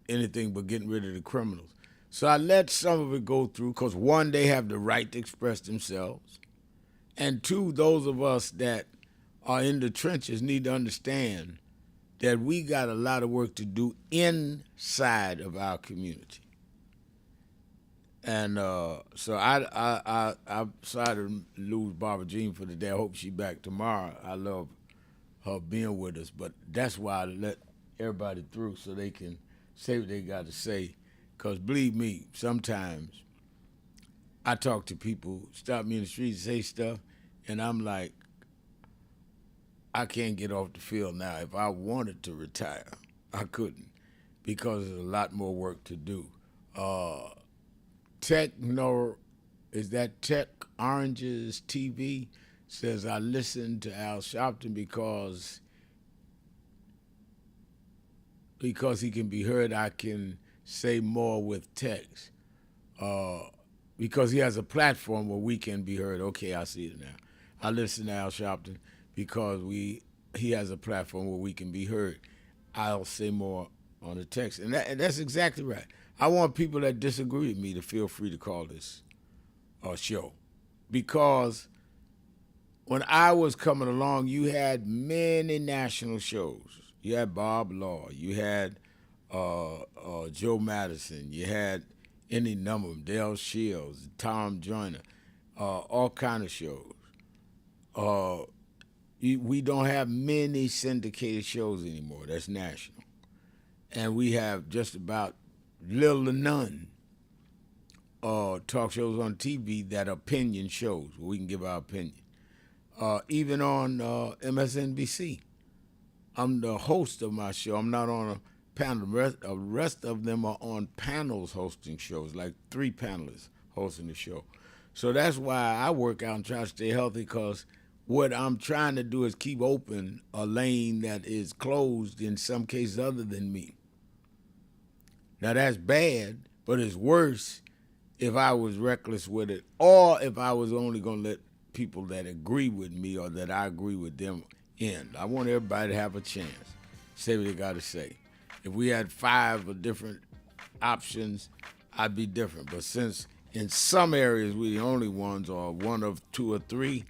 anything but getting rid of the criminals. So I let some of it go through because, one, they have the right to express themselves. And two, those of us that are in the trenches need to understand that we got a lot of work to do inside of our community. And so I'm sorry to lose Barbara Jean for the day. I hope she's back tomorrow. I love her being with us, but that's why I let everybody through so they can say what they got to say. Because believe me, sometimes I talk to people, stop me in the street and say stuff, and I'm like, I can't get off the field now. If I wanted to retire, I couldn't because there's a lot more work to do. Is that Tech Oranges TV? Says, I listened to Al Sharpton because he can be heard. I can say more with text because he has a platform where we can be heard. Okay, I see it now. I listen to Al Sharpton because he has a platform where we can be heard. I'll say more on the text. And that's exactly right. I want people that disagree with me to feel free to call this show. Because when I was coming along, you had many national shows. You had Bob Law. You had Joe Madison. You had any number of them, Dale Shields, Tom Joyner, all kind of shows. We don't have many syndicated shows anymore. That's national. And we have just about little or none talk shows on TV that are opinion shows where we can give our opinion. Even on MSNBC. I'm the host of my show. I'm not on panel. The rest of them are on panels hosting shows, like 3 panelists hosting the show. So that's why I work out and try to stay healthy, because what I'm trying to do is keep open a lane that is closed in some cases other than me. Now that's bad, but it's worse if I was reckless with it, or if I was only going to let people that agree with me or that I agree with them in. I want everybody to have a chance, say what they got to say. If we had 5 different options, I'd be different. But since in some areas we're the only ones, or one of 2 or 3,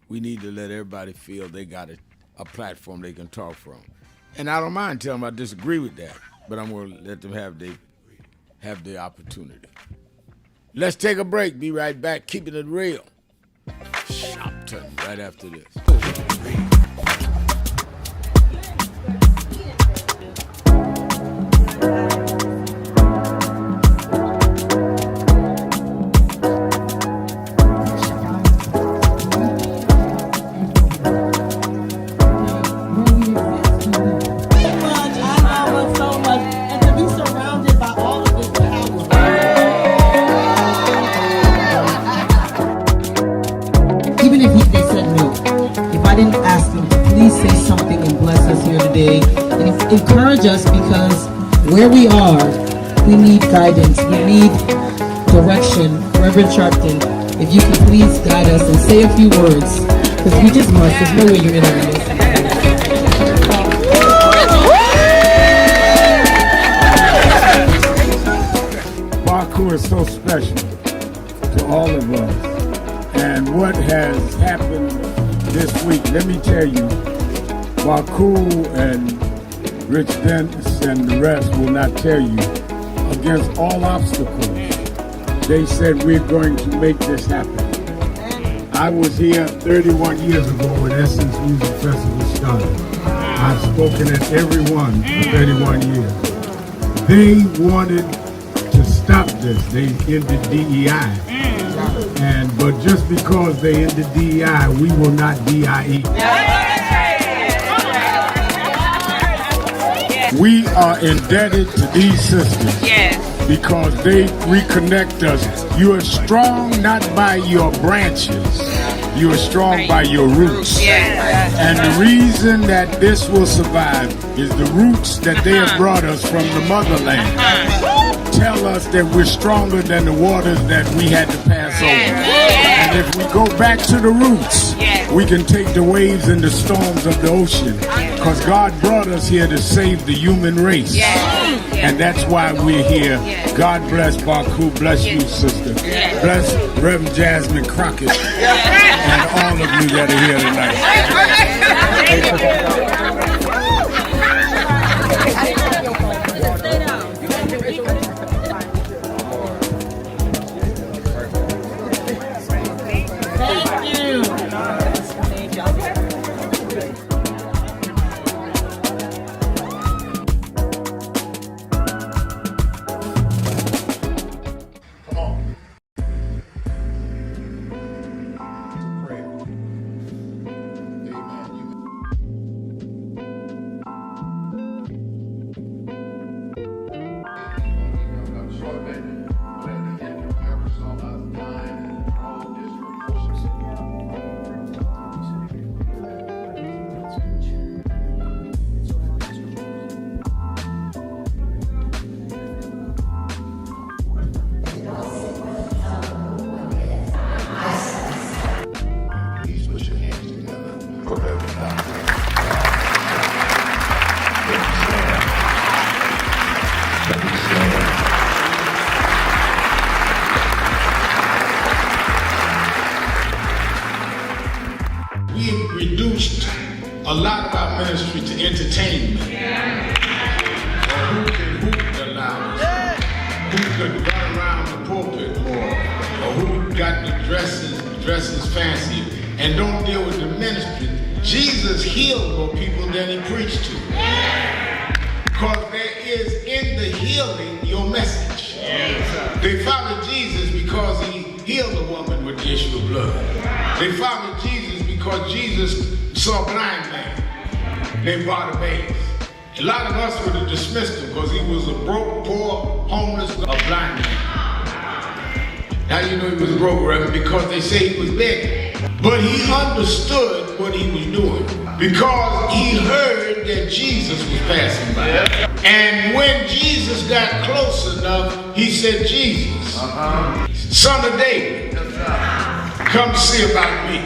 we need to let everybody feel they got a platform they can talk from. And I don't mind telling them I disagree with that, but I'm going to let them have the opportunity. Let's take a break. Be right back. Keeping it real. Sharpton right after this. Encourage us, because where we are, we need guidance, we need direction. Reverend Sharpton, if you could please guide us and say a few words, because we just must. There's no way you're interviewing us. Baku is so special to all of us, and what has happened this week, let me tell you, Baku and Rich Dennis and the rest will not tell you, against all obstacles, they said we're going to make this happen. I was here 31 years ago when Essence Music Festival started. I've spoken at every one for 31 years. They wanted to stop this. They ended DEI. But just because they ended DEI, we will not DIE. We are indebted to these sisters because they reconnect us. You are strong not by your branches, you are strong by your roots. And the reason that this will survive is the roots that they have brought us from the motherland. Tell us that we're stronger than the waters that we had to pass over. And if we go back to the roots, we can take the waves and the storms of the ocean, because God brought us here to save the human race. And that's why we're here. God bless Baku, bless you, sister. Bless Reverend Jasmine Crockett and all of you that are here tonight. A lot of our ministry to entertainment. Or who can hoop the loudest? Who could run around the pulpit more? Or who got the dresses fancier? And don't deal with the ministry. Jesus healed more people than he preached to. Because there is in the healing your message. They followed Jesus because he healed a woman with the issue of blood. They followed Jesus because Jesus saw a blind man named Bartimaeus. A lot of us would have dismissed him because he was a broke, poor, homeless, a blind man. How you know he was broke, Reverend? Because they say he was begging. But he understood what he was doing because he heard that Jesus was passing by. And when Jesus got close enough, he said, Jesus, son of David, come see about me.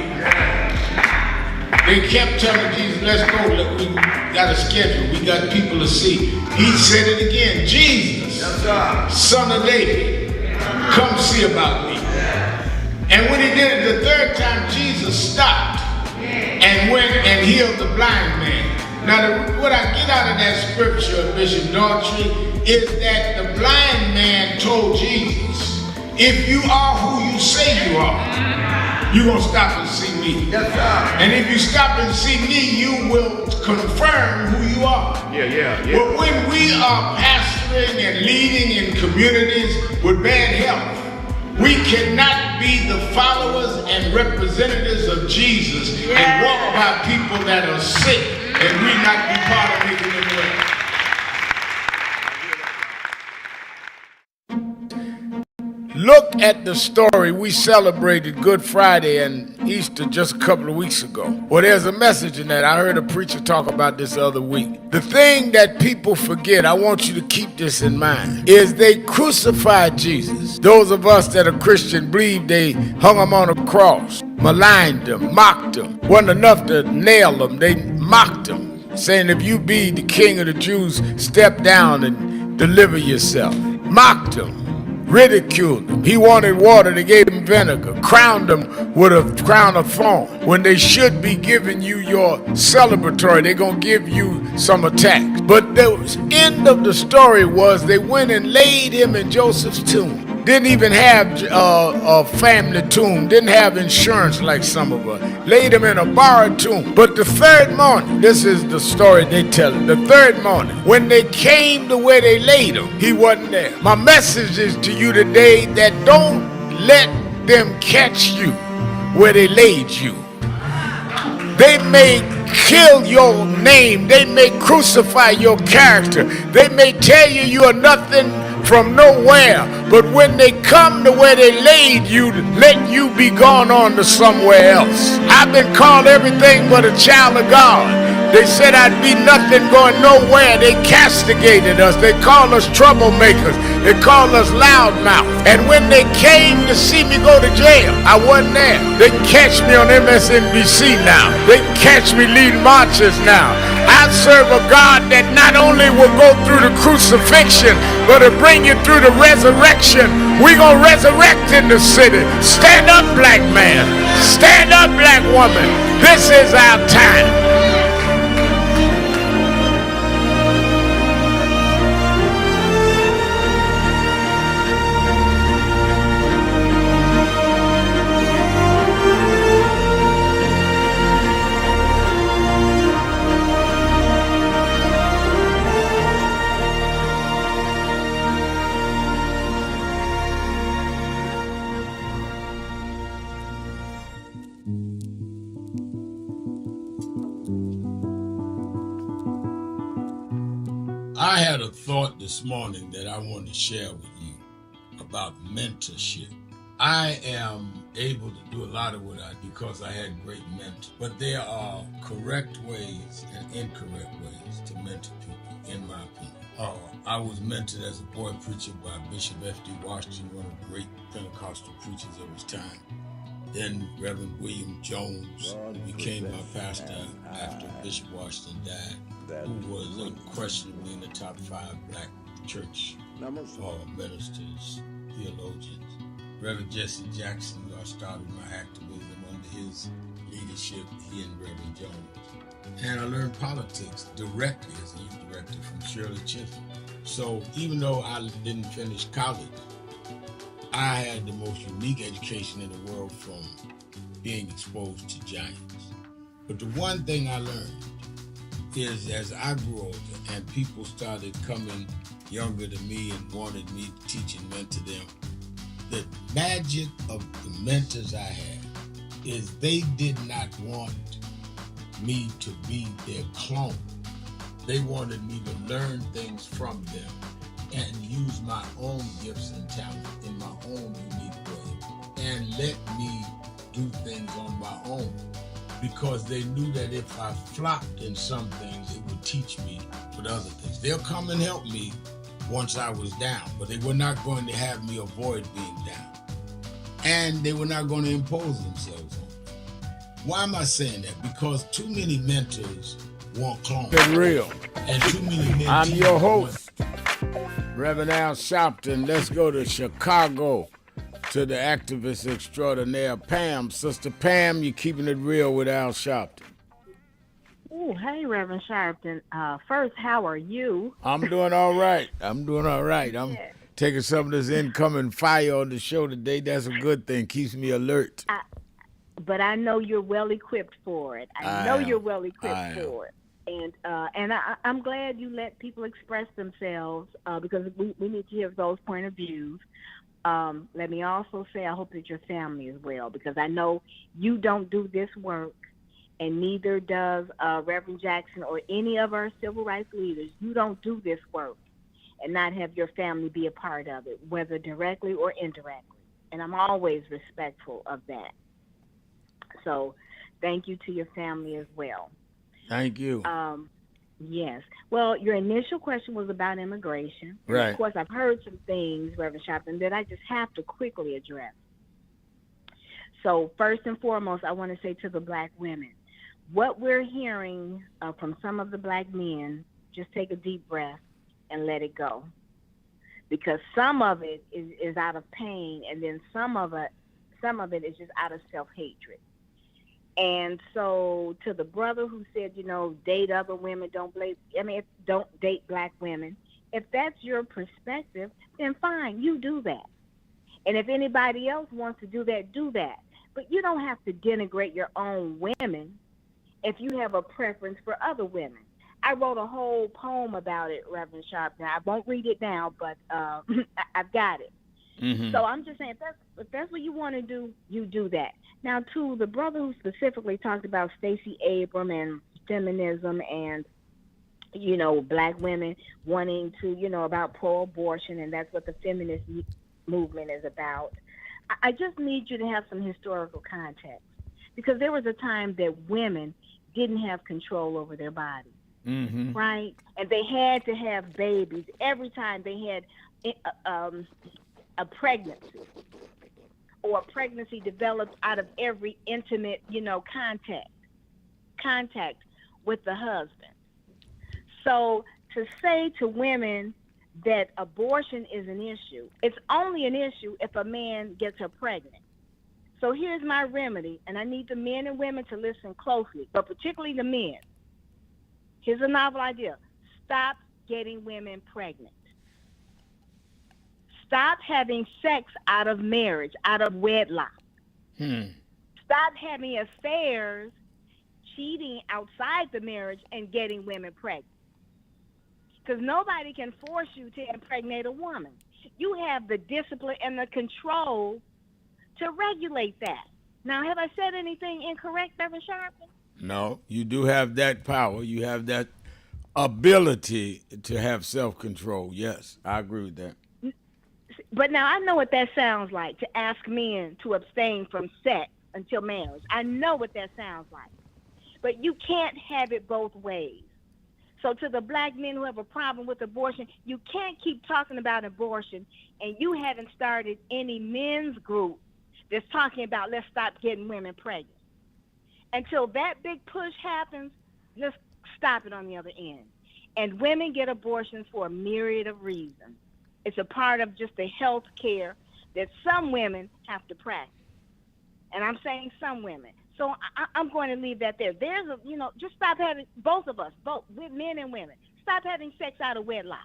They kept telling Jesus, let's go, look, we got a schedule, we got people to see. He said it again, Jesus, son of David, come see about me. And when he did it the third time, Jesus stopped and went and healed the blind man. Now, what I get out of that scripture, Bishop Daughtry, is that the blind man told Jesus, if you are who you say you are, you're going to stop and see me. And if you stop and see me, you will confirm who you are. But when we are pastoring and leading in communities with bad health, we cannot be the followers and representatives of Jesus and walk by people that are sick and we not be part of making them well. Look at the story. We celebrated Good Friday and Easter just a couple of weeks ago. Well, there's a message in that. I heard a preacher talk about this the other week. The thing that people forget, I want you to keep this in mind, is they crucified Jesus. Those of us that are Christian believe they hung him on a cross, maligned him, mocked him. Wasn't enough to nail him. They mocked him, saying if you be the king of the Jews, step down and deliver yourself. Mocked him. Ridiculed him. He wanted water, they gave him vinegar. Crowned him with a crown of thorns. When they should be giving you your celebratory, they're going to give you some attacks. But the end of the story was they went and laid him in Joseph's tomb. Didn't even have a family tomb. Didn't have insurance like some of us. Laid him in a borrowed tomb. But the third morning, this is the story they tell it. The third morning, when they came to where they laid him, he wasn't there. My message is to you today that don't let them catch you where they laid you. They may kill your name. They may crucify your character. They may tell you you are nothing from nowhere, but when they come to where they laid you, let you be gone on to somewhere else. I've been called everything but a child of God. They said I'd be nothing going nowhere. They castigated us. They called us troublemakers. They called us loudmouth. And when they came to see me go to jail, I wasn't there. They can catch me on MSNBC now. They can catch me leading marches now. I serve a God that not only will go through the crucifixion, but will bring you through the resurrection. We're going to resurrect in the city. Stand up, black man. Stand up, black woman. This is our time. I had a thought this morning that I want to share with you about mentorship. I am able to do a lot of what I do because I had great mentors, but there are correct ways and incorrect ways to mentor people, in my opinion. I was mentored as a boy preacher by Bishop F.D. Washington, one of the great Pentecostal preachers of his time. Then Reverend William Jones, who became my pastor after Bishop Washington died, who was unquestionably in the top 5 black church ministers, theologians. Reverend Jesse Jackson, who I started my activism under his leadership, he and Reverend Jones. And I learned politics directly as a youth director from Shirley Chisholm. So even though I didn't finish college, I had the most unique education in the world from being exposed to giants. But the one thing I learned is as I grew older and people started coming younger than me and wanted me to teach and mentor them, the magic of the mentors I had is they did not want me to be their clone. They wanted me to learn things from them and use my own gifts and talents in my own unique way and let me do things on my own, because they knew that if I flopped in some things, it would teach me for the other things. They'll come and help me once I was down, but they were not going to have me avoid being down. And they were not going to impose themselves on me. Why am I saying that? Because too many mentors want clones. Get real. And too many mentees. I'm your host, Reverend Al Sharpton. Let's go to Chicago to the activist extraordinaire, Pam. Sister Pam, you're keeping it real with Al Sharpton. Oh, hey, Reverend Sharpton. First, how are you? I'm doing all right. I'm taking some of this incoming fire on the show today. That's a good thing. Keeps me alert. But I know you're well equipped for it. I know you're well equipped for it. And I'm glad you let people express themselves because we need to hear those point of views. Let me also say I hope that your family is well, because I know you don't do this work, and neither does Reverend Jackson or any of our civil rights leaders. You don't do this work and not have your family be a part of it, whether directly or indirectly. And I'm always respectful of that. So thank you to your family as well. Thank you. Yes. Well, your initial question was about immigration. Right. Of course, I've heard some things, Reverend Sharpton, that I just have to quickly address. So first and foremost, I want to say to the black women, what we're hearing from some of the black men, just take a deep breath and let it go. Because some of it is out of pain, and then some of it is just out of self-hatred. And so to the brother who said, date other women, don't date black women. If that's your perspective, then fine, you do that. And if anybody else wants to do that, do that. But you don't have to denigrate your own women if you have a preference for other women. I wrote a whole poem about it, Reverend Sharpton. I won't read it now, but I've got it. Mm-hmm. So I'm just saying, if that's what you want to do, you do that. Now, to the brother who specifically talked about Stacey Abrams and feminism and, black women wanting to, about pro-abortion, and that's what the feminist movement is about, I just need you to have some historical context, because there was a time that women didn't have control over their bodies. Mm-hmm. Right? And they had to have babies every time they had a pregnancy, or a pregnancy developed out of every intimate, contact with the husband. So to say to women that abortion is an issue, it's only an issue if a man gets her pregnant. So here's my remedy, and I need the men and women to listen closely, but particularly the men. Here's a novel idea. Stop getting women pregnant. Stop having sex out of marriage, out of wedlock. Stop having affairs, cheating outside the marriage, and getting women pregnant. Because nobody can force you to impregnate a woman. You have the discipline and the control to regulate that. Now, have I said anything incorrect, Reverend Sharpton? No, you do have that power. You have that ability to have self-control. Yes, I agree with that. But now I know what that sounds like, to ask men to abstain from sex until marriage. I know what that sounds like. But you can't have it both ways. So to the black men who have a problem with abortion, you can't keep talking about abortion, and you haven't started any men's group that's talking about let's stop getting women pregnant. Until that big push happens, let's stop it on the other end. And women get abortions for a myriad of reasons. It's a part of just the health care that some women have to practice. And I'm saying some women. So I'm going to leave that there. There's just stop having, both of us, both men and women, stop having sex out of wedlock.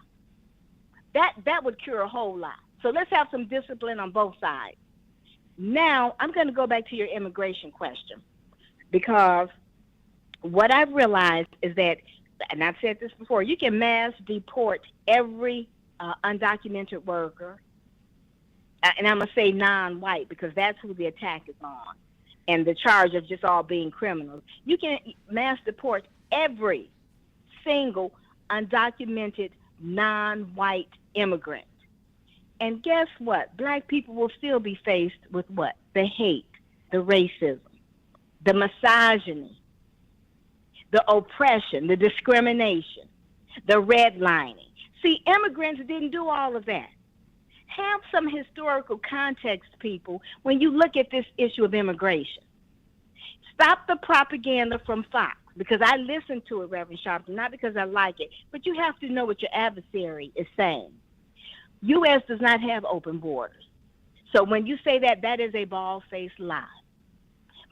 That would cure a whole lot. So let's have some discipline on both sides. Now, I'm going to go back to your immigration question, because what I've realized is that, and I've said this before, you can mass deport every undocumented worker, and I'm going to say non-white because that's who the attack is on, and the charge of just all being criminals. You can mass deport every single undocumented, non-white immigrant. And guess what? Black people will still be faced with what? The hate, the racism, the misogyny, the oppression, the discrimination, the redlining. See, immigrants didn't do all of that. Have some historical context, people, when you look at this issue of immigration. Stop the propaganda from Fox, because I listen to it, Reverend Sharpton, not because I like it, but you have to know what your adversary is saying. U.S. does not have open borders. So when you say that, that is a bald-faced lie.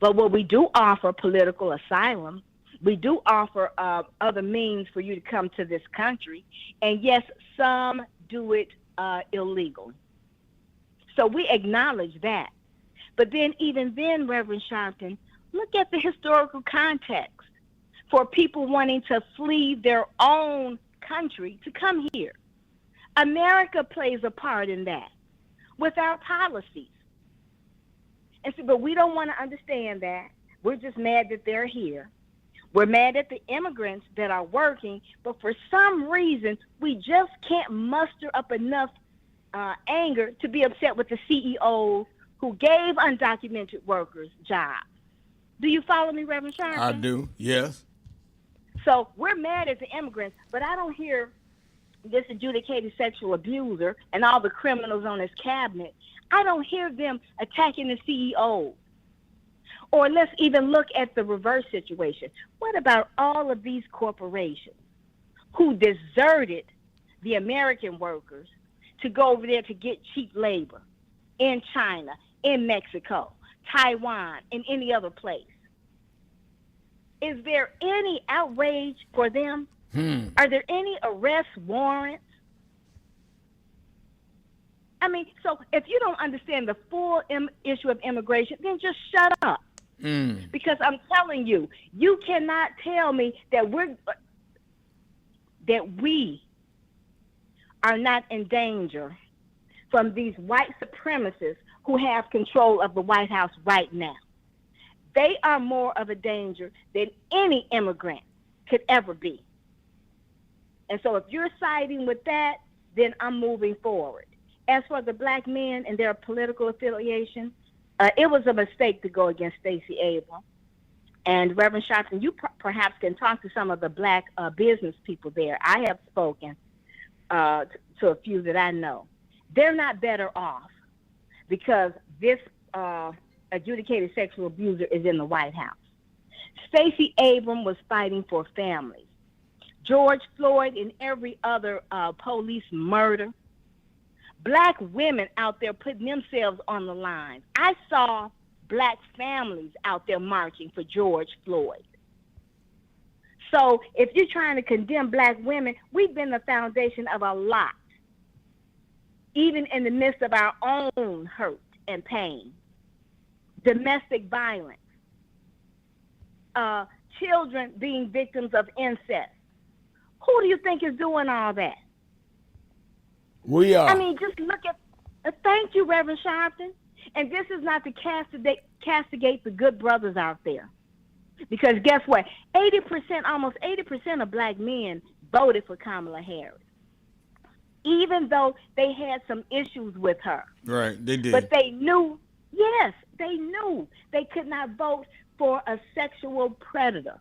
But what we do offer, political asylum, we do offer other means for you to come to this country. And yes, some do it illegal. So we acknowledge that. But then even then, Reverend Sharpton, look at the historical context for people wanting to flee their own country to come here. America plays a part in that with our policies. And so, but we don't want to understand that. We're just mad that they're here. We're mad at the immigrants that are working, but for some reason, we just can't muster up enough anger to be upset with the CEOs who gave undocumented workers jobs. Do you follow me, Reverend Sharpton? I do, yes. So we're mad at the immigrants, but I don't hear this adjudicated sexual abuser and all the criminals on his cabinet. I don't hear them attacking the CEOs. Or let's even look at the reverse situation. What about all of these corporations who deserted the American workers to go over there to get cheap labor in China, in Mexico, Taiwan, and any other place? Is there any outrage for them? Are there any arrest warrants? I mean, so if you don't understand the full issue of immigration, then just shut up. Because I'm telling you, you cannot tell me that we are not in danger from these white supremacists who have control of the White House right now. They are more of a danger than any immigrant could ever be. And so if you're siding with that, then I'm moving forward. As for the black men and their political affiliation, it was a mistake to go against Stacey Abrams. And Reverend Sharpton, you perhaps can talk to some of the black business people there. I have spoken to a few that I know. They're not better off because this adjudicated sexual abuser is in the White House. Stacey Abrams was fighting for families. George Floyd and every other police murder. Black women out there putting themselves on the line. I saw black families out there marching for George Floyd. So if you're trying to condemn black women, we've been the foundation of a lot, even in the midst of our own hurt and pain. Domestic violence, children being victims of incest. Who do you think is doing all that? We are. I mean, just look at, thank you, Reverend Sharpton. And this is not to castigate the good brothers out there. Because guess what? Almost 80% of black men voted for Kamala Harris. Even though they had some issues with her. Right, they did. But they knew, yes, they knew they could not vote for a sexual predator.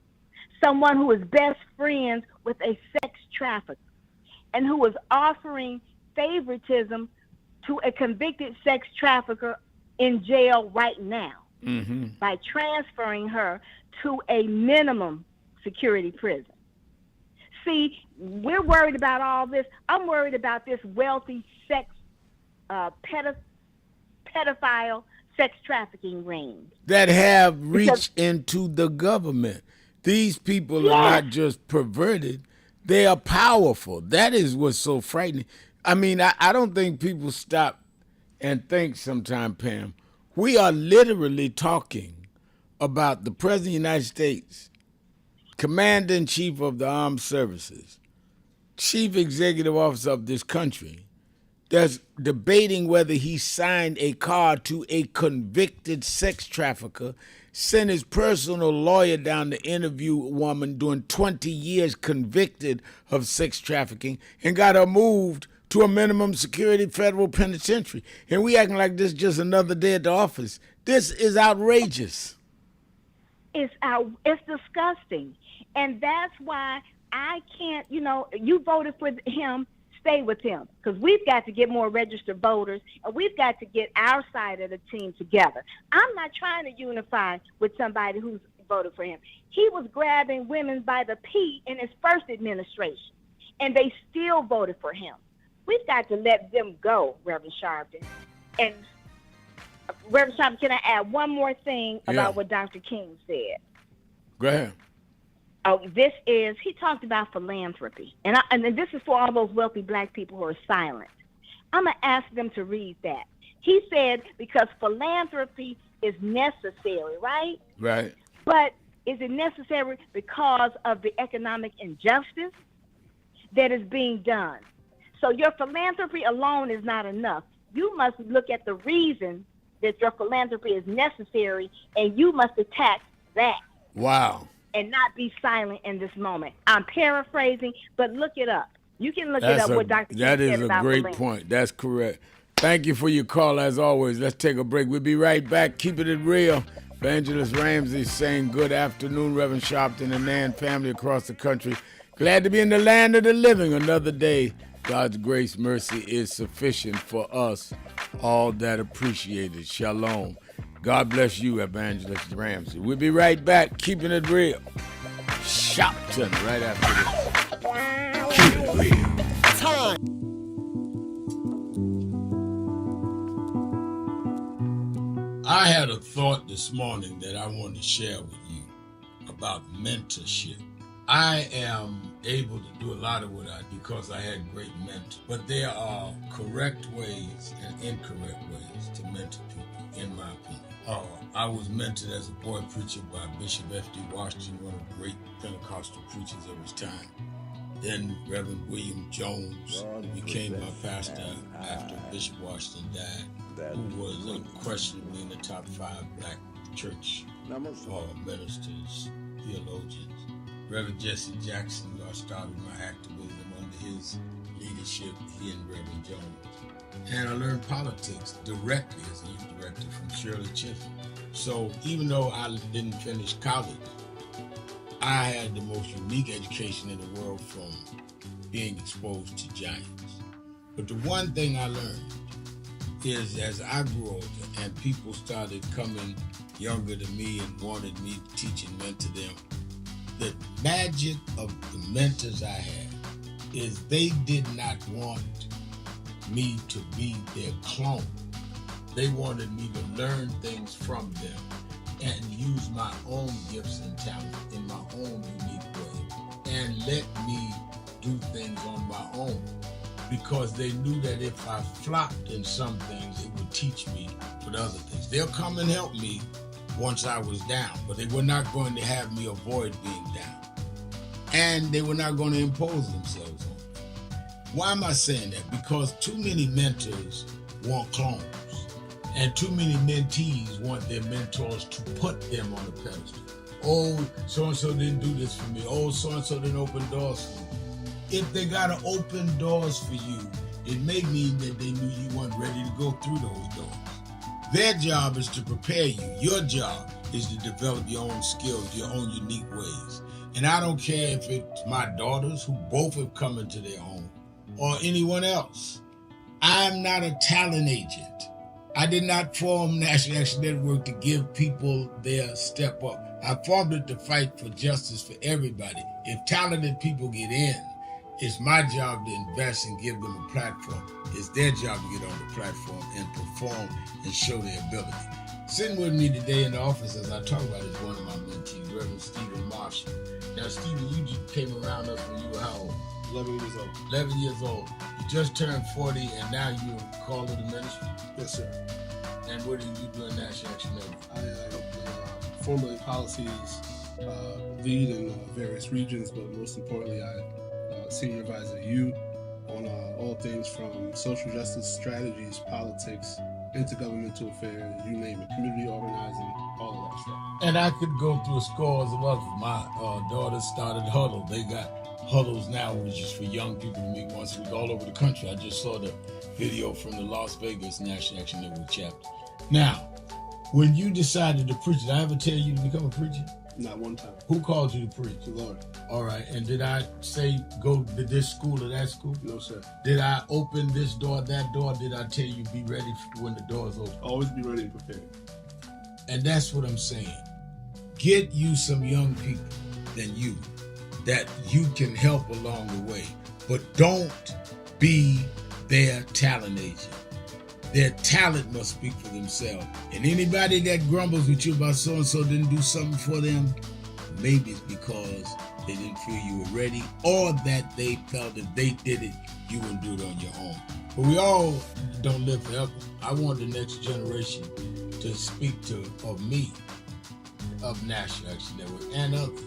Someone who was best friends with a sex trafficker and who was offering favoritism to a convicted sex trafficker in jail right now by transferring her to a minimum security prison. See, we're worried about all this. I'm worried about this wealthy sex pedophile sex trafficking ring that have reached into the government. These people are not just perverted, they are powerful. That is what's so frightening. I mean, I don't think people stop and think sometime, Pam. We are literally talking about the President of the United States, Commander-in-Chief of the Armed Services, Chief Executive Officer of this country, that's debating whether he signed a card to a convicted sex trafficker sent his personal lawyer down to interview a woman doing 20 years convicted of sex trafficking and got her moved to a minimum security federal penitentiary. And we acting like this is just another day at the office. This is outrageous. It's disgusting. And that's why I can't, you voted for him, stay with him. Because we've got to get more registered voters, and we've got to get our side of the team together. I'm not trying to unify with somebody who's voted for him. He was grabbing women by the P in his first administration, and they still voted for him. We've got to let them go, Reverend Sharpton. And Reverend Sharpton, can I add one more thing about what Dr. King said? Go ahead. Oh, he talked about philanthropy. And this is for all those wealthy black people who are silent. I'm going to ask them to read that. He said, because philanthropy is necessary, right? Right. But is it necessary because of the economic injustice that is being done? So your philanthropy alone is not enough. You must look at the reason that your philanthropy is necessary, and you must attack that. Wow. And not be silent in this moment. I'm paraphrasing, but look it up. You can look it up what Dr. King said about That is a great point. That's correct. Thank you for your call, as always. Let's take a break. We'll be right back. Keeping it real. Evangelist Ramsey saying good afternoon, Reverend Sharpton and Nan family across the country. Glad to be in the land of the living another day. God's grace, mercy is sufficient for us, all that appreciate it. Shalom. God bless you, Evangelist Ramsey. We'll be right back, keeping it real. Sharpton right after this. Keep it real. Time. I had a thought this morning that I wanted to share with you about mentorship. I am able to do a lot of what I do because I had great mentors. But there are correct ways and incorrect ways to mentor people, in my opinion. I was mentored as a boy preacher by Bishop F.D. Washington, one of the great Pentecostal preachers of his time. Then Reverend William Jones, who became my pastor after Bishop Washington died, who was unquestionably in the top 5 black church ministers, theologians. Reverend Jesse Jackson, who I started my activism under his leadership, he and Reverend Jones. And I learned politics directly as a youth director from Shirley Chisholm. So even though I didn't finish college, I had the most unique education in the world from being exposed to giants. But the one thing I learned is as I grew older and people started coming younger than me and wanted me to teach and mentor them, the magic of the mentors I had is they did not want me to be their clone. They wanted me to learn things from them and use my own gifts and talents in my own unique way and let me do things on my own, because they knew that if I flopped in some things, it would teach me for the other things. They'll come and help me once I was down, but they were not going to have me avoid being down. And they were not going to impose themselves on me. Why am I saying that? Because too many mentors want clones, and too many mentees want their mentors to put them on a pedestal. Oh, so-and-so didn't do this for me. Oh, so-and-so didn't open doors for me. If they got to open doors for you, it may mean that they knew you weren't ready to go through those doors. Their job is to prepare you. Your job is to develop your own skills, your own unique ways. And I don't care if it's my daughters, who both have come into their own, or anyone else. I'm not a talent agent. I did not form National Action Network to give people their step up. I formed it to fight for justice for everybody. If talented people get in, it's my job to invest and give them a platform. It's their job to get on the platform and perform and show their ability. Sitting with me today in the office as I talk about it is one of my mentees, Reverend Stephen Marshall. Now, Stephen, you just came around us when you were how old? 11 years old. 11 years old. You just turned 40 and now you're called to the ministry? Yes, sir. And what do you do in National Action Network? I formulate policies, lead in various regions, but most importantly, I senior advisor to you on all things from social justice strategies, politics, intergovernmental affairs, you name it, community organizing, all of that stuff. And I could go through scores of others. My daughter started Huddle. They got Huddles now, which is for young people to meet once a week all over the country. I just saw the video from the Las Vegas National Action Network chapter. Now, when you decided to preach, did I ever tell you to become a preacher? Not one time. Who called you to preach? The Lord. All right. And did I say go to this school or that school? No, sir. Did I open this door, that door? Did I tell you be ready when the doors open? Always be ready and prepared. And that's what I'm saying. Get you some young people than you that you can help along the way. But don't be their talent agent. Their talent must speak for themselves. And anybody that grumbles with you about so-and-so didn't do something for them, maybe it's because they didn't feel you were ready, or that they felt if they did it, you wouldn't do it on your own. But we all don't live forever. I want the next generation to speak of me, of National Action Network, and others,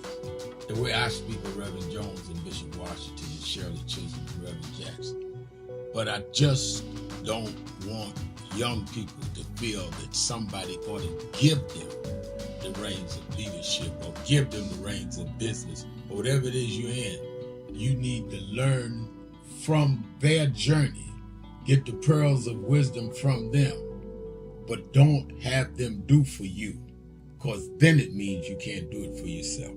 the way I speak of Reverend Jones and Bishop Washington and Shirley Chisholm and Reverend Jackson. But I just don't want young people to feel that somebody ought to give them the reins of leadership or give them the reins of business or whatever it is you're in. You need to learn from their journey, get the pearls of wisdom from them, but don't have them do for you, because then it means you can't do it for yourself.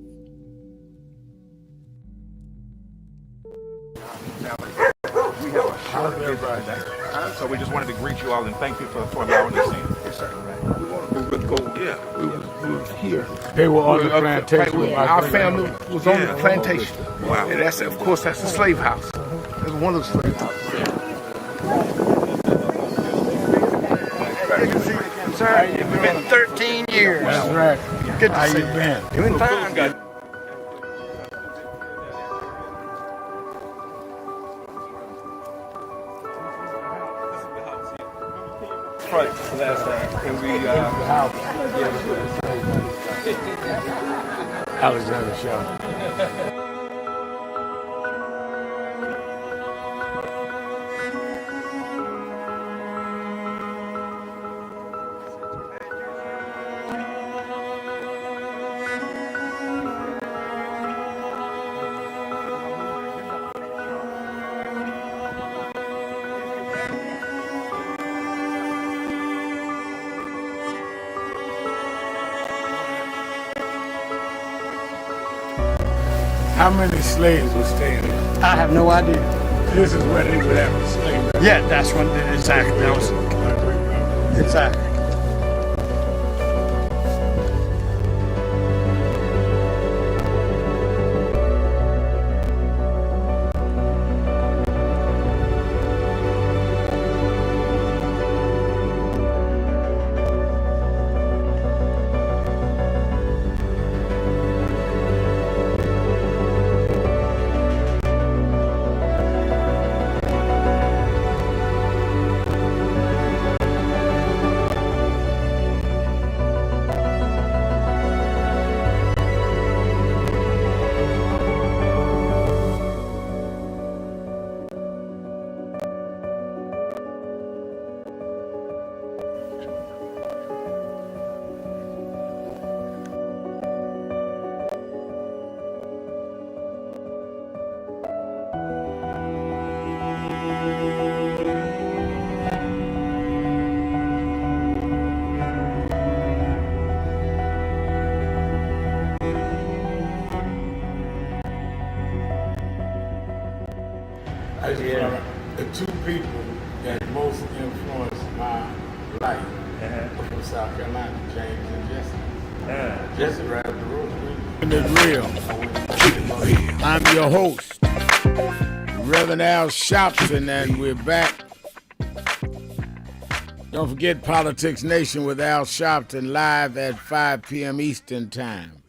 We have a holiday, so we just wanted to greet you all and thank you for allowing us in. Yes, sir. We would go, we were here. They were on the plantation. Our family was on the plantation. Wow. And that's, of course, that's the slave house. That's one of the slave houses. Sir, it's been 13 years. That's right. Good to How see you been? Doing fine. Last time. And we, Alexander Sharpton. How many slaves were staying there? I have no idea. This is where they would have a slave. Yeah, that's when exactly. That was exactly. The two people that most influenced my life were from South Carolina, James and Jesse. Jesse right up the road. Keeping it real. I'm your host, Reverend Al Sharpton, and we're back. Don't forget Politics Nation with Al Sharpton live at 5 p.m. Eastern Time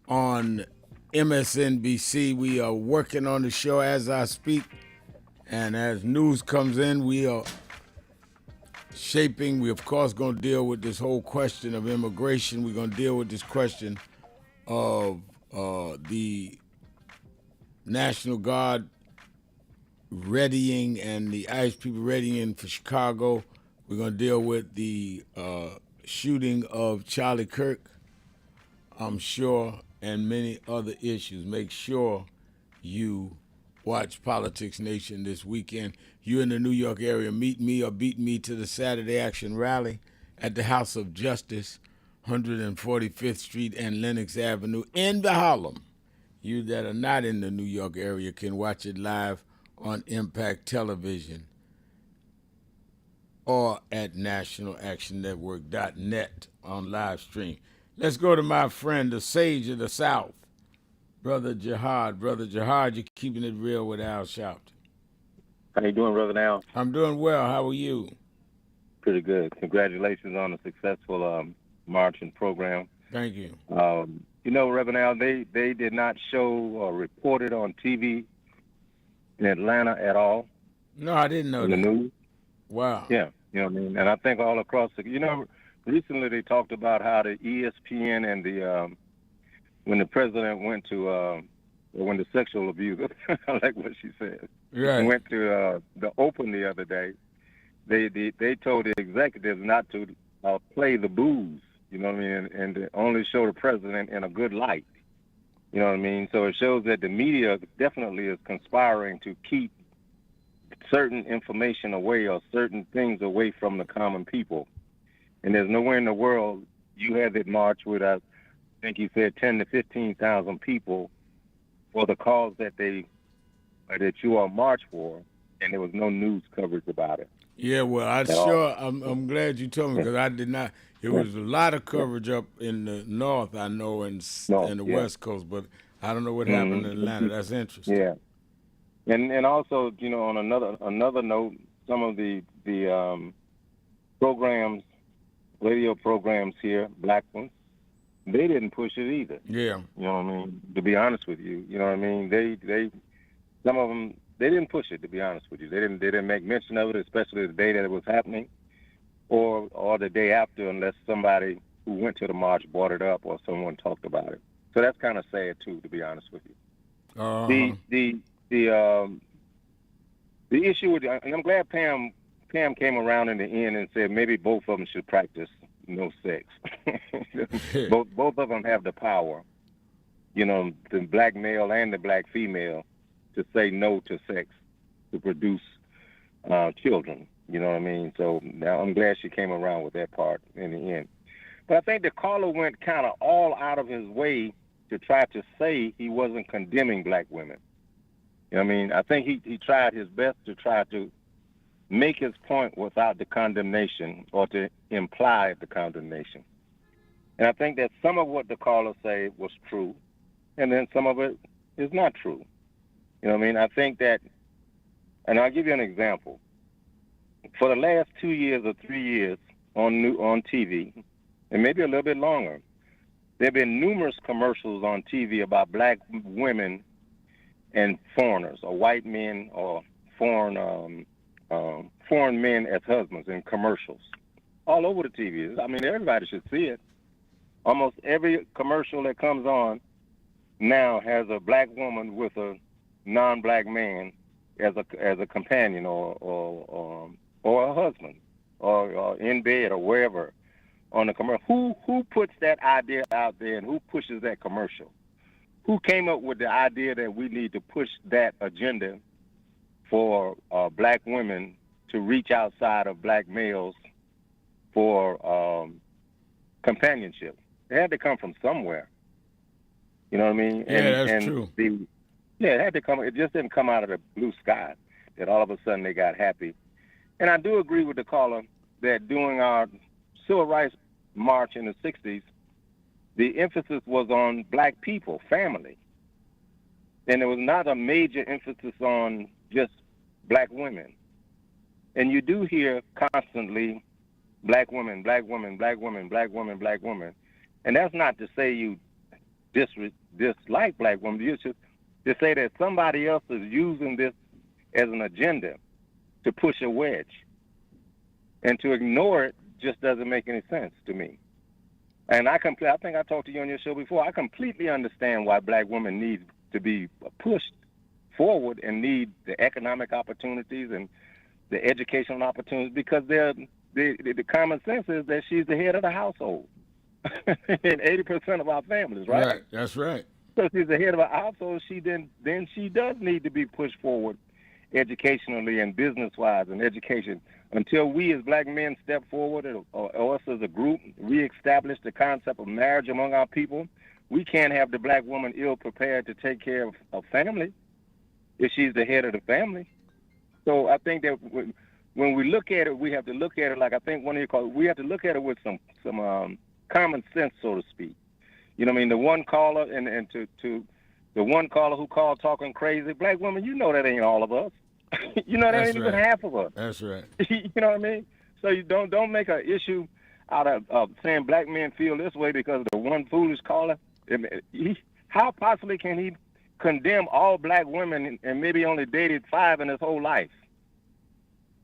on MSNBC. We are working on the show as I speak, and as news comes in, we are shaping. We, of course, going to deal with this whole question of immigration. We're going to deal with this question of the National Guard readying and the ICE people readying for Chicago. We're going to deal with the shooting of Charlie Kirk, I'm sure, and many other issues. Make sure you watch Politics Nation this weekend. You in the New York area, meet me or beat me to the Saturday Action Rally at the House of Justice, 145th Street and Lenox Avenue in the Harlem. You that are not in the New York area can watch it live on Impact Television or at nationalactionnetwork.net on live stream. Let's go to my friend, the sage of the South, Brother Jihad. Brother Jihad, you're keeping it real with Al Sharpton. How you doing, Brother Al? I'm doing well. How are you? Pretty good. Congratulations on a successful march and program. Thank you. You know, Reverend Al, they did not show or report it on TV in Atlanta at all. No, I didn't know in that. the news. Wow. Yeah, you know what I mean? And I think all across the, you know, recently they talked about how the ESPN and the, when the president went to, when the sexual abuser, I like what she said, right, went to the Open the other day, they told the executives not to play the booze, you know what I mean, and to only show the president in a good light, you know what I mean? So it shows that the media definitely is conspiring to keep certain information away or certain things away from the common people. And there's nowhere in the world you had that march with, I think you said 10 to 15,000 people for the cause that you all marched for, and there was no news coverage about it. Yeah, well, I'm glad you told me, because I did not. There was a lot of coverage up in the north, I know, and the West Coast, but I don't know what happened in Atlanta. That's interesting. Yeah, and also, you know, on another note, some of the programs, radio programs here, black ones, they didn't push it either. Yeah. You know what I mean? To be honest with you, you know what I mean? They some of them, they didn't push it, to be honest with you. They didn't make mention of it, especially the day that it was happening or the day after, unless somebody who went to the march brought it up or someone talked about it. So that's kind of sad too, to be honest with you. The issue with, and I'm glad Pam came around in the end and said maybe both of them should practice no sex. both of them have the power, you know, the black male and the black female, to say no to sex, to produce children. You know what I mean? So now I'm glad she came around with that part in the end. But I think the caller went kind of all out of his way to try to say he wasn't condemning black women. You know what I mean? I think he tried his best to try to make his point without the condemnation or to imply the condemnation. And I think that some of what the caller said was true, and then some of it is not true. You know what I mean? I think that, and I'll give you an example. For the last 2 years or 3 years on TV, and maybe a little bit longer, there have been numerous commercials on TV about black women and foreigners, or white men, or foreign men as husbands in commercials, all over the TV. I mean, everybody should see it. Almost every commercial that comes on now has a black woman with a non-black man as a companion or a husband or in bed or wherever on the commercial. Who puts that idea out there and who pushes that commercial? Who came up with the idea that we need to push that agenda for black women to reach outside of black males for companionship? It had to come from somewhere. You know what I mean? Yeah, that's true. It had to come. It just didn't come out of the blue sky that all of a sudden they got happy. And I do agree with the caller that during our civil rights march in the 60s, the emphasis was on black people, family. And there was not a major emphasis on just black women. And you do hear constantly black women, black women, black women, black women, black women. And that's not to say you dislike black women. It's just to say that somebody else is using this as an agenda to push a wedge. And to ignore it just doesn't make any sense to me. And I think I talked to you on your show before. I completely understand why black women need to be pushed forward and need the economic opportunities and the educational opportunities, because they're the common sense is that she's the head of the household in 80% of our families, right? Right. That's right. So she's the head of a household. Then she does need to be pushed forward educationally and business-wise and education. Until we as black men step forward, or us as a group, reestablish the concept of marriage among our people, we can't have the black woman ill-prepared to take care of family if she's the head of the family. So I think that when we look at it, we have to look at it like I think one of you called. We have to look at it with some common sense, so to speak. You know what I mean? The one caller and to the one caller who called talking crazy, black woman, you know that ain't all of us. You know that ain't even half of us. That's right. You know what I mean? So you don't make an issue out of saying black men feel this way because of the one foolish caller. How possibly can he condemn all black women and maybe only dated 5 in his whole life?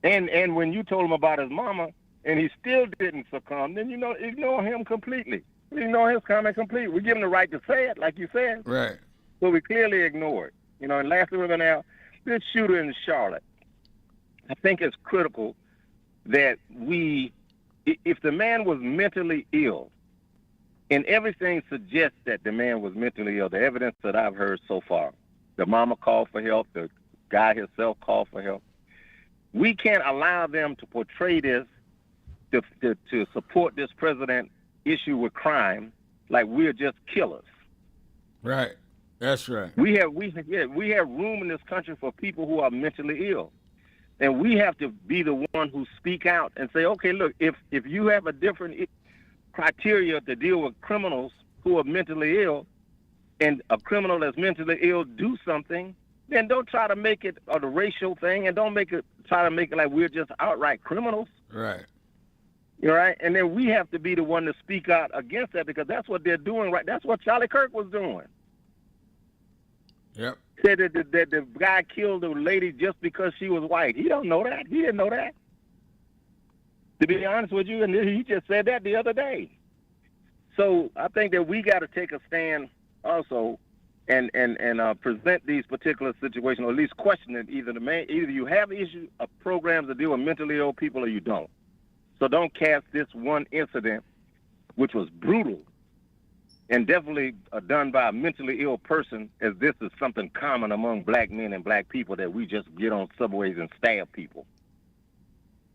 And when you told him about his mama and he still didn't succumb, then ignore him completely. Ignore his comment completely. We give him the right to say it, like you said. Right. So we clearly ignore it. And lastly, we're now this shooter in Charlotte. I think it's critical that if the man was mentally ill, and everything suggests that the man was mentally ill, the evidence that I've heard so far, the mama called for help, the guy himself called for help. We can't allow them to portray this to support this president issue with crime like we're just killers. Right. That's right. We have room in this country for people who are mentally ill. And we have to be the one who speak out and say, okay, look, if you have a different criteria to deal with criminals who are mentally ill, and a criminal that's mentally ill do something, then don't try to make it a racial thing, and don't try to make it like we're just outright criminals. Right. You're right. And then we have to be the one to speak out against that, because that's what they're doing, right? That's what Charlie Kirk was doing. Yep. Said that the guy killed the lady just because she was white. He don't know that. He didn't know that. To be honest with you, and he just said that the other day. So I think that we got to take a stand also and present these particular situations, or at least question it. Either you have issues of programs that deal with mentally ill people, or you don't. So don't cast this one incident, which was brutal and definitely done by a mentally ill person, as this is something common among black men and black people, that we just get on subways and stab people.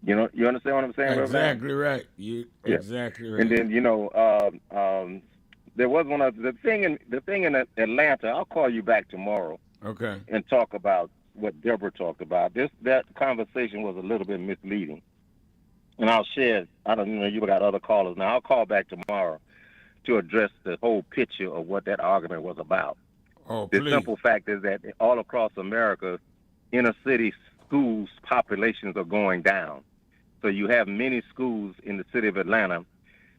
You understand what I'm saying? Exactly right. Exactly right. And then there was the thing in Atlanta. I'll call you back tomorrow. Okay. And talk about what Deborah talked about. That conversation was a little bit misleading, and I'll share. I don't know. You got other callers now. I'll call back tomorrow to address the whole picture of what that argument was about. Oh, the please. simple fact is that all across America, inner city schools populations are going down. So you have many schools in the city of Atlanta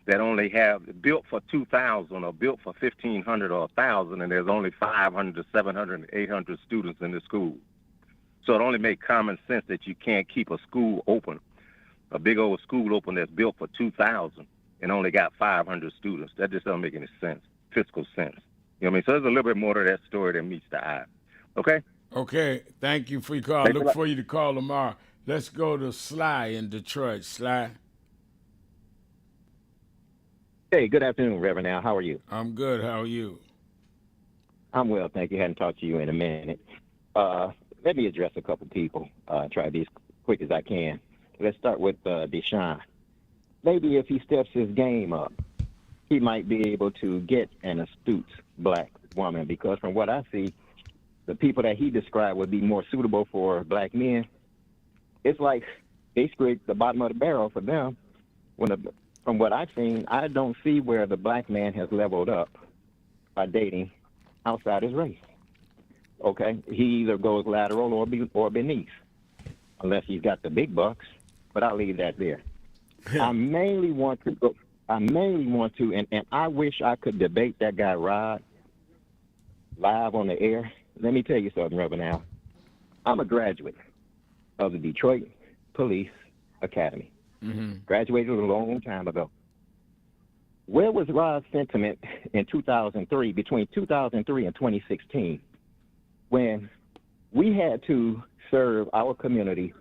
that only have built for 2,000 or built for 1,500 or 1,000, and there's only 500 to 700, 800 students in the school. So it only makes common sense that you can't keep a school open, a big old school open that's built for 2,000 and only got 500 students. That just doesn't make any sense, fiscal sense. You know what I mean? So there's a little bit more to that story than meets the eye. Okay? Okay. Thank you for your call. Look for you to call tomorrow. Let's go to Sly in Detroit. Sly. Hey, good afternoon, Reverend Al. How are you? I'm good. How are you? I'm well, thank you. Hadn't talked to you in a minute. Let me address a couple people. Try to be as quick as I can. Let's start with Deshaun. Maybe if he steps his game up, he might be able to get an astute black woman, because from what I see, the people that he described would be more suitable for black men. It's like they scraped the bottom of the barrel for them. From what I've seen, I don't see where the black man has leveled up by dating outside his race. Okay, he either goes lateral or beneath, unless he's got the big bucks. But I'll leave that there. I mainly want to, and I wish I could debate that guy Rod live on the air. Let me tell you something, Reverend Al. I'm a graduate of the Detroit Police Academy. Mm-hmm. Graduated a long time ago. Where was Rod's sentiment in 2003, between 2003 and 2016, when we had to serve our community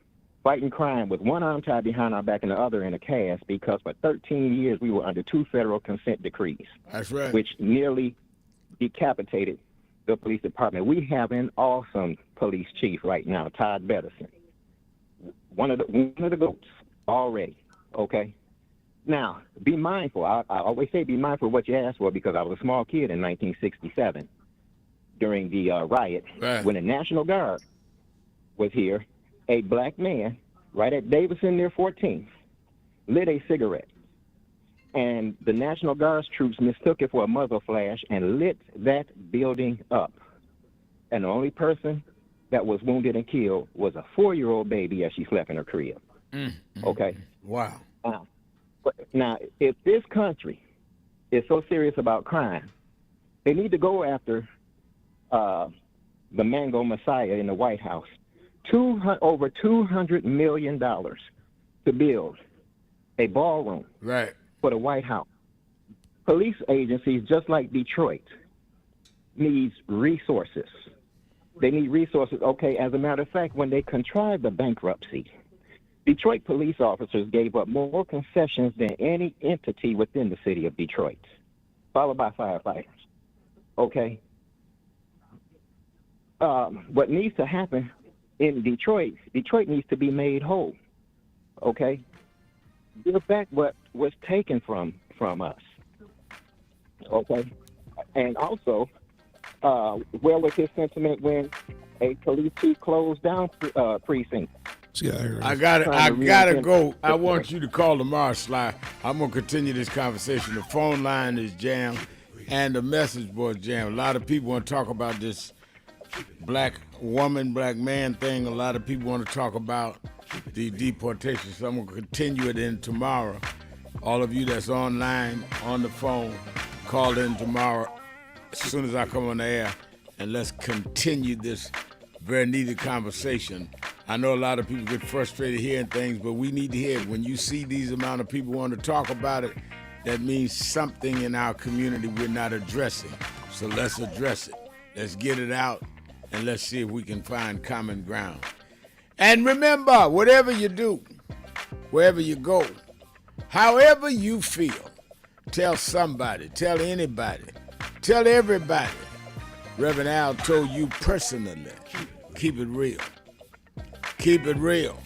fighting crime with one arm tied behind our back and the other in a cast because for 13 years we were under 2 federal consent decrees. That's right. Which nearly decapitated the police department. We have an awesome police chief right now, Todd Bettison. One of the goats already, okay? Now, be mindful. I always say be mindful of what you ask for because I was a small kid in 1967 during the riot when the National Guard was here. A black man right at Davison near 14th lit a cigarette. And the National Guard's troops mistook it for a muzzle flash and lit that building up. And the only person that was wounded and killed was a 4-year-old baby as she slept in her crib. Okay? Wow. Now, if this country is so serious about crime, they need to go after the Mango Messiah in the White House. Over $200 million to build a ballroom for the White House. Police agencies, just like Detroit, needs resources. They need resources. Okay, as a matter of fact, when they contrived the bankruptcy, Detroit police officers gave up more concessions than any entity within the city of Detroit, followed by firefighters. Okay? What needs to happen in Detroit needs to be made whole. Okay? Give back what was taken from us. Okay? And also, where was his sentiment when a police chief closed down precincts? I gotta go. I want you to call tomorrow, Sly. I'm gonna continue this conversation. The phone line is jammed and the message board jammed. A lot of people want to talk about this black woman, black man thing. A lot of people want to talk about the deportation. So I'm gonna continue it in tomorrow. All of you that's online, on the phone, call in tomorrow as soon as I come on the air, and let's continue this very needed conversation. I know a lot of people get frustrated hearing things, but we need to hear it. When you see these amount of people want to talk about it, that means something in our community we're not addressing. So let's address it. Let's get it out, and let's see if we can find common ground. And remember, whatever you do, wherever you go, however you feel, tell somebody, tell anybody, tell everybody. Reverend Al told you personally, keep it real. Keep it real.